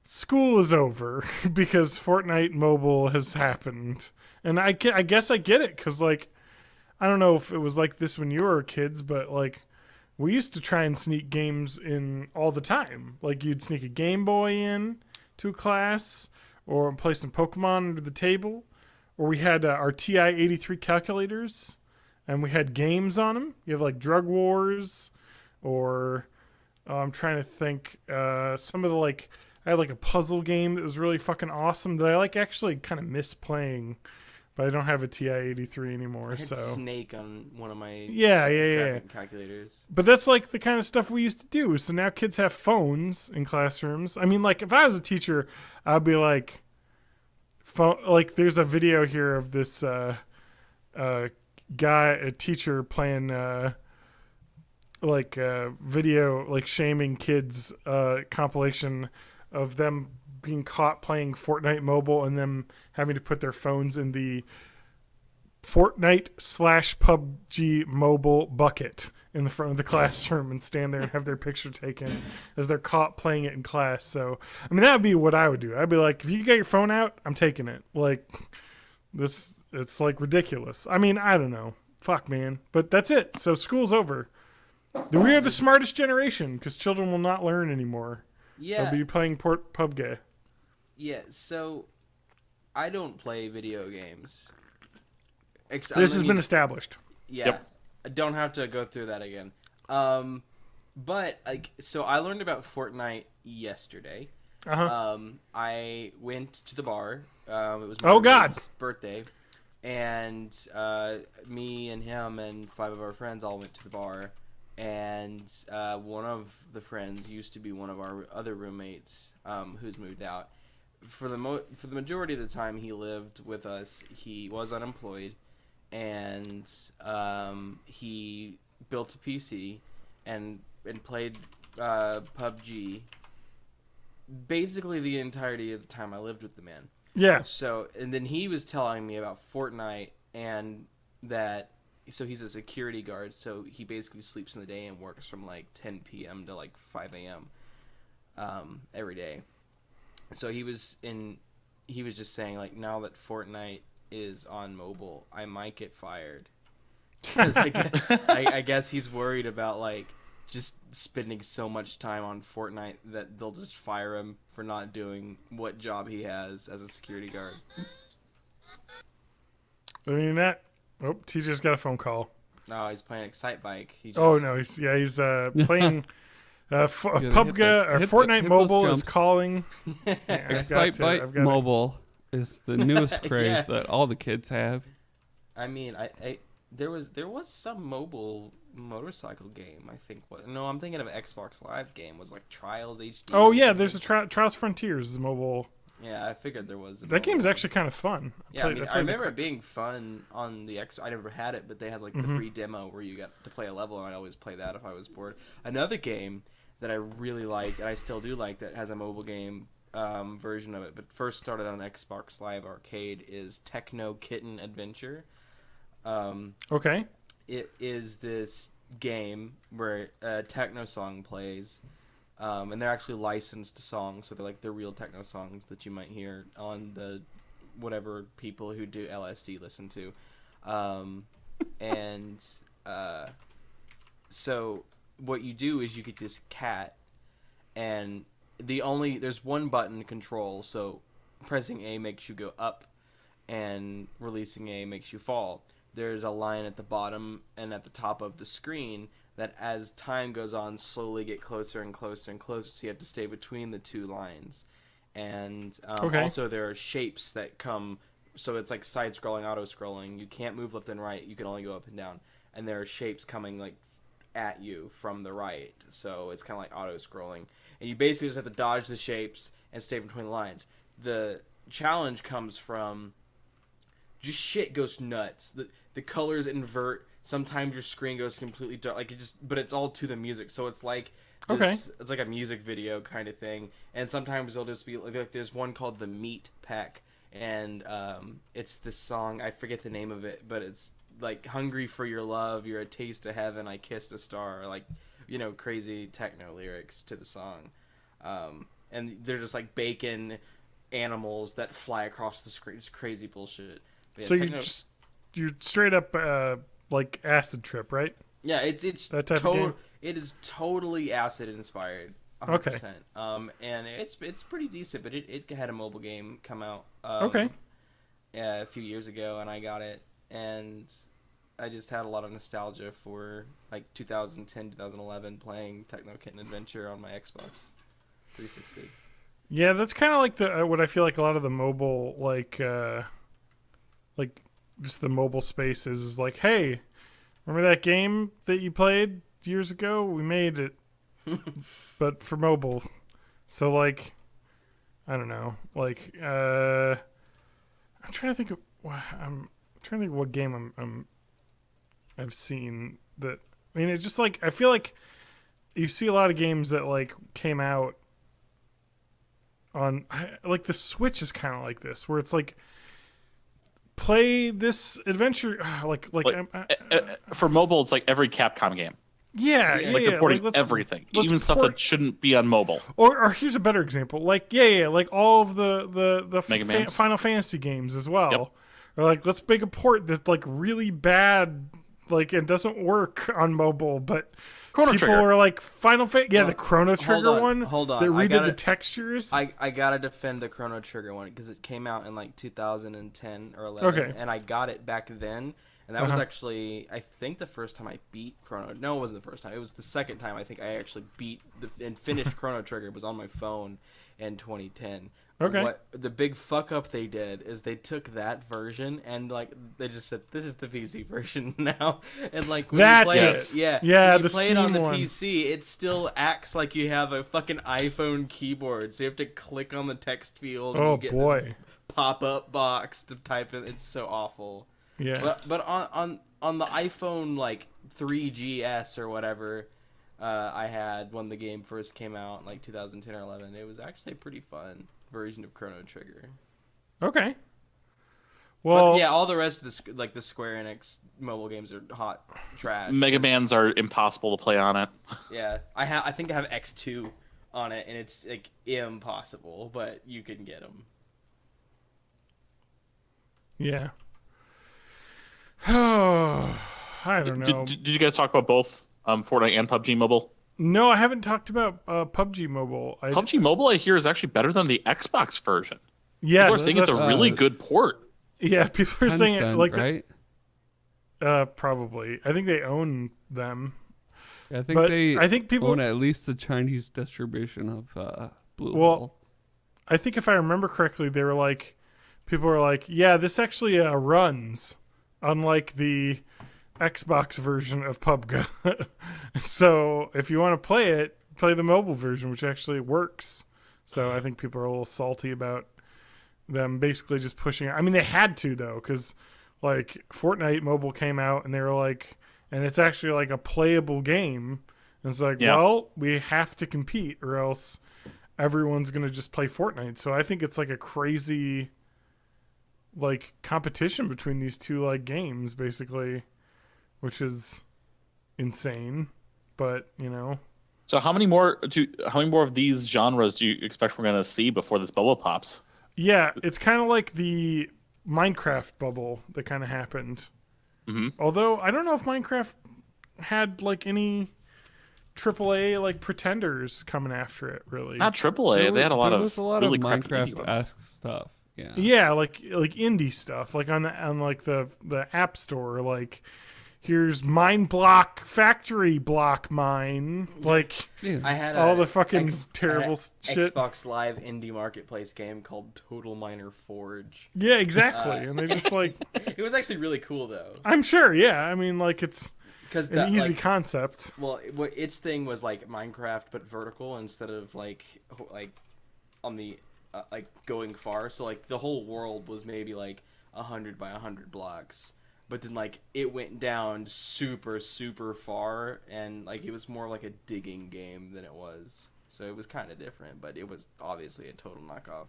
school is over because Fortnite Mobile has happened. And I guess I get it because, like, I don't know if it was like this when you were kids, but, like, we used to try and sneak games in all the time. Like, you'd sneak a Game Boy in to a class or play some Pokemon under the table. Or we had our TI-83 calculators and we had games on them. You have like Drug Wars, or I'm trying to think. Some of the like I had like a puzzle game that was really fucking awesome that I like actually kind of miss playing, but I don't have a TI-83 anymore. I had So Snake on one of my yeah. calculators. But that's like the kind of stuff we used to do. So now kids have phones in classrooms. I mean, like if I was a teacher, I'd be like, phone. Like there's a video here of this guy, a teacher playing video, like shaming kids, compilation of them being caught playing Fortnite mobile and them having to put their phones in the Fortnite/PUBG mobile bucket in the front of the classroom and stand there and have their picture taken as they're caught playing it in class. So, I mean, that would be what I would do. I'd be like, if you get your phone out, I'm taking it. Like, it's like ridiculous. I mean, I don't know. Fuck, man. But that's it. So school's over. We are the smartest generation because children will not learn anymore. Yeah. They'll be playing PUBG. Yeah, so I don't play video games. This has been established. Yeah. Yep. I don't have to go through that again. But like, so I learned about Fortnite yesterday. I went to the bar. It was my roommate's birthday, and me and him and 5 of our friends all went to the bar. And one of the friends used to be one of our other roommates, who's moved out. For the majority of the time he lived with us, he was unemployed, and he built a PC and played PUBG basically the entirety of the time I lived with the man. Yeah. So, and then he was telling me about Fortnite and that. So he's a security guard, so he basically sleeps in the day and works from like 10 p.m. to like 5 a.m. Every day. So he was just saying like, now that Fortnite is on mobile, I might get fired. 'Cause I guess he's worried about like just spending so much time on Fortnite that they'll just fire him for not doing what job he has as a security guard. I mean that. Oh, T just got a phone call. No, he's playing Excite Bike. He's he's playing PUBG or Fortnite Mobile is calling. Yeah, Excite Bike Mobile is the newest craze that all the kids have. I mean, there was some mobile motorcycle game. I think. I'm thinking of an Xbox Live game. Was like Trials HD. Oh yeah, there's a Trials Frontiers mobile. Yeah, I figured there was. That game's actually kind of fun. I remember it being fun on the X. I never had it, but they had like the free demo where you got to play a level, and I'd always play that if I was bored. Another game that I really liked, and I still do like, that has a mobile game version of it, but first started on Xbox Live Arcade, is Techno Kitten Adventure. Okay. It is this game where a techno song plays. And they're actually licensed songs, so they're real techno songs that you might hear on the whatever people who do LSD listen to. So what you do is you get this cat, and there's one button to control, so pressing A makes you go up, and releasing A makes you fall. There's a line at the bottom and at the top of the screen that as time goes on slowly get closer and closer and closer, so you have to stay between the two lines. And also there are shapes that come, so it's like side-scrolling, auto-scrolling. You can't move left and right, you can only go up and down. And there are shapes coming like at you from the right, so it's kind of like auto-scrolling. And you basically just have to dodge the shapes and stay between the lines. The challenge comes from just shit goes nuts. The colors invert. Sometimes your screen goes completely dark, but it's all to the music. So it's like it's like a music video kind of thing. And sometimes it'll just be like there's one called the Meat Pack, and it's this song, I forget the name of it, but it's like hungry for your love, you're a taste of heaven, I kissed a star, like crazy techno lyrics to the song. And they're just like bacon animals that fly across the screen. It's crazy bullshit. But yeah, so you're straight up like acid trip, right? Yeah, it's that type of game? It is totally acid inspired, 100%. Okay. And it's pretty decent, but it had a mobile game come out a few years ago, and I got it, and I just had a lot of nostalgia for like 2010, 2011 playing Techno Kitten Adventure on my Xbox 360. Yeah, that's kind of like the what I feel like a lot of the mobile like just the mobile space is like, hey, remember that game that you played years ago? We made it, but for mobile. So like, I don't know. Like, I'm trying to think of. I'm trying to think of what game I've seen that. I mean, it's just like I feel like you see a lot of games that like came out on like the Switch is kind of like this, where it's like play this adventure for mobile. It's like every Capcom game. Yeah, Like they're porting everything, even stuff that shouldn't be on mobile. Or here's a better example, like like all of the Final Fantasy games as well. Yep. Or like let's make a port that's like really bad, like it doesn't work on mobile, but Chrono people Trigger. are like the Chrono Trigger one. Hold on, that redid the textures. I gotta defend the Chrono Trigger one because it came out in like 2010 or 11, Okay. and I got it back then. And that was actually, I think, the first time I beat Chrono. No, it wasn't the first time. It was the second time I think I actually beat and finished Chrono Trigger. It was on my phone in 2010. Okay. What the big fuck up they did is they took that version and like they just said this is the PC version now. And like when That's you play it. yeah, Yeah, when you the play it on Steam the one. PC, it still acts like you have a fucking iPhone keyboard. So you have to click on the text field. And Oh, you get boy. this pop-up box to type in. It's so awful. Yeah. But on the iPhone like 3GS or whatever, I had when the game first came out in like 2010 or 11. It was actually a pretty fun version of Chrono Trigger. Okay. Well, but yeah, all the rest of the Square Enix mobile games are hot trash. Mega Mans are impossible to play on it. Yeah, I think I have X2 on it, and it's like impossible, but you can get them. Yeah. Oh, I don't know. Did you guys talk about both Fortnite and PUBG Mobile? No, I haven't talked about PUBG Mobile. PUBG Mobile, I hear, is actually better than the Xbox version. Yeah, People are saying it's a really good port. Yeah, people are saying it Tencent, like right? Probably. I think they own them. I think But they I think people own at least the Chinese distribution of Blue Well, Hole. I think if I remember correctly, they were like, people were like, yeah, this actually runs, unlike the Xbox version of PUBG. So if you want to play it, play the mobile version, which actually works. So I think people are a little salty about them basically just pushing it. I mean, they had to though, because like Fortnite mobile came out and they were like, and it's actually like a playable game. And it's like, well, we have to compete or else everyone's going to just play Fortnite. So I think it's like a crazy like competition between these two like games basically, which is insane. But, you know. So how many more of these genres do you expect we're going to see before this bubble pops? Yeah, it's kind of like the Minecraft bubble that kind of happened. Mm-hmm. Although I don't know if Minecraft had like any AAA like pretenders coming after it really. Not AAA. They had a lot of really crappy indie ones. Minecraft-esque stuff. Yeah. Yeah, like indie stuff, like on like the App Store, like here's Mine Block Factory Block Mine, like Yeah. I had all the fucking terrible shit. Xbox Live indie marketplace game called Total Miner Forge. Yeah, exactly. And they just like It was actually really cool though. I'm sure, yeah. I mean, like it's Because an easy concept. Well, what its thing was like Minecraft but vertical instead of like on the like going far. So like the whole world was maybe like 100 by 100 blocks, but then like it went down super far, and like it was more like a digging game than it was. So it was kind of different, but it was obviously a total knockoff.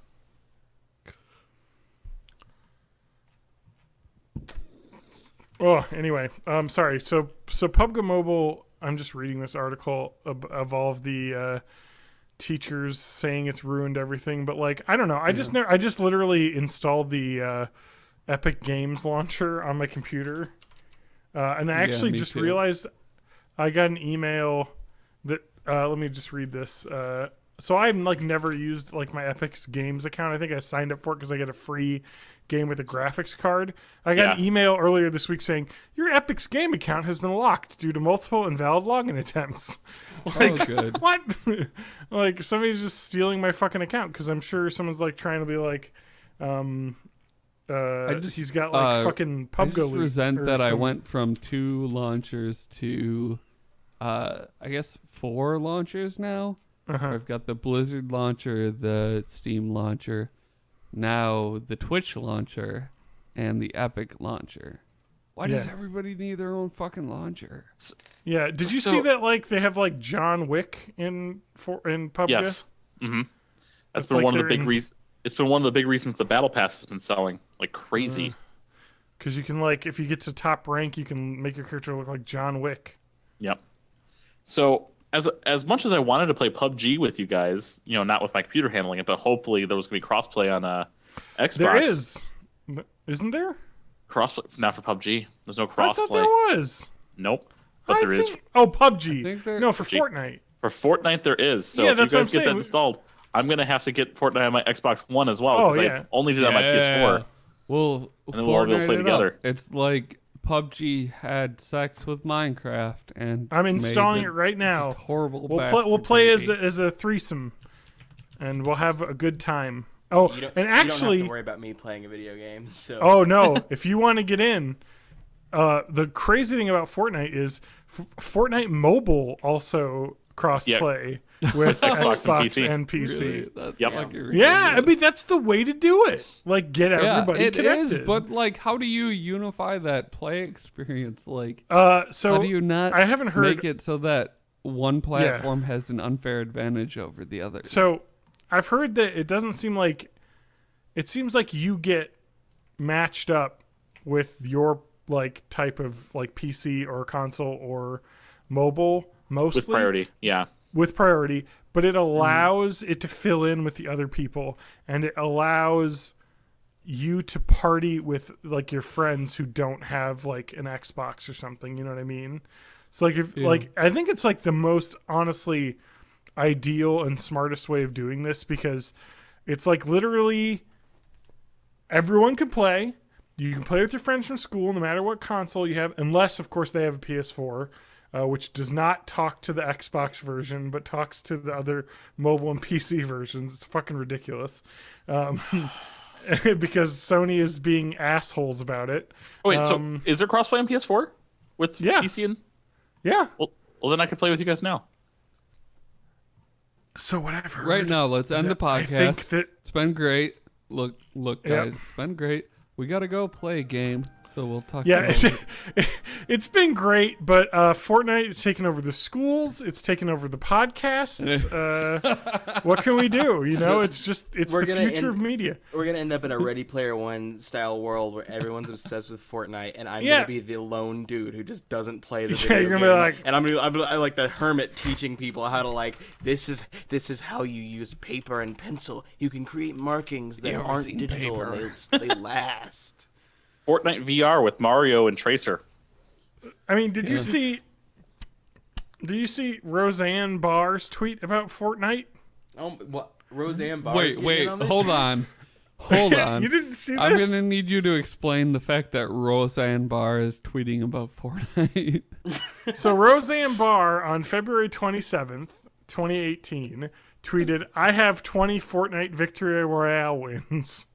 Oh, anyway, sorry. So PUBG Mobile. I'm just reading this article of all of the teachers saying it's ruined everything, but like I don't know. I just literally installed the Epic Games launcher on my computer, and I actually just realized I got an email that let me just read this. So I've like never used like my Epic's Games account. I think I signed up for it because I get a free game with a graphics card. I got an email earlier this week saying your Epic's Game account has been locked due to multiple invalid login attempts. Like, good. What? Like somebody's just stealing my fucking account because I'm sure someone's like trying to be like, he's got like fucking PUBG. I just resent that I went from 2 launchers to, I guess 4 launchers now. I've got the Blizzard launcher, the Steam launcher, now the Twitch launcher, and the Epic launcher. Why does everybody need their own fucking launcher? Yeah, did you see that like they have like John Wick in PUBG? Yes. Mm-hmm. That's been like one of the big reasons. It's been one of the big reasons the Battle Pass has been selling like crazy. Because you can like, if you get to top rank, you can make your character look like John Wick. Yep. So as much as I wanted to play PUBG with you guys, you know, not with my computer handling it, but hopefully there was going to be crossplay on Xbox. There is, isn't there? Crossplay, not for PUBG. There's no crossplay. I thought there was. Nope, but there is. Oh, PUBG. No, for PUBG. Fortnite. For Fortnite, there is. So yeah, if that's you guys what I'm get saying. that installed, I'm going to have to get Fortnite on my Xbox One as well because I only did it on my PS4. Well, and then we'll all be able to play together. It's like PUBG had sex with Minecraft, and I'm installing it right now. Just horrible. We'll play as a threesome, and we'll have a good time. Oh, and actually, you don't have to worry about me playing a video game. So. Oh no! If you want to get in, the crazy thing about Fortnite is Fortnite Mobile also cross-play with Xbox and PC. Really? That's yeah, I mean that's the way to do it. Like get everybody connected. It is, but like, how do you unify that play experience? Like, so how do you not? I haven't heard make it so that one platform has an unfair advantage over the other. So I've heard that it doesn't seem like it seems like you get matched up with your like type of like PC or console or mobile mostly with priority. Yeah. With priority, but it allows it to fill in with the other people, and it allows you to party with like your friends who don't have like an Xbox or something, you know what I mean? So like if like I think it's like the most honestly ideal and smartest way of doing this, because it's like literally everyone can play. You can play with your friends from school no matter what console you have, unless of course they have a PS4. Which does not talk to the Xbox version, but talks to the other mobile and PC versions. It's fucking ridiculous. Because Sony is being assholes about it. Oh, wait, so is there crossplay on PS4 with PC and? Yeah. Well, then I can play with you guys now. So what I've heard right now, let's end the podcast. It's been great. Look, guys, it's been great. We got to go play a game. So we'll talk. Yeah, it's been great, but Fortnite is taking over the schools. It's taking over the podcasts. What can we do? You know, it's the future of media. We're gonna end up in a Ready Player One style world where everyone's obsessed with Fortnite, and I'm gonna be the lone dude who just doesn't play the video you're game. gonna be like, and I'm like the hermit teaching people how to like this is how you use paper and pencil. You can create markings that aren't digital and they last. Fortnite VR with Mario and Tracer. I mean, did you see Roseanne Barr's tweet about Fortnite? Oh, what? Roseanne Barr? Wait, hold on. Hold on. You didn't see this? I'm going to need you to explain the fact that Roseanne Barr is tweeting about Fortnite. So Roseanne Barr on February 27th, 2018, tweeted, "I have 20 Fortnite Victory Royale wins."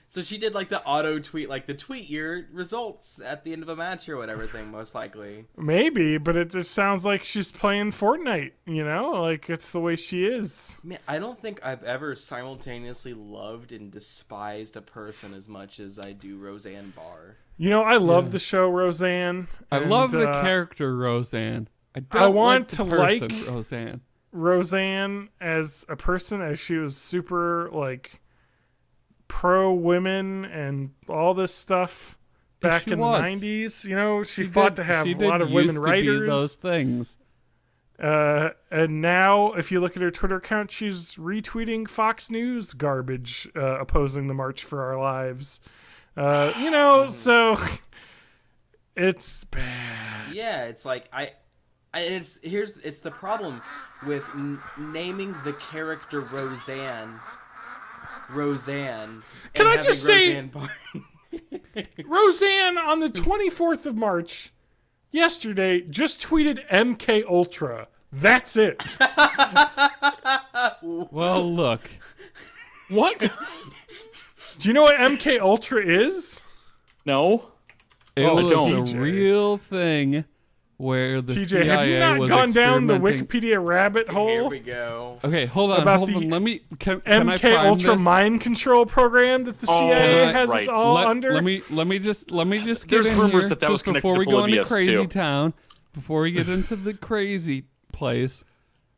So she did like the auto tweet, like the tweet your results at the end of a match or whatever thing, most likely. Maybe, but it just sounds like she's playing Fortnite, you know? Like, it's the way she is. Man, I don't think I've ever simultaneously loved and despised a person as much as I do Roseanne Barr. You know, I love the show Roseanne. I love the character Roseanne. I want to like Roseanne. Roseanne as a person, as she was super, like, pro women and all this stuff back in the 90s. You know, she fought to have a lot of women writers. Those things. And now, if you look at her Twitter account, she's retweeting Fox News garbage, opposing the March for Our Lives. You know, so it's bad. Yeah, it's like And it's the problem with naming the character Roseanne. Can I just say, Roseanne Roseanne on the 24th of March, yesterday, just tweeted MK Ultra. That's it. Well, look. What? Do you know what MK Ultra is? No. It I was don't. a real thing where the TJ, CIA have you not was gone down the experimenting- Wikipedia rabbit hole? Here we go. Okay, hold on. About the Let me. Can I MK prime Ultra this? mind control program that the CIA has right. us all under? Let me just get There's in rumors here that was just connected before to we go into Polybius, crazy too. town. Before we get into the crazy place,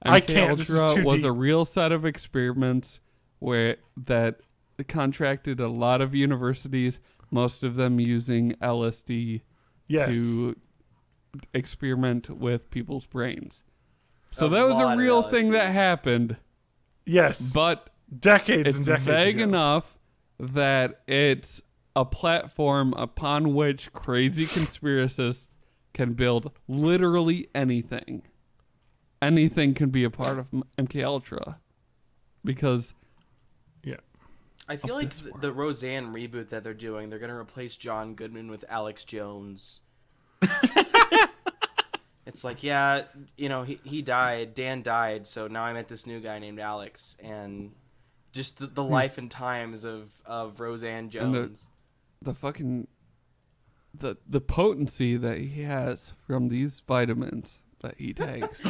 I MK can't, this is Ultra too was deep. a real set of experiments that contracted a lot of universities, most of them using LSD Yes. to experiment with people's brains. So A that was lot a of real thing LSD. that happened, Yes. but Decades it's and decades vague ago. enough that it's a platform upon which crazy conspiracists can build literally anything. Anything can be a part of MK Ultra, because Yeah. I feel like the Roseanne reboot that they're doing, they're gonna replace John Goodman with Alex Jones. It's like, yeah, you know, he died, Dan died, so now I met this new guy named Alex, and just the life and times of Roseanne Jones. the fucking the potency that he has from these vitamins that he takes.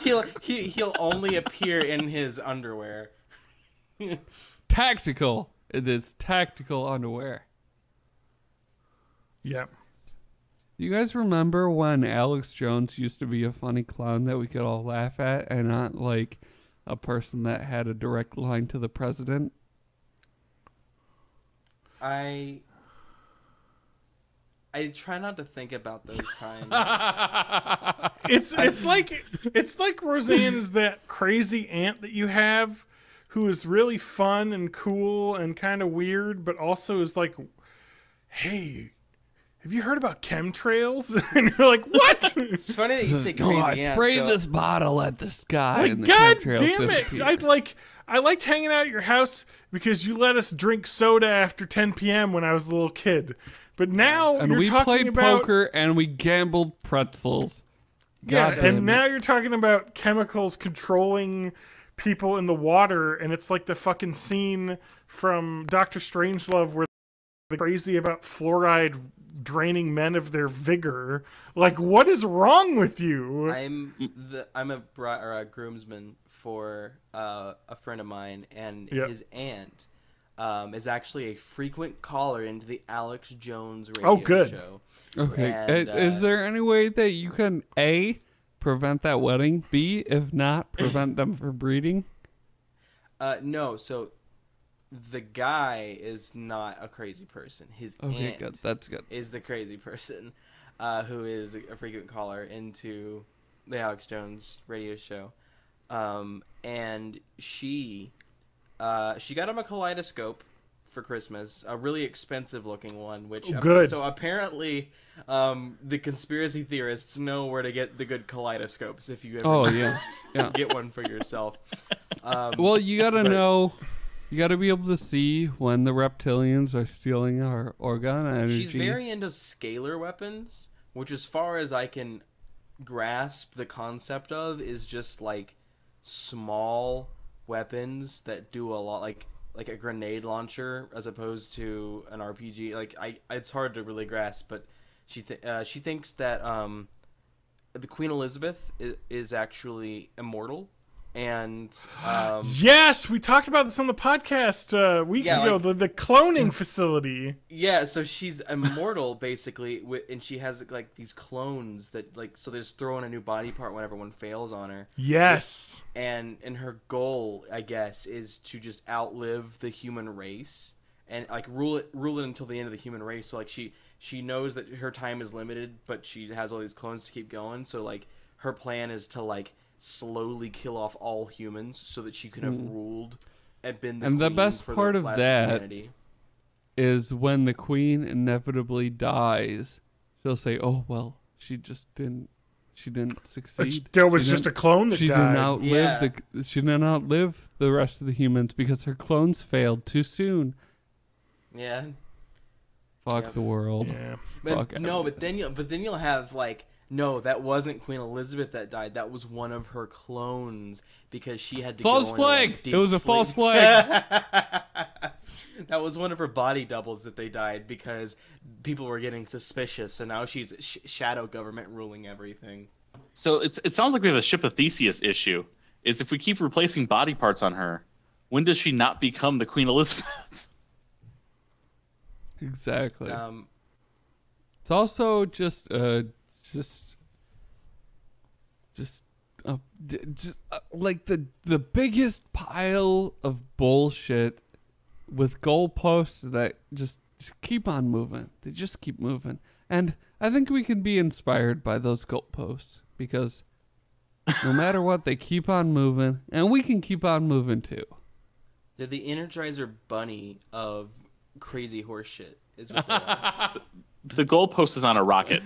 He'll only appear in his underwear. Tactical. It is tactical underwear. Yeah. You guys remember when Alex Jones used to be a funny clown that we could all laugh at and not like a person that had a direct line to the president? I try not to think about those times. It's like Roseanne is that crazy aunt that you have who is really fun and cool and kind of weird, but also is like, hey, have you heard about chemtrails? And you're like, what? It's funny that you say Oh, I crazy aunt. sprayed so- this bottle at the sky Like, and the God chemtrails damn it! disappeared. I liked hanging out at your house because you let us drink soda after 10 p.m. when I was a little kid. But now And you're we talking played about poker and we gambled pretzels. yeah, God damn and it. now you're talking about chemicals controlling people in the water, and it's like the fucking scene from Doctor Strangelove where they're crazy about fluoride draining men of their vigor. Like, what is wrong with you? I'm a groomsman for a friend of mine, and Yep. his aunt is actually a frequent caller into the Alex Jones radio good. show. Okay. And, Is there any way that you can A, prevent that wedding, B, if not, prevent them from breeding? No, so the guy is not a crazy person. His Okay, aunt good. That's good. is the crazy person, who is a frequent caller into the Alex Jones radio show, and she got him a kaleidoscope for Christmas, a really expensive looking one. Which Good. So apparently, the conspiracy theorists know where to get the good kaleidoscopes if you ever Oh, yeah. Yeah. get one for yourself. Well, you gotta But- know. You gotta be able to see when the reptilians are stealing our organ energy. She's very into scalar weapons, which, as far as I can grasp the concept of, is just like small weapons that do a lot, like a grenade launcher, as opposed to an RPG. Like it's hard to really grasp, but she thinks that the Queen Elizabeth is actually immortal. And Yes, we talked about this on the podcast weeks Yeah, ago. like- The cloning facility. yeah, so she's immortal basically, and she has like these clones that like, so they just throw in a new body part whenever one fails on her. Yes. And her goal, I guess, is to just outlive the human race and like rule it until the end of the human race. So like she knows that her time is limited, but she has all these clones to keep going. So like her plan is to like slowly kill off all humans so that she could have ruled and been the And the queen best for part the of last that- humanity. is when the queen inevitably dies, she'll say, "Oh well, she She didn't succeed. There was just a clone that she died. Didn't outlive she didn't outlive the rest of the humans because her clones failed too soon. Yeah. Fuck the world. Yeah. Fuck but then you'll have like, no, that wasn't Queen Elizabeth that died. That was one of her clones because she had to false go flag. Into, like, deep It was a sleep. false flag. That was one of her body doubles that they died because people were getting suspicious. So now she's shadow government ruling everything. So it sounds like we have a Ship of Theseus issue. Is if we keep replacing body parts on her, when does she not become the Queen Elizabeth? Exactly. It's also just like the biggest pile of bullshit with goalposts that just keep on moving. They just keep moving. And I think we can be inspired by those goalposts because no matter what, they keep on moving, and we can keep on moving too. They're the Energizer Bunny of crazy horse shit, is what they are. The goalpost is on a rocket.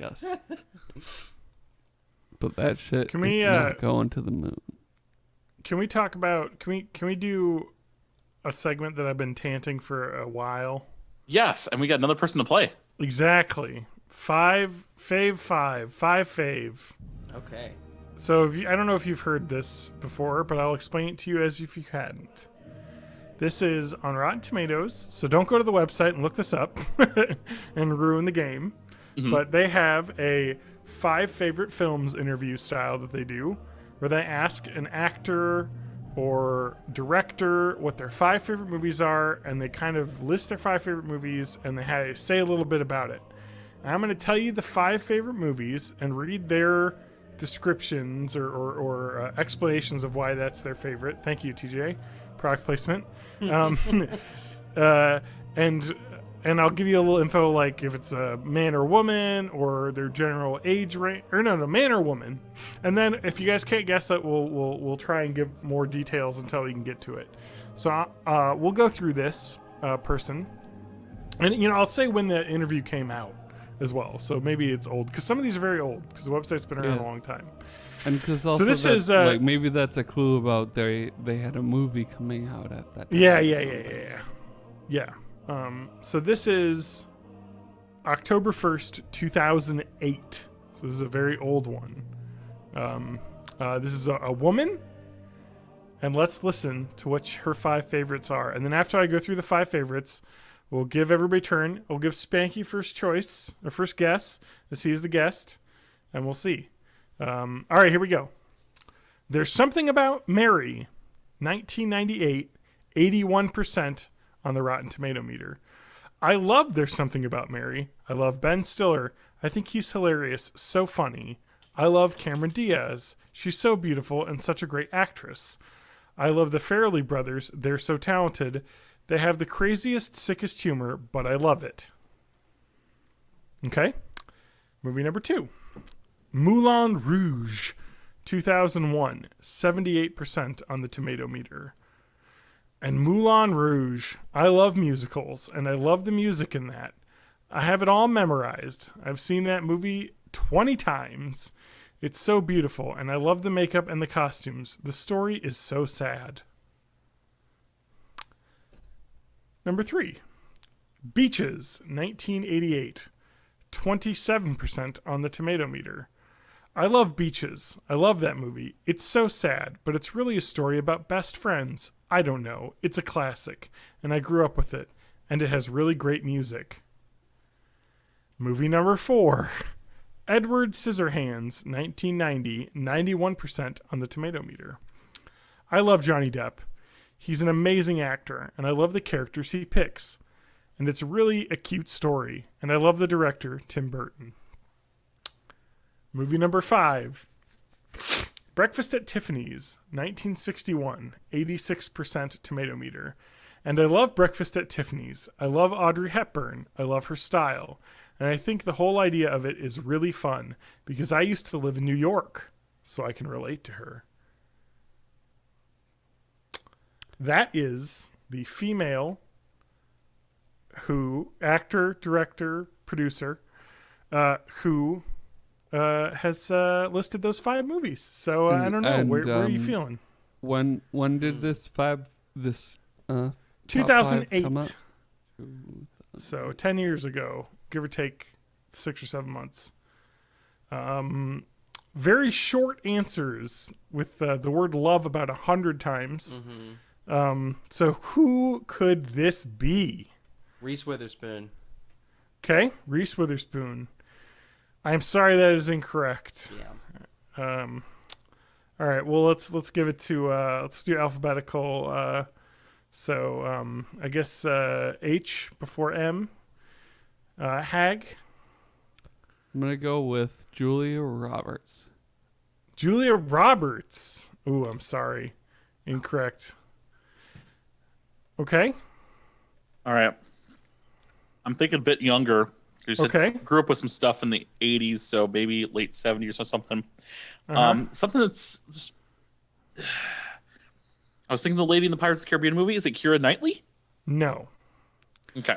Yes. But that shit Can we, is not going to the moon. Can we talk about? Can we do a segment that I've been tanting for a while? Yes, and we got another person to play. Exactly. Five fave. Okay. So I don't know if you've heard this before, but I'll explain it to you as if you hadn't. This is on Rotten Tomatoes, so don't go to the website and look this up and ruin the game. Mm-hmm. But they have a 5 favorite films interview style that they do, where they ask an actor or director what their 5 favorite movies are, and they kind of list their 5 favorite movies, and they say a little bit about it. And I'm going to tell you the 5 favorite movies and read their descriptions or explanations of why that's their favorite. Thank you, TJ. Product placement. And I'll give you a little info, like if it's a man or woman or their general age range, or no, man or woman. And then if you guys can't guess it, we'll try and give more details until we can get to it. So we'll go through this person, and I'll say when the interview came out as well. So maybe it's old because some of these are very old because the website's been around a long time. And because also this is like maybe that's a clue about they had a movie coming out at that time. Yeah. So this is October 1st, 2008. So this is a very old one. This is a woman. And let's listen to what her 5 favorites are. And then after I go through the 5 favorites, we'll give everybody a turn. We'll give Spanky first choice, or first guess, as he is the guest. And we'll see. All right, here we go. There's Something About Mary, 1998, 81% on the Rotten Tomato meter. I love There's Something About Mary. I love Ben Stiller. I think he's hilarious, so funny. I love Cameron Diaz. She's so beautiful and such a great actress. I love the Farrelly brothers. They're so talented. They have the craziest, sickest humor, but I love it. Okay. Movie number 2. Moulin Rouge, 2001, 78% on the tomato meter. And Moulin Rouge, I love musicals, and I love the music in that. I have it all memorized. I've seen that movie 20 times. It's so beautiful, and I love the makeup and the costumes. The story is so sad. Number 3, Beaches, 1988, 27% on the tomato meter. I love Beaches. I love that movie. It's so sad, but it's really a story about best friends. I don't know. It's a classic, and I grew up with it, and it has really great music. Movie number 4, Edward Scissorhands, 1990, 91% on the tomato meter. I love Johnny Depp. He's an amazing actor, and I love the characters he picks. And it's really a cute story, and I love the director, Tim Burton. Movie number 5, Breakfast at Tiffany's, 1961, 86% tomato meter. And I love Breakfast at Tiffany's. I love Audrey Hepburn. I love her style. And I think the whole idea of it is really fun because I used to live in New York, so I can relate to her. That is the female actor, director, producer, who has listed those 5 movies. So I don't know. Where are you feeling? When did this top 5 2008. come out? So 10 years ago, give or take 6 or 7 months. Very short answers with the word love about 100 times. So who could this be? Reese Witherspoon. Okay, Reese Witherspoon. I'm sorry, that is incorrect. Yeah. All right. Well, let's give it to let's do alphabetical. So I guess H before M. Hag. I'm gonna go with Julia Roberts. Julia Roberts. Ooh, I'm sorry. Incorrect. Okay. All right. I'm thinking a bit younger. Okay. Grew up with some stuff in the 80s, so maybe late 70s or something. Something that's just... I was thinking the lady in the Pirates of the Caribbean movie. Is it Keira Knightley? No. Okay.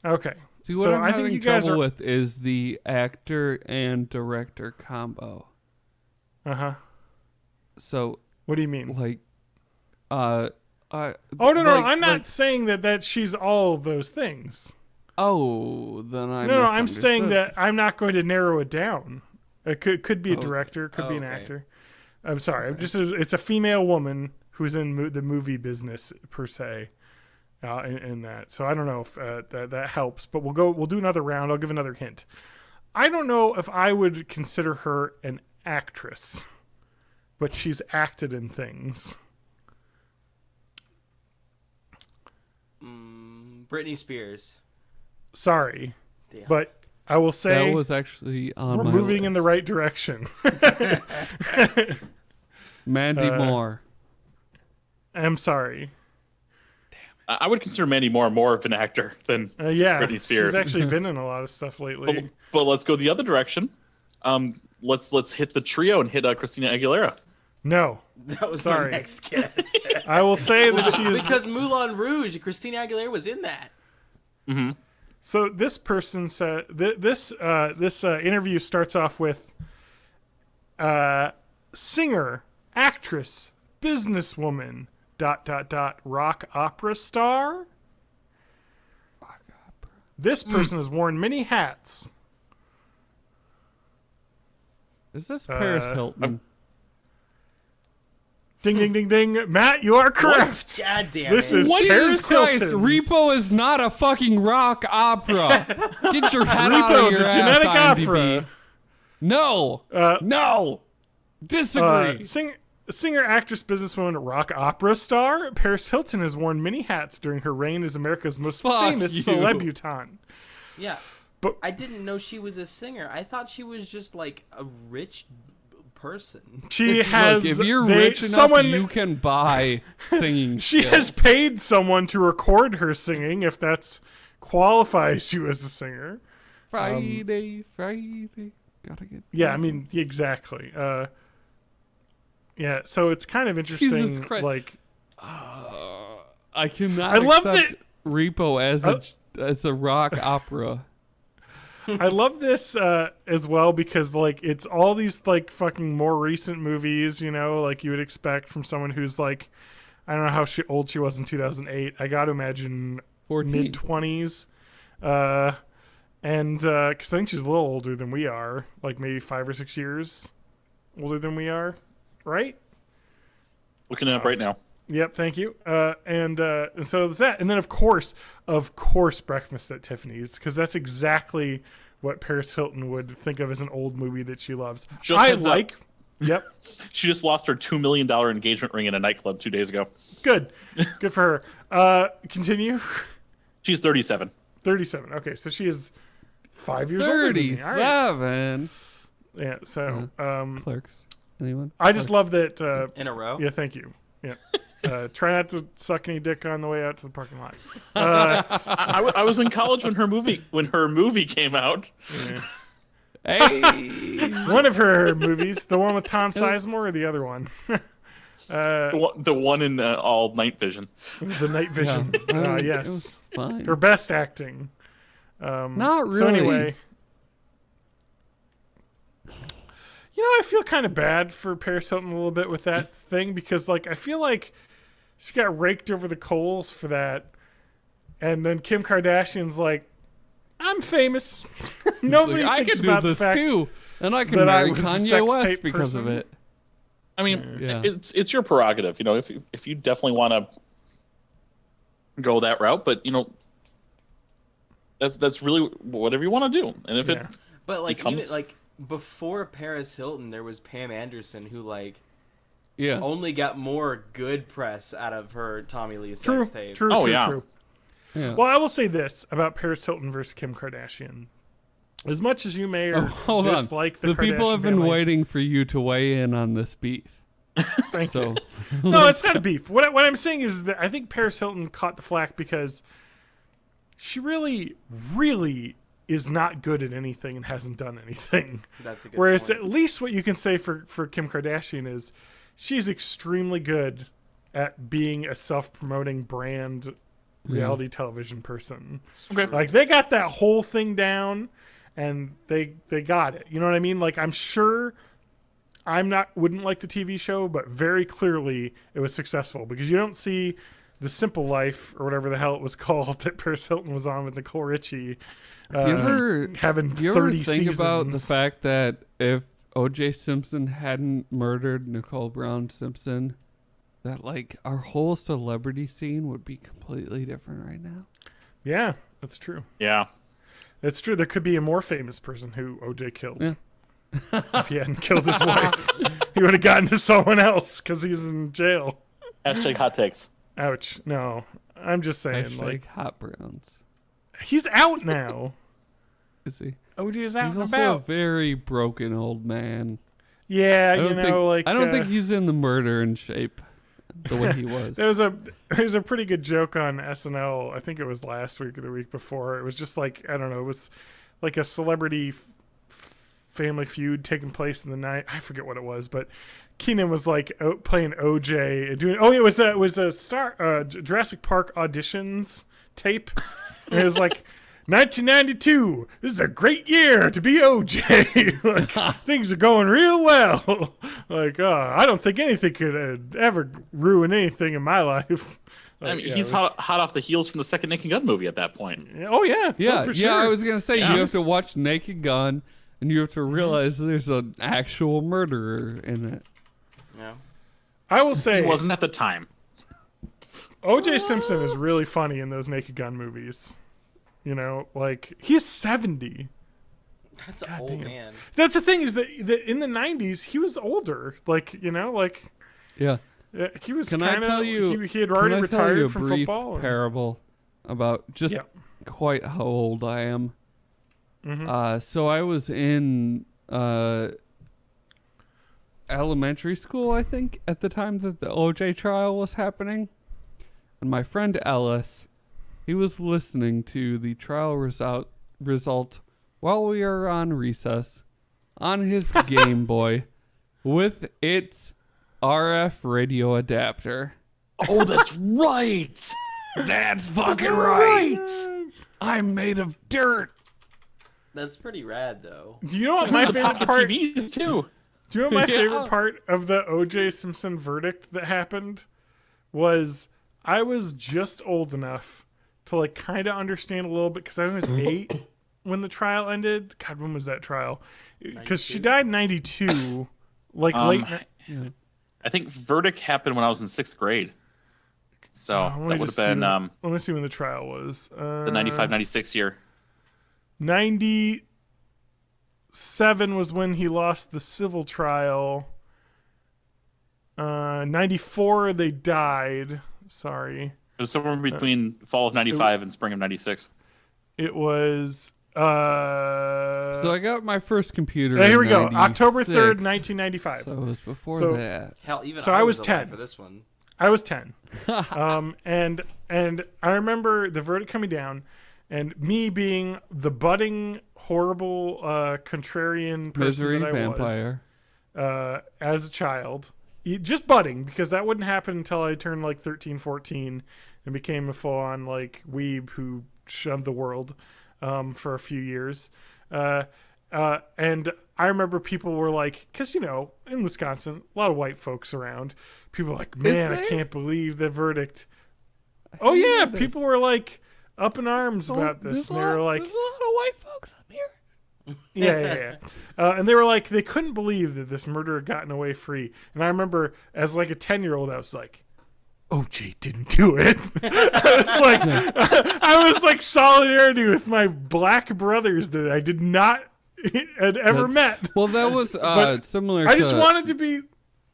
Okay. See, what I'm having trouble with is the actor and director combo. So what do you mean? Like, oh no, I'm not saying that she's all of those things. Oh, then No, I'm saying that I'm not going to narrow it down. It could be a director, could be an actor. I'm sorry. It's a female woman who's in the movie business per se. In that, so I don't know if that helps, but we'll do another round. I'll give another hint. I don't know if I would consider her an actress, but she's acted in things. Britney Spears. Sorry, Damn. but I will say that was actually on we're my moving list. in the right direction. Mandy Moore. I'm sorry. I would consider Mandy Moore more of an actor than Britney Spears. She's actually been in a lot of stuff lately. But let's go the other direction. Let's hit the trio and hit Christina Aguilera. No. That was my next guess. I will say that she is... Because Moulin Rouge, Christina Aguilera was in that. Mm-hmm. So this person said... This interview starts off with... singer, actress, businesswoman... ... rock opera star. Rock opera. This person has worn many hats. Is this Paris Hilton? Ding ding ding ding. Matt, you are correct. God damn this is Jesus Paris Christ, Hilton's. Repo is not a fucking rock opera. Get your head out Repo, of your the ass, genetic IMDb. opera. No. No. Disagree. Singer, actress, businesswoman, rock opera star. Paris Hilton has worn many hats during her reign as America's most famous celebutante. Yeah, but I didn't know she was a singer. I thought she was just like a rich person. She has. Look, if you're rich enough, you can buy singing. She has paid someone to record her singing, if that's qualifies you as a singer. Friday, gotta get. Yeah, I mean exactly. Yeah, so it's kind of interesting. Jesus Christ. Like, I cannot accept Repo as a rock opera. I love this as well because like it's all these like fucking more recent movies, you know, like you would expect from someone who's like, I don't know how old she was in 2008. I got to imagine mid-20s, and because I think she's a little older than we are, like maybe 5 or 6 years older than we are. Right? Looking it up right now. Yep, thank you. And so that, and then of course, Breakfast at Tiffany's, because that's exactly what Paris Hilton would think of as an old movie that she loves. Yep. She just lost her $2 million engagement ring in a nightclub 2 days ago. Good for her. Continue. She's 37. 37. Okay, so she is 5 years older than me. 37. Right. Yeah. So Clerks. Anyone? I just love that. In a row? Yeah, thank you. Yeah. Try not to suck any dick on the way out to the parking lot. I was in college when her movie came out. Yeah. Hey. One of her movies, the one with Tom Sizemore, or the other one? The one in all Night Vision. The Night Vision. Yeah. Yes. Fine. Her best acting. Not really. So anyway. I feel kind of bad for Paris Hilton a little bit with that thing because, like, I feel like she got raked over the coals for that, and then Kim Kardashian's like, "I'm famous. Nobody I thinks can do about the this fact too, and I can that I marry was a Kanye sex West tape because of person." it. I mean, Yeah. it's your prerogative, if you definitely want to go that route, but that's really whatever you want to do, and if it But like becomes... even like before Paris Hilton, there was Pam Anderson who like Yeah. only got more good press out of her Tommy Lee True, sex tape. true, Oh, true, yeah. true. Yeah. Well, I will say this about Paris Hilton versus Kim Kardashian. As much as you may or Hold on. dislike the The people Kardashian have been family, waiting for you to weigh in on this beef. Thank So, you. No, it's not a beef. What I'm saying is that I think Paris Hilton caught the flack because she really, really is not good at anything and hasn't done anything. That's a good Whereas point. at least what you can say for Kim Kardashian is she's extremely good at being a self-promoting brand reality television person. Okay. Like they got that whole thing down and they got it. You know what I mean? Like I'm sure wouldn't like the TV show, but very clearly it was successful because you don't see The Simple Life or whatever the hell it was called that Paris Hilton was on with Nicole Richie. do you ever having do you ever 30 think about the seasons. fact that if O.J. Simpson hadn't murdered Nicole Brown Simpson, that like our whole celebrity scene would be completely different right now? Yeah, that's true. Yeah. It's true. There could be a more famous person who OJ killed. Yeah. If he hadn't killed his wife, he would have gotten to someone else because he's in jail. Hashtag hot takes. Ouch. No, I'm just saying, Hashtag like, hot browns. he's out now. Is he? OJ is out He's and also about. a very broken old man. Yeah, I don't think, I don't think he's in the murdering shape the way he was. There's a pretty good joke on SNL. I think it was last week or the week before. It was just like, I don't know, it was like a celebrity family feud taking place in the night. I forget what it was, but Keenan was like playing OJ and doing. Oh, it was a Jurassic Park auditions tape. And it was like 1992. This is a great year to be OJ. Like, things are going real well. Like, I don't think anything could ever ruin anything in my life. Like, I mean, yeah, he's it was- hot off the heels from the second Naked Gun movie at that point. Oh yeah, Yeah, oh, for yeah. sure. I was gonna say Yeah. you have to watch Naked Gun, and you have to realize there's an actual murderer in it. Yeah. I will say, He wasn't at the time. O.J. Simpson is really funny in those Naked Gun movies. You know, like he's 70. That's an God old damn. man. That's the thing is that in the 90s he was older. Like Yeah. he was. Can I kinda, tell you? He had already can I tell you retired a from brief football. and- parable about just Yeah. quite how old I am. Mhm. So I was in elementary school, I think, at the time that the OJ trial was happening. And my friend Ellis, he was listening to the trial result while we were on recess on his Game Boy with its RF radio adapter. Oh, that's right. That's That's right. I'm made of dirt. That's pretty rad, though. Do you know what my The favorite pocket part? TVs too. Do you know what my Yeah. favorite part of the O.J. Simpson verdict that happened was I was just old enough to like kind of understand a little bit because I was 8 when the trial ended. God, when was that trial? Because she 92? died in 92, like late. Yeah. I think verdict happened when I was in 6th grade. So Let me that would just have see been let me see when the trial was. the 95, 96 year. 97 was when he lost the civil trial. 94 they died. Sorry. It was somewhere between fall of 95 and spring of 96. It was So I got my first computer. here in we go. October 3rd, 96, 1995. So it was before So- that. Hell, even So I I was was alive 10. for this one. I was 10. And I remember the verdict coming down and me being the budding horrible contrarian person Misery that I vampire. was as a child. Just budding, because that wouldn't happen until I turned like 13, 14 and became a full-on like weeb who shunned the world for a few years. And I remember people were like, because, you know, in Wisconsin, a lot of white folks around. People were like, man, I can't believe the verdict. Oh, yeah. People were like up in arms about this. And they were like, there's a lot of white folks up here. yeah. And they were like, they couldn't believe that this murderer had gotten away free. And I remember as like a 10-year-old, I was like, OJ didn't do it. I was like solidarity with my black brothers that I did not had ever met. Well, that was similar. I just wanted to be.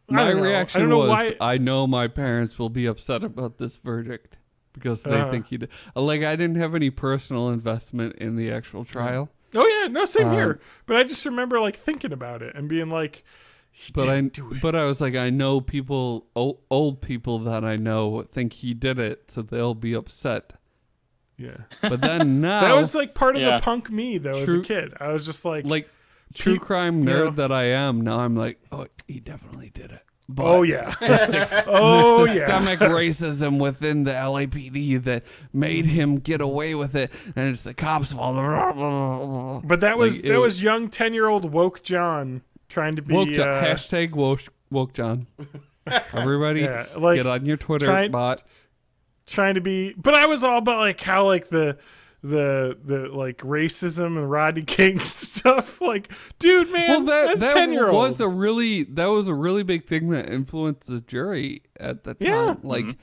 My reaction was, why. I know my parents will be upset about this verdict because they think he did. Like, I didn't have any personal investment in the actual trial. Oh yeah, no, same here. But I just remember like thinking about it and being like, But I was like, I know people, old people that I know think he did it, so they'll be upset. Yeah. But then now that was like part of the punk me though as a kid. I was just like true crime nerd that I am. Now I'm like, oh, he definitely did it. But yeah. The systemic racism within the LAPD that made him get away with it, and it's the cops' fault. But that was young 10-year-old woke John trying to be hashtag woke John. Everybody, get on your Twitter bot. Trying to be, but I was all about like how like the like racism and Rodney King stuff. Like, dude, man, that's 10-year-old. was a really big thing that influenced the jury at the time. Yeah. Like,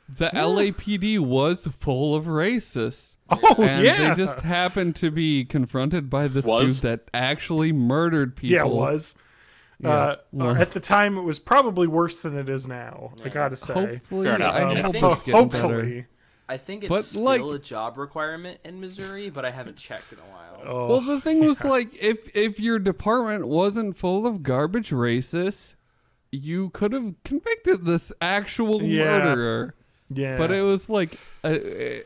the LAPD was full of racists. Oh, and they just happened to be confronted by this dude that actually murdered people. Yeah, it was. At the time, it was probably worse than it is now. I gotta say. Hopefully, hopefully. I think it's still a job requirement in Missouri, but I haven't checked in a while. Oh. Well, the thing was, like, if your department wasn't full of garbage racists, you could have convicted this actual murderer. Yeah. But it was like a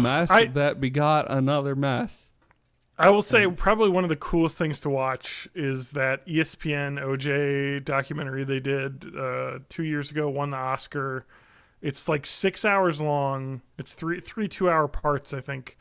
mess that begot another mess. I will say probably one of the coolest things to watch is that ESPN OJ documentary they did 2 years ago, won the Oscar. It's like 6 hours long. It's three 2-hour parts, I think.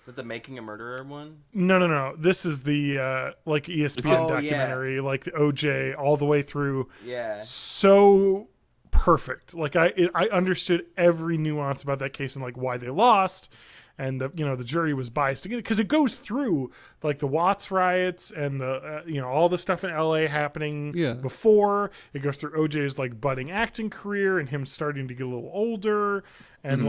Is that the Making a Murderer one? No. This is the like ESPN documentary, like the OJ all the way through. Yeah. So perfect. Like I understood every nuance about that case and like why they lost. And the jury was biased again because it goes through like the Watts riots and the all the stuff in LA happening before. It goes through OJ's like budding acting career and him starting to get a little older and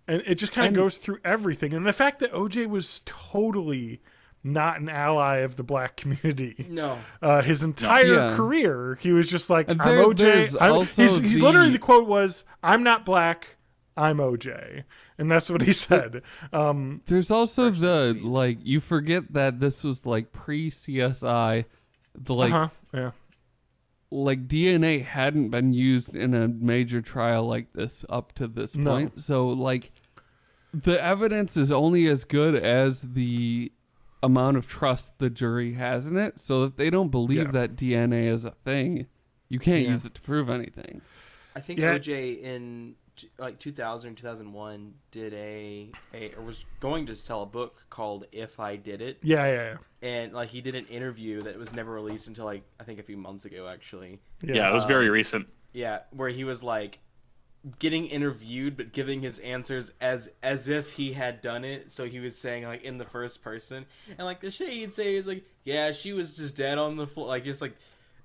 and it just kind of goes through everything. And the fact that OJ was totally not an ally of the black community. No. His entire career, he was just like, I'm OJ. He's literally the quote was, "I'm not black. I'm OJ," and that's what he said. There's also the like you forget that this was like pre-CSI, like DNA hadn't been used in a major trial like this up to this point. So like the evidence is only as good as the amount of trust the jury has in it. So if they don't believe that DNA is a thing, you can't use it to prove anything. I think OJ in like 2000 2001 did or was going to sell a book called If I Did It. Yeah. And like he did an interview that was never released until like I think a few months ago actually. Yeah, it was very recent. Yeah, where he was like getting interviewed but giving his answers as if he had done it. So he was saying like in the first person, and like the shit he'd say is like, yeah, she was just dead on the floor, like just like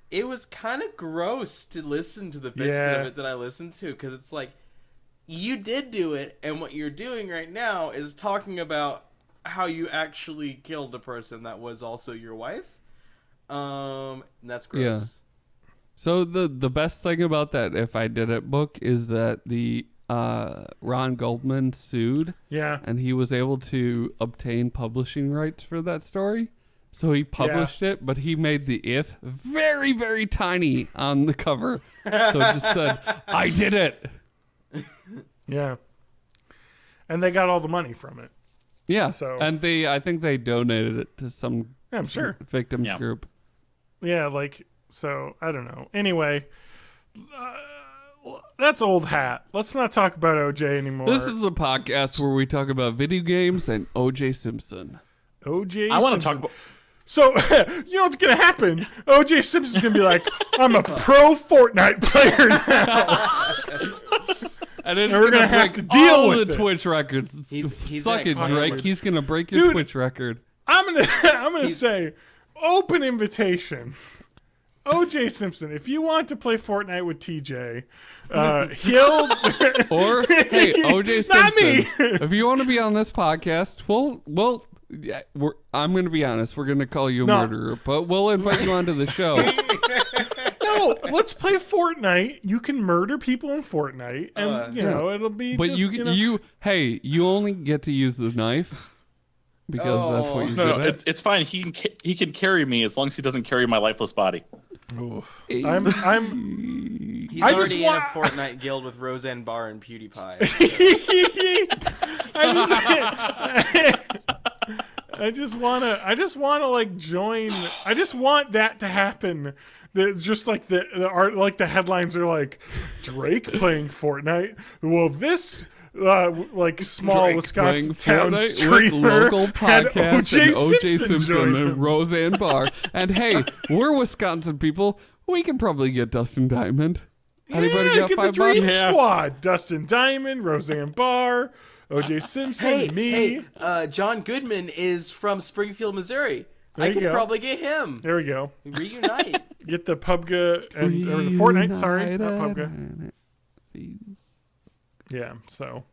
it was kind of gross to listen to the bits of it that I listened to because it's like, you did do it, and what you're doing right now is talking about how you actually killed a person that was also your wife. And that's gross. Yeah. So the best thing about that If I Did It book is that the Ron Goldman sued. Yeah. And he was able to obtain publishing rights for that story. So he published it, but he made the if very, very tiny on the cover. So it just said, I did it. Yeah. And they got all the money from it. Yeah. So and I think they donated it to some I'm sure victims group. Yeah, like so I don't know. Anyway, that's old hat. Let's not talk about OJ anymore. This is the podcast where we talk about video games and OJ Simpson. OJ I want to talk about So, you know what's going to happen? OJ Simpson's going to be like, I'm a pro Fortnite player now. And then we're going to have to deal all with the it. Twitch records. He's Suck it, gonna Drake. fuck He's going to break your Dude. Twitch record. I'm gonna say, open invitation. OJ Simpson, if you want to play Fortnite with TJ, he'll Or, hey, OJ Not Simpson, me. if you want to be on this podcast, yeah, I'm going to be honest. We're going to call you a No. murderer, but we'll invite you onto the show. No, let's play Fortnite. You can murder people in Fortnite, and you know it'll be. But just, you only get to use the knife because that's what you're No, good at. it's fine. He can carry me as long as he doesn't carry my lifeless body. I'm He's I just already wa- in a Fortnite guild with Roseanne Barr and PewDiePie. I just wanna like join. I just want that to happen. It's just like the art, like the headlines are like Drake playing Fortnite. Well, this like small Drake Wisconsin playing town Fortnite streamer with local had podcast and OJ Simpson join and him. Roseanne Barr. And hey, we're Wisconsin people. We can probably get Dustin Diamond. Anybody got Get the $5? Dream Yeah. Squad: Dustin Diamond, Roseanne Barr, OJ Simpson, me. John Goodman is from Springfield, Missouri. There I you could go. probably get him. There we go. Reunite. Get the PUBG and or the Fortnite. Sorry, not PUBG. Yeah. So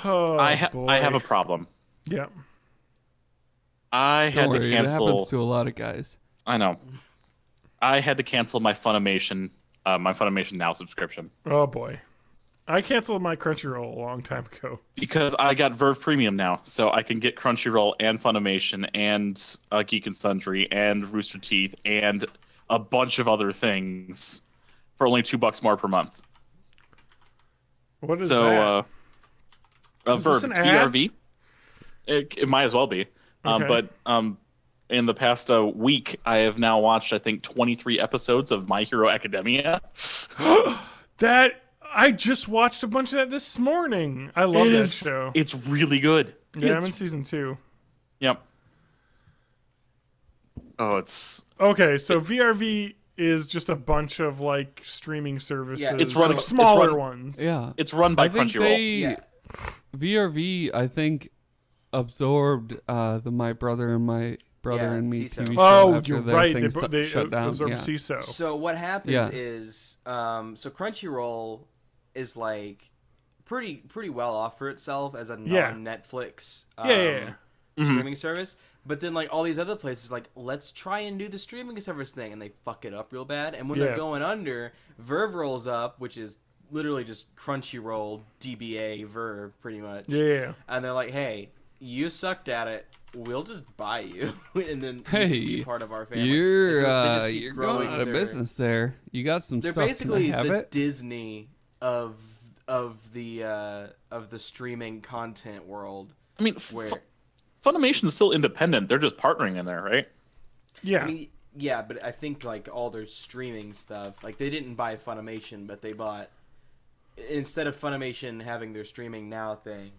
Oh, I have boy. a problem. Yeah. I had Don't worry, to it happens cancel. to a lot of guys. I know. I had to cancel my Funimation Now subscription Oh boy. I canceled my Crunchyroll a long time ago. because I got Verve Premium now, so I can get Crunchyroll and Funimation and Geek and Sundry and Rooster Teeth and a bunch of other things for only $2 more per month. What is So, that? Is this Verve, an it's ad? VRV. It might as well be. Okay. But in the past week, I have now watched, I think, 23 episodes of My Hero Academia. That I just watched a bunch of that this morning. I love that show. It's really good. Yeah, I'm It's- in season 2. Yep. Oh, it's Okay, so VRV is just a bunch of like streaming services. Yeah, It's run- like it's smaller run- ones. Yeah. it's run by I think Crunchyroll. VRV, I think, absorbed the My Brother and My Brother and Me CISO. TV show Oh, after you're their right. thing They shut down. absorbed Yeah. CISO. So what happens Yeah. is, so Crunchyroll is like pretty well off for itself as a Yeah. non-Netflix Yeah. streaming service. But then like all these other places, like let's try and do the streaming service thing, and they fuck it up real bad. And when Yeah. they're going under, Verve rolls up, which is literally just Crunchyroll, DBA, Verve, pretty much. Yeah. And they're like, hey, you sucked at it. We'll just buy you, and then you can Hey, be part of our family. And You're so they just keep you're growing going out of their- business there. You got some They're stuff. basically Can I have the it? Disney of the streaming content world. I mean, Where Funimation's still independent. They're just partnering in there, right? Yeah. I mean, yeah, but I think like all their streaming stuff, like they didn't buy Funimation, but they bought, instead of Funimation having their streaming now thing,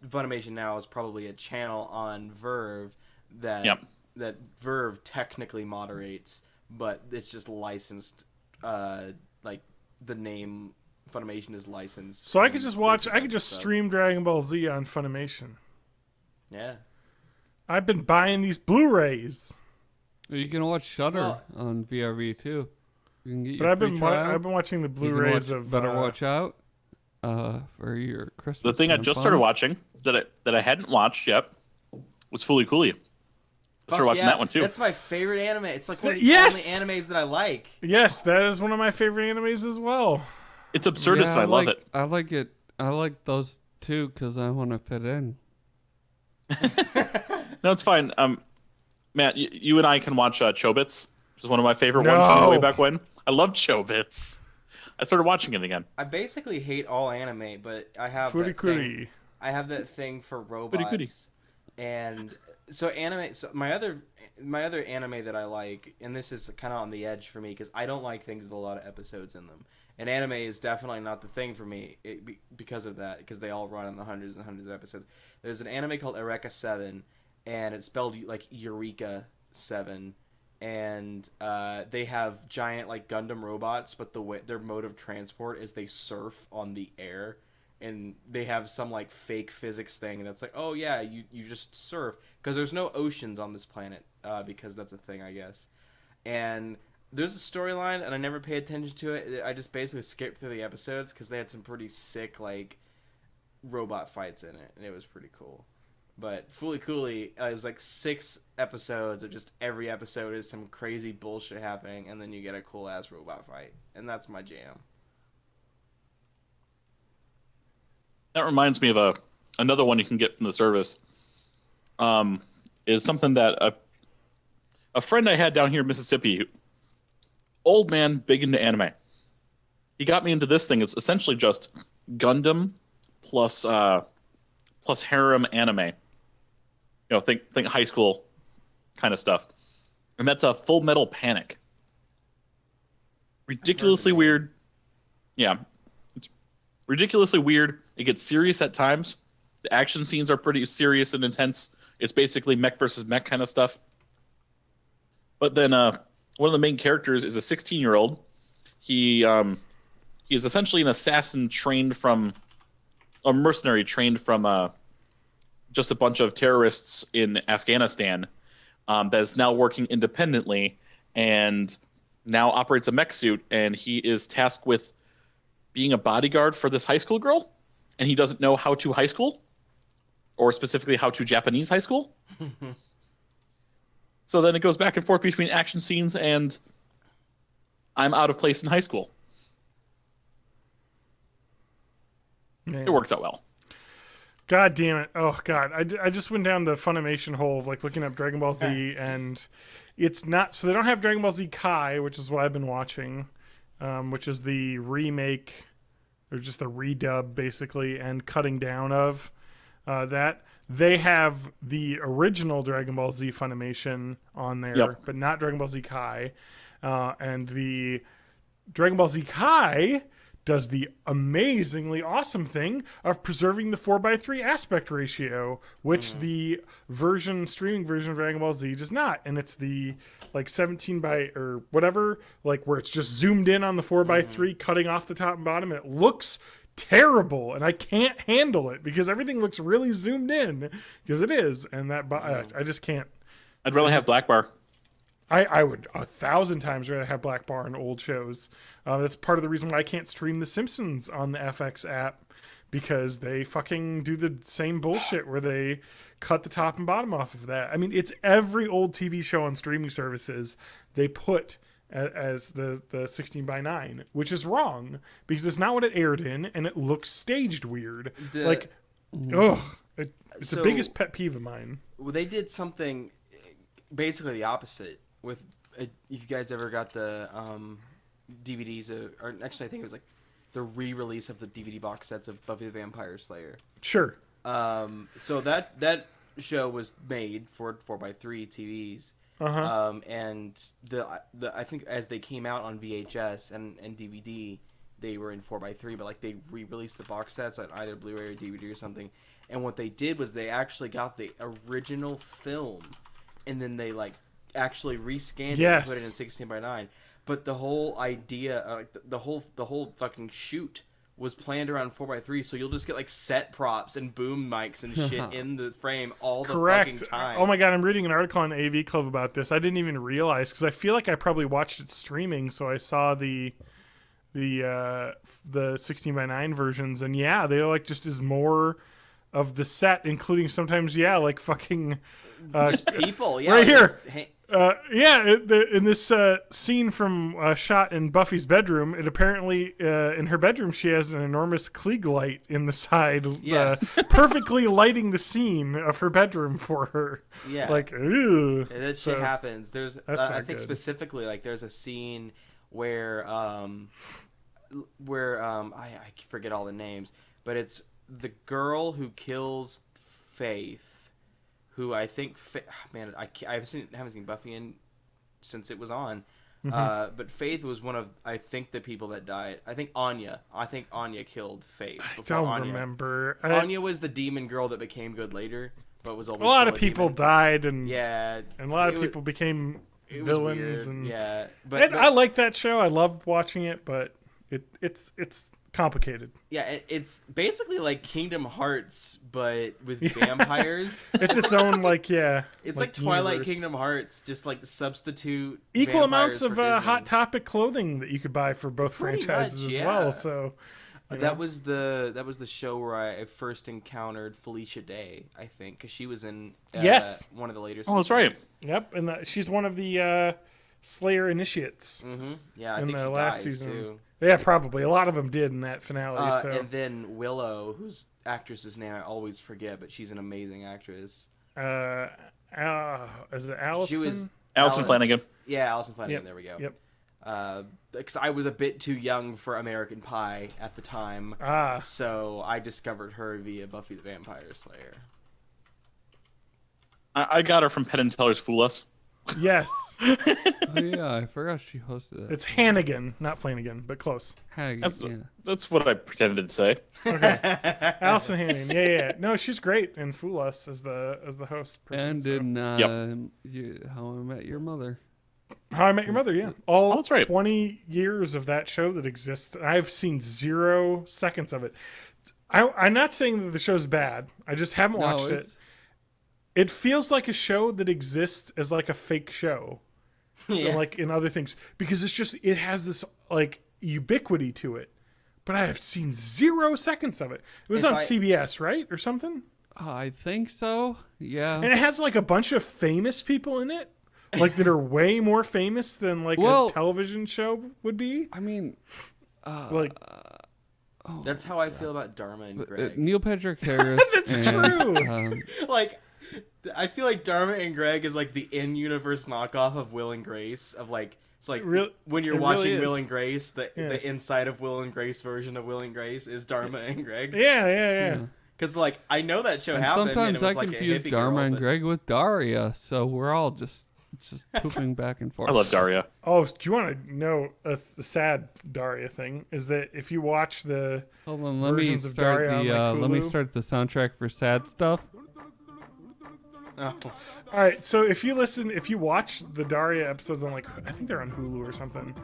Funimation Now is probably a channel on Verve that Yep. that Verve technically moderates, but it's just licensed. Like the name Funimation is licensed. So I could and just watch. they I could just stuff. stream Dragon Ball Z on Funimation. Yeah. I've been buying these Blu-rays, You can watch Shutter Well- on VRV too. You can get but your I've free been trial. I've been watching the You can Blu-rays watch of. Better Watch Out for your Christmas. The thing I and just fun. started watching that I hadn't watched yet was Fully Cooley. I started Fuck watching yeah, that one too. That's my favorite anime. It's like one of the Yes! only animes that I like. Yes, that is one of my favorite animes as well. It's absurdist, Yeah, and I love it. I like it. I like those too because I want to fit in. No, it's fine. Matt, you and I can watch Chobits, which is one of my favorite ones from No. way back when. I love Chobits. I started watching it again. I basically hate all anime, but I have that thing. Furikuri. I have that thing for robots. Goody. And so anime. So my other anime that I like, and this is kind of on the edge for me because I don't like things with a lot of episodes in them. And anime is definitely not the thing for me because of that, because they all run in the hundreds and hundreds of episodes. There's an anime called Eureka 7, and it's spelled like Eureka 7. And they have giant like Gundam robots, but their mode of transport is they surf on the air, and they have some like fake physics thing, and it's like, oh yeah, you just surf because there's no oceans on this planet, because that's a thing, I guess. And there's a storyline, and I never pay attention to it. I just basically skipped through the episodes because they had some pretty sick like robot fights in it, and it was pretty cool. But Fooly Cooley, it was like 6 episodes of just every episode is some crazy bullshit happening, and then you get a cool ass robot fight, and that's my jam. That reminds me of another one you can get from the service. Is something that a friend I had down here in Mississippi, old man, big into anime. He got me into this thing. It's essentially just Gundam plus harem anime. You know, think high school kind of stuff. And that's a Full Metal Panic. Ridiculously weird. Yeah. It's ridiculously weird. It gets serious at times. The action scenes are pretty serious and intense. It's basically mech versus mech kind of stuff. But then one of the main characters is a 16-year-old. He is essentially an assassin trained from a mercenary trained from just a bunch of terrorists in Afghanistan that is now working independently and now operates a mech suit, and he is tasked with being a bodyguard for this high school girl, and he doesn't know how to high school, or specifically how to Japanese high school. So then it goes back and forth between action scenes and I'm out of place in high school. Man. It works out well. God damn it. Oh, God. I just went down the Funimation hole of like looking up Dragon Ball Z, and it's not. So they don't have Dragon Ball Z Kai, which is what I've been watching, which is the remake, or just the redub, basically, and cutting down of that. They have the original Dragon Ball Z Funimation on there, yep, but not Dragon Ball Z Kai. And the Dragon Ball Z Kai does the amazingly awesome thing of preserving the 4:3 aspect ratio, which the streaming version of Dragon Ball Z does not. And it's the like 17 by or whatever, like where it's just zoomed in on the 4:3, cutting off the top and bottom, and it looks terrible, and I can't handle it because everything looks really zoomed in, because it is, and that I just can't. I'd rather have Black Bar. I would 1,000 times rather have Black Bar on old shows. That's part of the reason why I can't stream The Simpsons on the FX app, because they fucking do the same bullshit where they cut the top and bottom off of that. I mean, it's every old TV show on streaming services they put as the 16:9, which is wrong because it's not what it aired in, and it looks staged weird. It's the biggest pet peeve of mine. Well, they did something basically the opposite with if you guys ever got the DVDs, or actually I think it was like the re-release of the DVD box sets of Buffy the Vampire Slayer. Sure. So that show was made for 4:3 TVs. And the I think as they came out on VHS and DVD, they were in 4:3, but like they re-released the box sets on either Blu-ray or DVD or something. And what they did was they actually got the original film, and then they like actually rescanned it and put it in 16:9. But the whole idea, the whole fucking shoot was planned around 4:3, so you'll just get like set props and boom mics and shit in the frame all the fucking time. Oh my god, I'm reading an article on AV Club about this. I didn't even realize, because I feel like I probably watched it streaming, so I saw the 16:9 versions, and yeah, they like just is more of the set, including sometimes like fucking just people, right here. In this scene from shot in Buffy's bedroom, it apparently in her bedroom she has an enormous Klieg light in the side, perfectly lighting the scene of her bedroom for her. Yeah, like ooh, that shit happens. There's I think specifically like there's a scene where I forget all the names, but it's the girl who kills Faith. Who I think, man, I haven't seen Buffy since it was on, but Faith was one of I think the people that died. I think Anya killed Faith. I don't remember. Anya was the demon girl that became good later, but was always A lot still of people demon. died, and Yeah, and a lot of it was- people became it was villains, weird. and Yeah, and I like that show. I loved watching it, but it's complicated. yeah, it's basically like Kingdom Hearts, but with vampires. It's its own It's like Twilight universe. Kingdom Hearts, just like the substitute. Equal amounts vampires of for Disney. Hot Topic clothing that you could buy for both Pretty franchises much, as yeah. well. So you know. That was the show where I first encountered Felicia Day, I think, because she was in Yes. one of the later. Oh, that's right. seasons. Yep, and she's one of the Slayer initiates Mm-hmm. Yeah, I in think the she last dies season. too. Yeah, probably a lot of them did in that finale. So And then Willow, whose actress's name I always forget, but she's an amazing actress. is it Allison? She was Allison Flanagan. Yeah, Allison Flanagan. Yep. There we go. Yep. Because I was a bit too young for American Pie at the time, so I discovered her via Buffy the Vampire Slayer. I got her from Penn and Teller's Fool Us. Yes, Oh yeah, I forgot she hosted that. it's Hannigan, not Flanagan, but close. Hannigan, That's what I pretended to say. Allison Hannigan. Yeah. No, she's great in Fool Us as the host. yeah. Person, And so. in How I Met Your Mother. How I Met Your Mother, yeah. All that's right. 20 years of that show that exists. I've seen 0 seconds of it. I'm not saying that the show's bad. I just haven't watched it. It feels like a show that exists as like a fake show. Yeah. Like in other things. Because it has this like ubiquity to it. But I have seen 0 seconds of it. It was on CBS, right? Or something? I think so. Yeah. And it has like a bunch of famous people in it. Like that are way more famous than like a television show would be. I mean, That's how I feel about Dharma and Greg. Neil Patrick Harris. That's true. Like, I feel like Dharma and Greg is like the in-universe knockoff of Will and Grace. Of like, it's like when you're watching really Will is. and Grace, the inside of Will and Grace version of Will and Grace is Dharma and Greg. Yeah. Because like I know that show happened. Sometimes and it was I like confuse a hippie Dharma girl, and but- Greg with Daria, so we're all just pooping back and forth. I love Daria. Oh, do you want to know a sad Daria thing? Is that if you watch the Hold on, let me versions of start Daria on, like, let me Hulu? start the soundtrack for sad stuff. Oh. All right, so if you watch the Daria episodes on like I think they're on Hulu or something,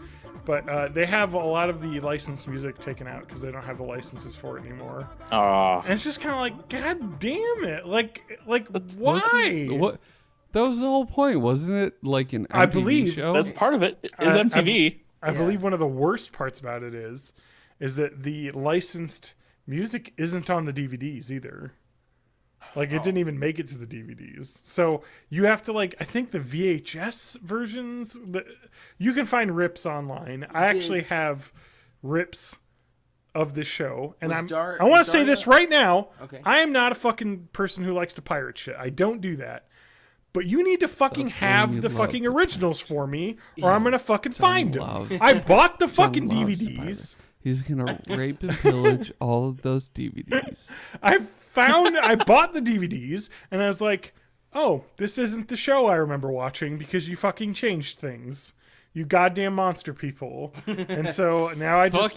but they have a lot of the licensed music taken out because they don't have the licenses for it anymore. And it's just kind of like, God damn it! Like why? What? That was the whole point, wasn't it? Like an MTV I believe show. That's part of it. Is MTV. I believe one of the worst parts about it is that the licensed music isn't on the DVDs either. Like it didn't even make it to the DVDs. So you have to I think the VHS versions, you can find rips online. I actually have rips of this show, and I want to say this right now. Okay. I am not a fucking person who likes to pirate shit. I don't do that. But you need to fucking have the fucking originals for me, or I'm gonna fucking find them. I bought the fucking DVDs. He's gonna rape and pillage all of those DVDs. I bought the DVDs, and I was like, oh, this isn't the show I remember watching because you fucking changed things. You goddamn monster people. And so now I just...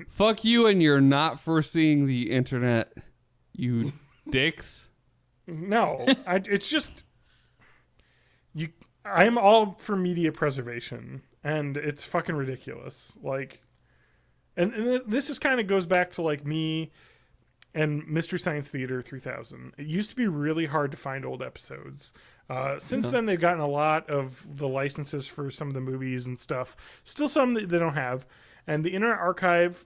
Fuck you, and you're not foreseeing the internet, you dicks. No, it's just... I'm all for media preservation, and it's fucking ridiculous. And this just kind of goes back to me and Mystery Science Theater 3000. It used to be really hard to find old episodes. Since then, they've gotten a lot of the licenses for some of the movies and stuff. Still some that they don't have. And the Internet Archive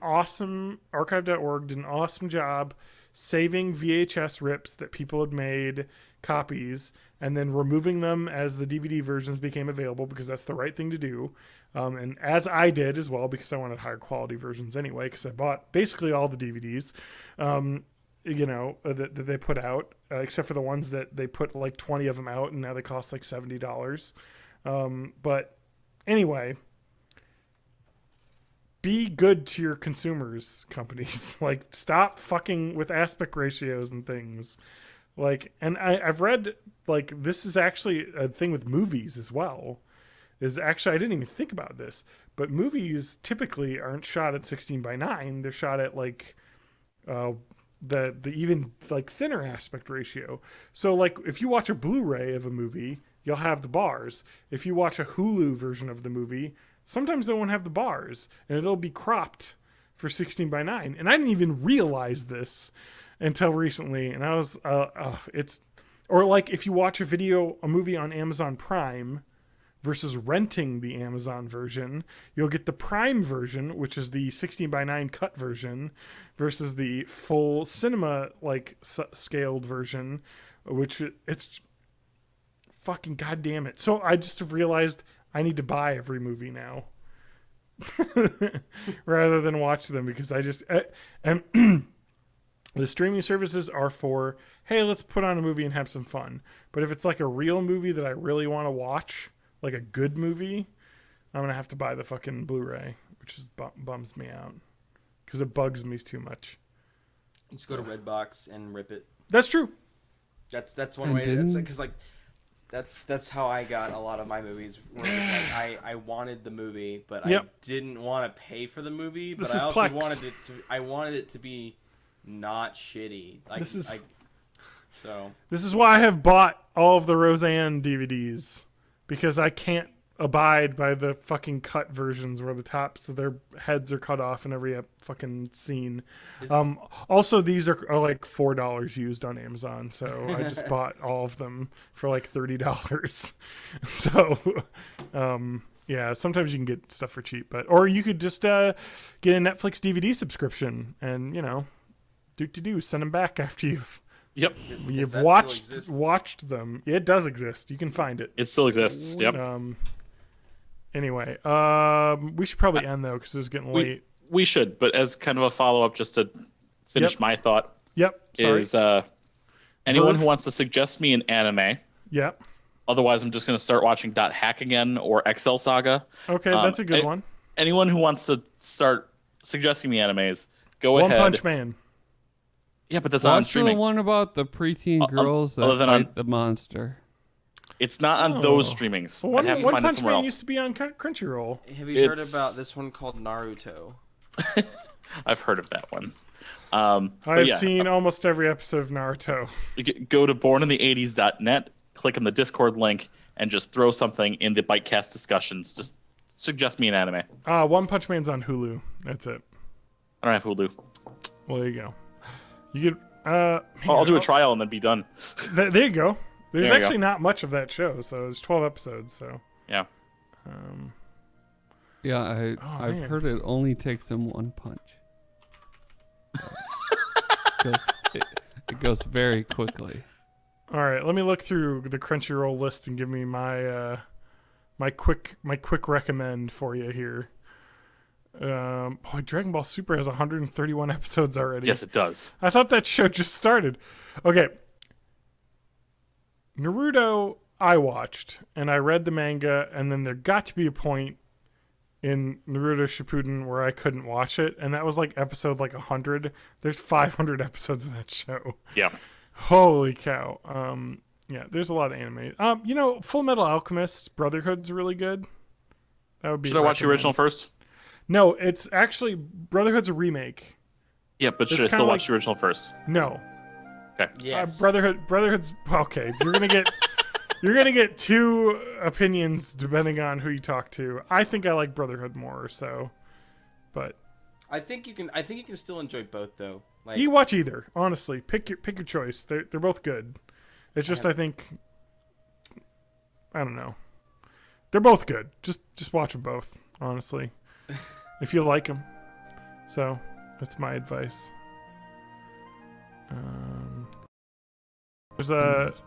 archive.org did an awesome job saving VHS rips that people had made copies and then removing them as the DVD versions became available because that's the right thing to do. And as I did as well, because I wanted higher quality versions anyway, because I bought basically all the DVDs, that they put out, except for the ones that they put 20 of them out and now they cost $70. But anyway, be good to your consumers, companies. Stop fucking with aspect ratios and things. And I've read, this is actually a thing with movies as well. I didn't even think about this, but movies typically aren't shot at 16:9. They're shot at the even like thinner aspect ratio. So like if you watch a Blu-ray of a movie, you'll have the bars. If you watch a Hulu version of the movie, sometimes they won't have the bars, and it'll be cropped for 16:9. And I didn't even realize this until recently. And I was, it's, or like if you watch a movie on Amazon Prime versus renting the Amazon version, you'll get the Prime version, which is the 16:9 cut version, versus the full cinema like scaled version, which it's fucking goddamn it. So I just realized I need to buy every movie now rather than watch them, because I just and the streaming services are for, hey, let's put on a movie and have some fun. But if it's like a real movie that I really want to watch, like a good movie, I'm gonna have to buy the fucking Blu-ray, which is bums me out because it bugs me too much. You just go to Redbox and rip it. That's true. That's one way. That's because like that's how I got a lot of my movies. Where it was like I wanted the movie, but I didn't want to pay for the movie. But I also wanted it to be not shitty. Like, this is why I have bought all of the Roseanne DVDs, because I can't abide by the fucking cut versions where the tops of their heads are cut off in every fucking scene. Also, these are like $4 used on Amazon, so I just bought all of them for like $30. So, yeah, sometimes you can get stuff for cheap, or you could just get a Netflix DVD subscription and, you know, send them back after you've watched them. It does exist. You can find it. It still exists. Yep. Anyway, we should probably end though, because it's getting late. We should, but as kind of a follow-up, just to finish my thought. Sorry. Is anyone who wants to suggest me an anime? Yep. Otherwise, I'm just going to start watching Dot Hack again or Excel Saga. Okay, that's a good one. Anyone who wants to start suggesting me animes, go ahead. One Punch Man. Yeah, but that's not on streaming. The one about the preteen girls that fight the monster. It's not on those streamings. Well, I'd have to find it somewhere else. Used to be on Crunchyroll. Have you heard about this one called Naruto? I've heard of that one. I've seen almost every episode of Naruto. Go to bornintheeighties.net, click on the Discord link, and just throw something in the Bytecast discussions. Just suggest me an anime. One Punch Man's on Hulu. That's it. I don't have Hulu. Well, there you go. You could. I'll do a trial and then be done. There you go. There's actually not much of that show, so it's 12 episodes. So yeah. I've heard it only takes him one punch. It goes very quickly. All right, let me look through the Crunchyroll list and give me my my quick recommend for you here. Boy, Dragon Ball Super has 131 episodes already. Yes, it does. I thought that show just started. Okay. Naruto, I watched, and I read the manga, and then there got to be a point in Naruto Shippuden where I couldn't watch it, and that was like episode 100. There's 500 episodes of that show. Yeah. Holy cow. Yeah, there's a lot of anime. You know, Full Metal Alchemist Brotherhood's really good. That would be. Should I watch the original first? No, it's actually Brotherhood's a remake. Yeah, but should I still watch the original first? No. Okay. Yes. Brotherhood's okay. You're gonna get two opinions depending on who you talk to. I think I like Brotherhood more, so. But. I think you can still enjoy both though. Like, you watch either. Honestly, pick your choice. They're both good. It's just I think. I don't know. They're both good. Just watch them both. Honestly, if you like them. So that's my advice. There's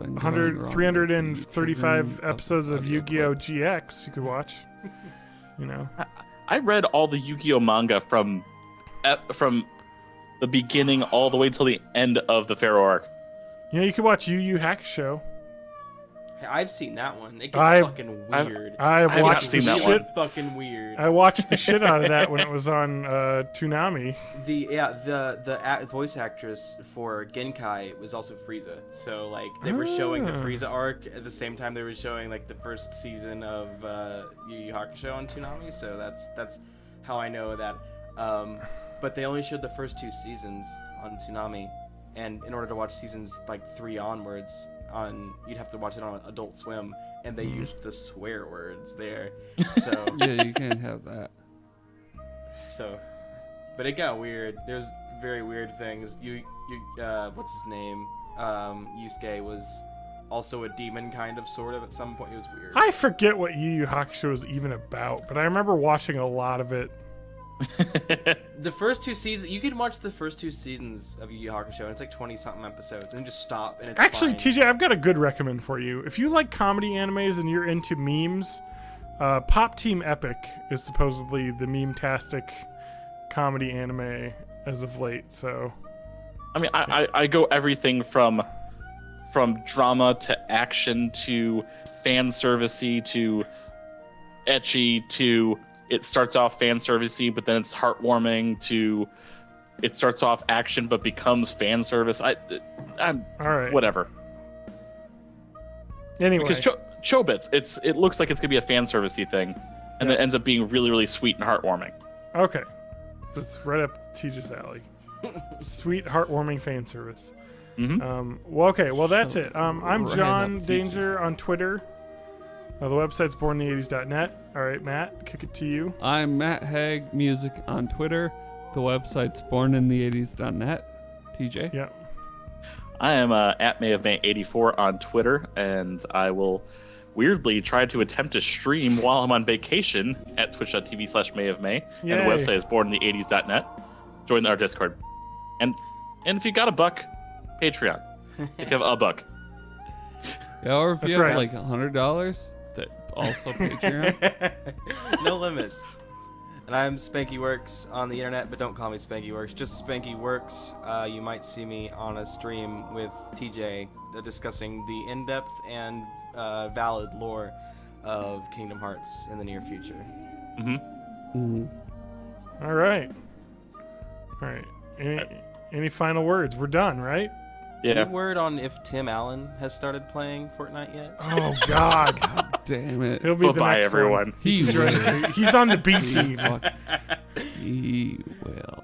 335 episodes of Yu-Gi-Oh! GX you could watch. You know. I read all the Yu-Gi-Oh! Manga from the beginning all the way until the end of the Pharaoh arc. You know, you could watch Yu Yu Hakusho. I've seen that one. It gets fucking weird. I've watched the shit. Fucking weird. I watched the shit out of that when it was on Toonami. The voice actress for Genkai was also Frieza. So like they were showing the Frieza arc at the same time they were showing like the first season of Yu Yu Hakusho on Toonami. So that's how I know that. But they only showed the first two seasons on Toonami. and in order to watch seasons like 3 onwards, you'd have to watch it on Adult Swim, and they used the swear words there. So Yeah, you can't have that. But it got weird. There's very weird things. What's his name? Yusuke was also a demon, kind of, sort of, at some point. It was weird. I forget what Yu Yu Hakusho was even about, but I remember watching a lot of it. The first 2 seasons, you can watch the first 2 seasons of Yu Yu Hakusho, and it's like 20-something episodes, and just stop, and it's Actually, fine. TJ, I've got a good recommend for you. If you like comedy animes and you're into memes, Pop Team Epic is supposedly the meme-tastic comedy anime as of late, so... I mean, I go everything from drama to action to fan servicey to ecchi to it starts off fan servicey but then it's heartwarming to it starts off action but becomes fan service. I'm All right. whatever. Anyway. Because Chobits, it looks like it's gonna be a fan servicey thing, and then it ends up being really, really sweet and heartwarming. Okay. That's right up TJ's alley. Sweet, heartwarming fan service. Mm-hmm. That's it. I'm Right John up TJ's Danger alley. on Twitter. The website's borninthe80s.net. All right, Matt, kick it to you. I'm Matt Haig Music on Twitter. The website's borninthe80s.net. TJ? Yeah. I am at mayofmay84 on Twitter, and I will weirdly try to attempt to stream while I'm on vacation at twitch.tv/mayofmay. And the Yay. website is borninthe80s.net. Join our Discord. And if you got a buck, Patreon. If you have a buck. Yeah, or if That's you have right. like $100, that also Patreon. No limits. And I'm Spanky Works on the internet, but don't call me Spanky Works. Just Spanky Works. You might see me on a stream with TJ discussing the in-depth and valid lore of Kingdom Hearts in the near future. Mm-hmm. All right. Any final words? We're done, right? Yeah. Any word on if Tim Allen has started playing Fortnite yet? Oh, God. Damn it. He'll be the Bye-bye, next everyone. one. He will. He's on the B team. He will.